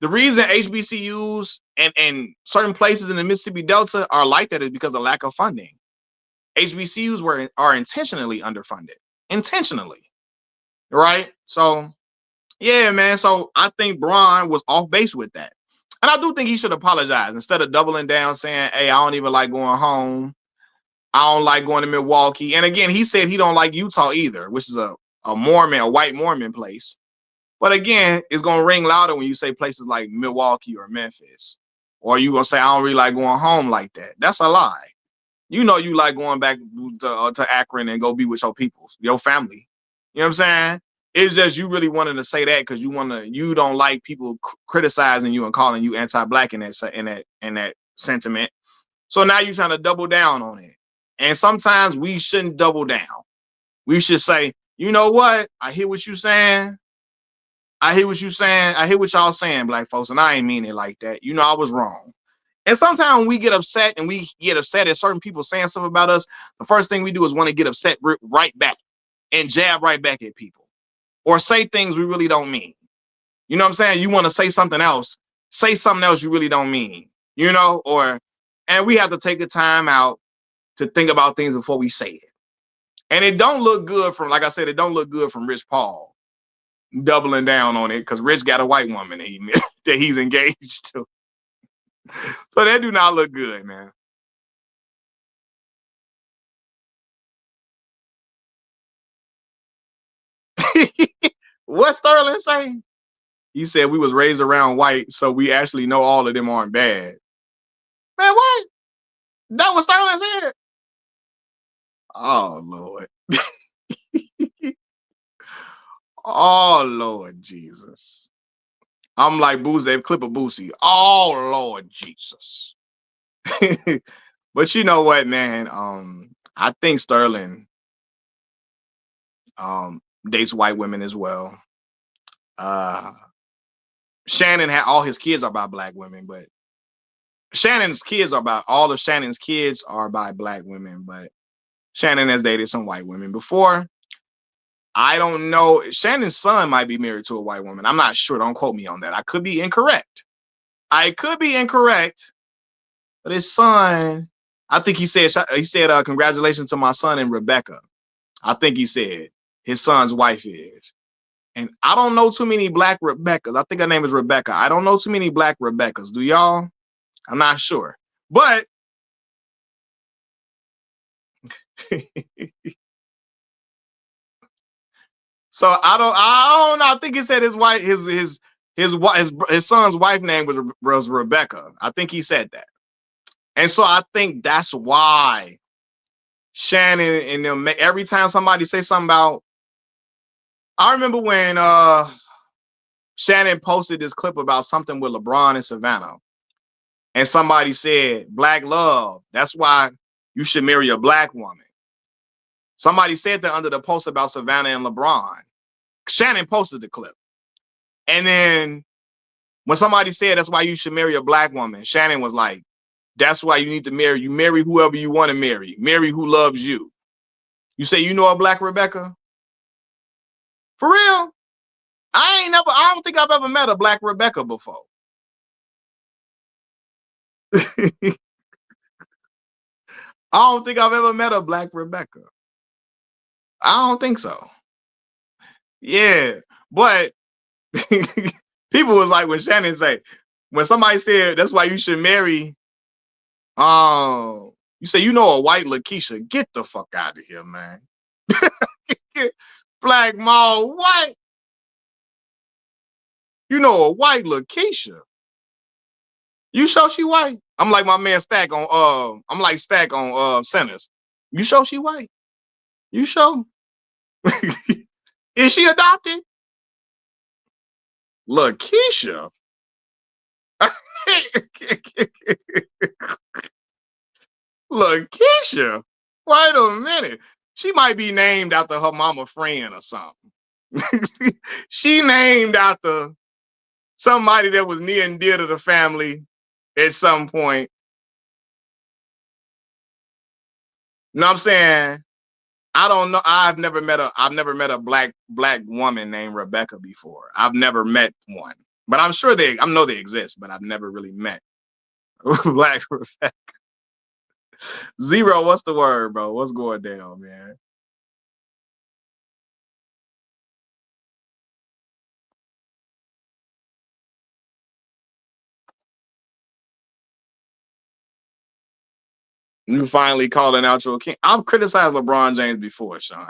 The reason HBCUs and certain places in the Mississippi Delta are like that is because of lack of funding. HBCUs are intentionally underfunded, intentionally, right? So yeah, man. So I think Bron was off base with that, and I do think he should apologize instead of doubling down, saying, "Hey, I don't even like going home. I don't like going to Milwaukee." And again, he said he don't like Utah either, which is a white Mormon place. But again, it's gonna ring louder when you say places like Milwaukee or Memphis, or you gonna say I don't really like going home like that. That's a lie. You know you like going back to Akron and go be with your people, your family. You know what I'm saying? It's just you really wanted to say that because you don't like people criticizing you and calling you anti-black in that sentiment. So now you're trying to double down on it. And sometimes we shouldn't double down. We should say, you know what? I hear what you're saying. I hear what you're saying. I hear what y'all saying, black folks, and I ain't mean it like that. You know, I was wrong. And sometimes when we get upset at certain people saying stuff about us, the first thing we do is want to get upset right back and jab right back at people or say things we really don't mean. You know what I'm saying? You want to say something else you really don't mean, and we have to take the time out to think about things before we say it. And it don't look good from, like I said, it don't look good from Rich Paul doubling down on it because Rich got a white woman that he's engaged to. So that do not look good, man. What Sterling say? He said we was raised around white, so we actually know all of them aren't bad. Man, what? That was Sterling said? Oh Lord. Oh Lord Jesus. I'm like Boozy, clip of Boosie. Oh Lord Jesus. But you know what, man? I think Sterling dates white women as well. Uh Shannon had all his kids are by black women, but all of Shannon's kids are by black women, but Shannon has dated some white women before. I don't know. Shannon's son might be married to a white woman. I'm not sure. Don't quote me on that. I could be incorrect. But his son, I think he said congratulations to my son and Rebecca. I think he said his son's wife is. And I don't know too many black Rebeccas. I think her name is Rebecca. I don't know too many black Rebeccas. Do y'all? I'm not sure. But so I don't know. I think he said his wife, his son's wife name was Rebecca. I think he said that. And so I think that's why Shannon and them, every time somebody say something about, I remember when Shannon posted this clip about something with LeBron and Savannah. And somebody said, Black love, that's why you should marry a black woman. Somebody said that under the post about Savannah and LeBron. Shannon posted the clip. And then when somebody said that's why you should marry a black woman, Shannon was like, that's why you need to marry. You marry whoever you want to marry. Marry who loves you. You say you know a black Rebecca? For real? I don't think I've ever met a black Rebecca before. I don't think I've ever met a black Rebecca. I don't think so. Yeah, but people was like when Shannon say, when somebody said that's why you should marry, you say you know a white Lakeisha, get the fuck out of here, man. Black mall, what? You know a white Lakeisha? You sure she white? I'm like my man Stack on I'm like Stack on Centers. You sure she white? You sure? Is she adopted? Lakeisha. Lakeisha. Wait a minute. She might be named after her mama friend or something. She named after somebody that was near and dear to the family at some point. You know what I'm saying? I don't know. I've never met a black woman named Rebecca before. I've never met one. But I'm sure I know they exist, but I've never really met black Rebecca. Zero, what's the word, bro? What's going down, man? You finally calling out your king. I've criticized LeBron James before, Sean.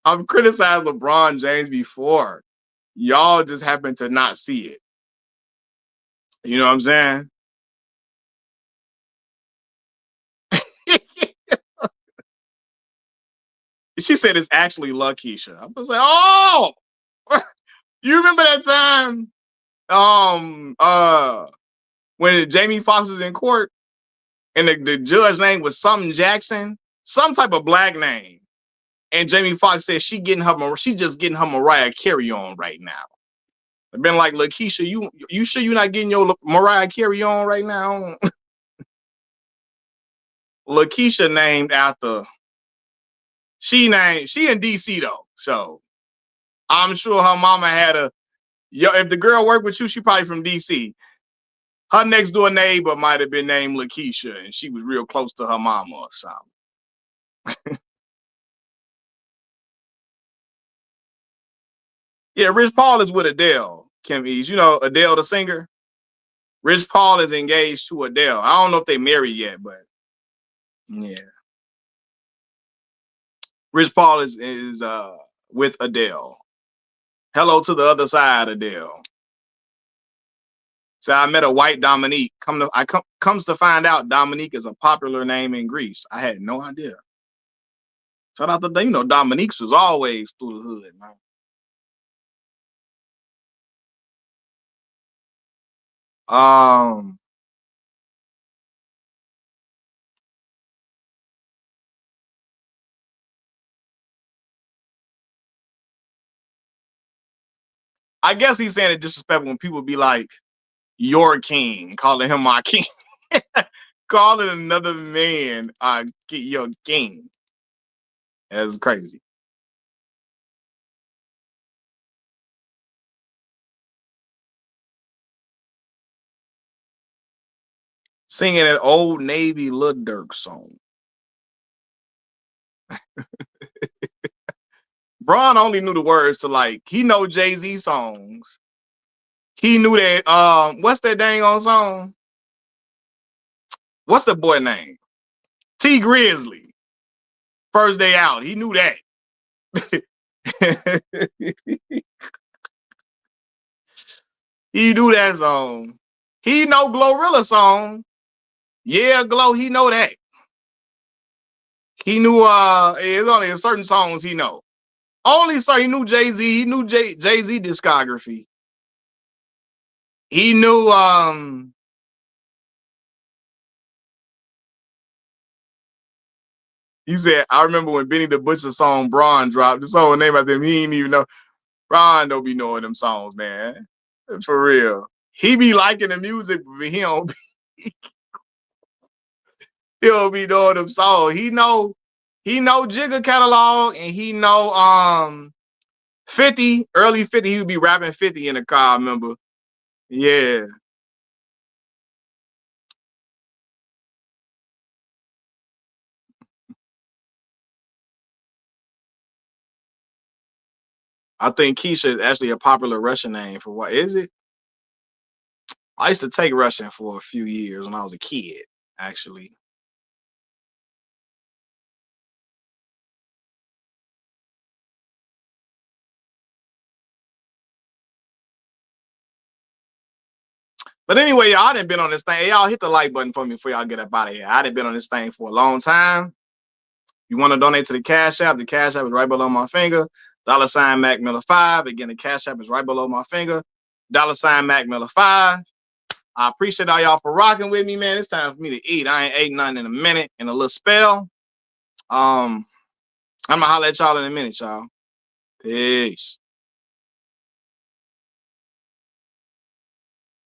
I've criticized LeBron James before. Y'all just happen to not see it. You know what I'm saying? She said it's actually Lakeisha. I was like, oh, you remember that time? Um, uh, when Jamie Foxx was in court and the judge name was something Jackson, some type of black name, and Jamie Foxx said she just getting her Mariah Carey on right now. I've been like, Lakeisha, you sure you're not getting your Mariah Carey on right now? Lakeisha named after she in DC though, so I'm sure her mama had a yo. If the girl worked with you, she probably from DC. Her next door neighbor might have been named Lakeisha, and she was real close to her mama or something. Yeah, Rich Paul is with Adele. Kim East, you know Adele the singer. Rich Paul is engaged to Adele. I don't know if they married yet, but yeah, Rich Paul is with Adele. Hello to the other side, Adele. So I met a white Dominique. Comes to find out, Dominique is a popular name in Greece. I had no idea. Shout out to Dominique's was always through the hood, man. Um, I guess he's saying it disrespectful when people be like, "Your king," calling him my king, calling another man your king. That's crazy. Singing an old Navy Lil Durk song. Braun only knew the words to like he know Jay-Z songs. He knew that what's that dang on song? What's the boy name? T Grizzly. First day out. He knew that. He knew that song. He know Glorilla song. Yeah, Glow, he know that. He knew it's only a certain songs he know. Only so he knew Jay-Z, he knew Jay-Z discography. He knew he said, I remember when Benny the Butcher song Braun dropped, the song name after him, he didn't even know. Braun don't be knowing them songs, man. For real. He be liking the music, but he don't be knowing them songs. He know Jigga catalog and he know 50, early 50, he would be rapping 50 in the car, I remember. Yeah. I think Keisha is actually a popular Russian name for what is it? I used to take Russian for a few years when I was a kid, actually. But anyway, y'all done been on this thing. Hey, y'all hit the like button for me before y'all get up out of here. I done been on this thing for a long time. You want to donate to the Cash App? The Cash App is right below my finger. $ Mac Miller 5. Again, the Cash App is right below my finger. $ Mac Miller 5. I appreciate all y'all for rocking with me, man. It's time for me to eat. I ain't ate nothing in a minute, in a little spell. I'm gonna holler at y'all in a minute, y'all. Peace.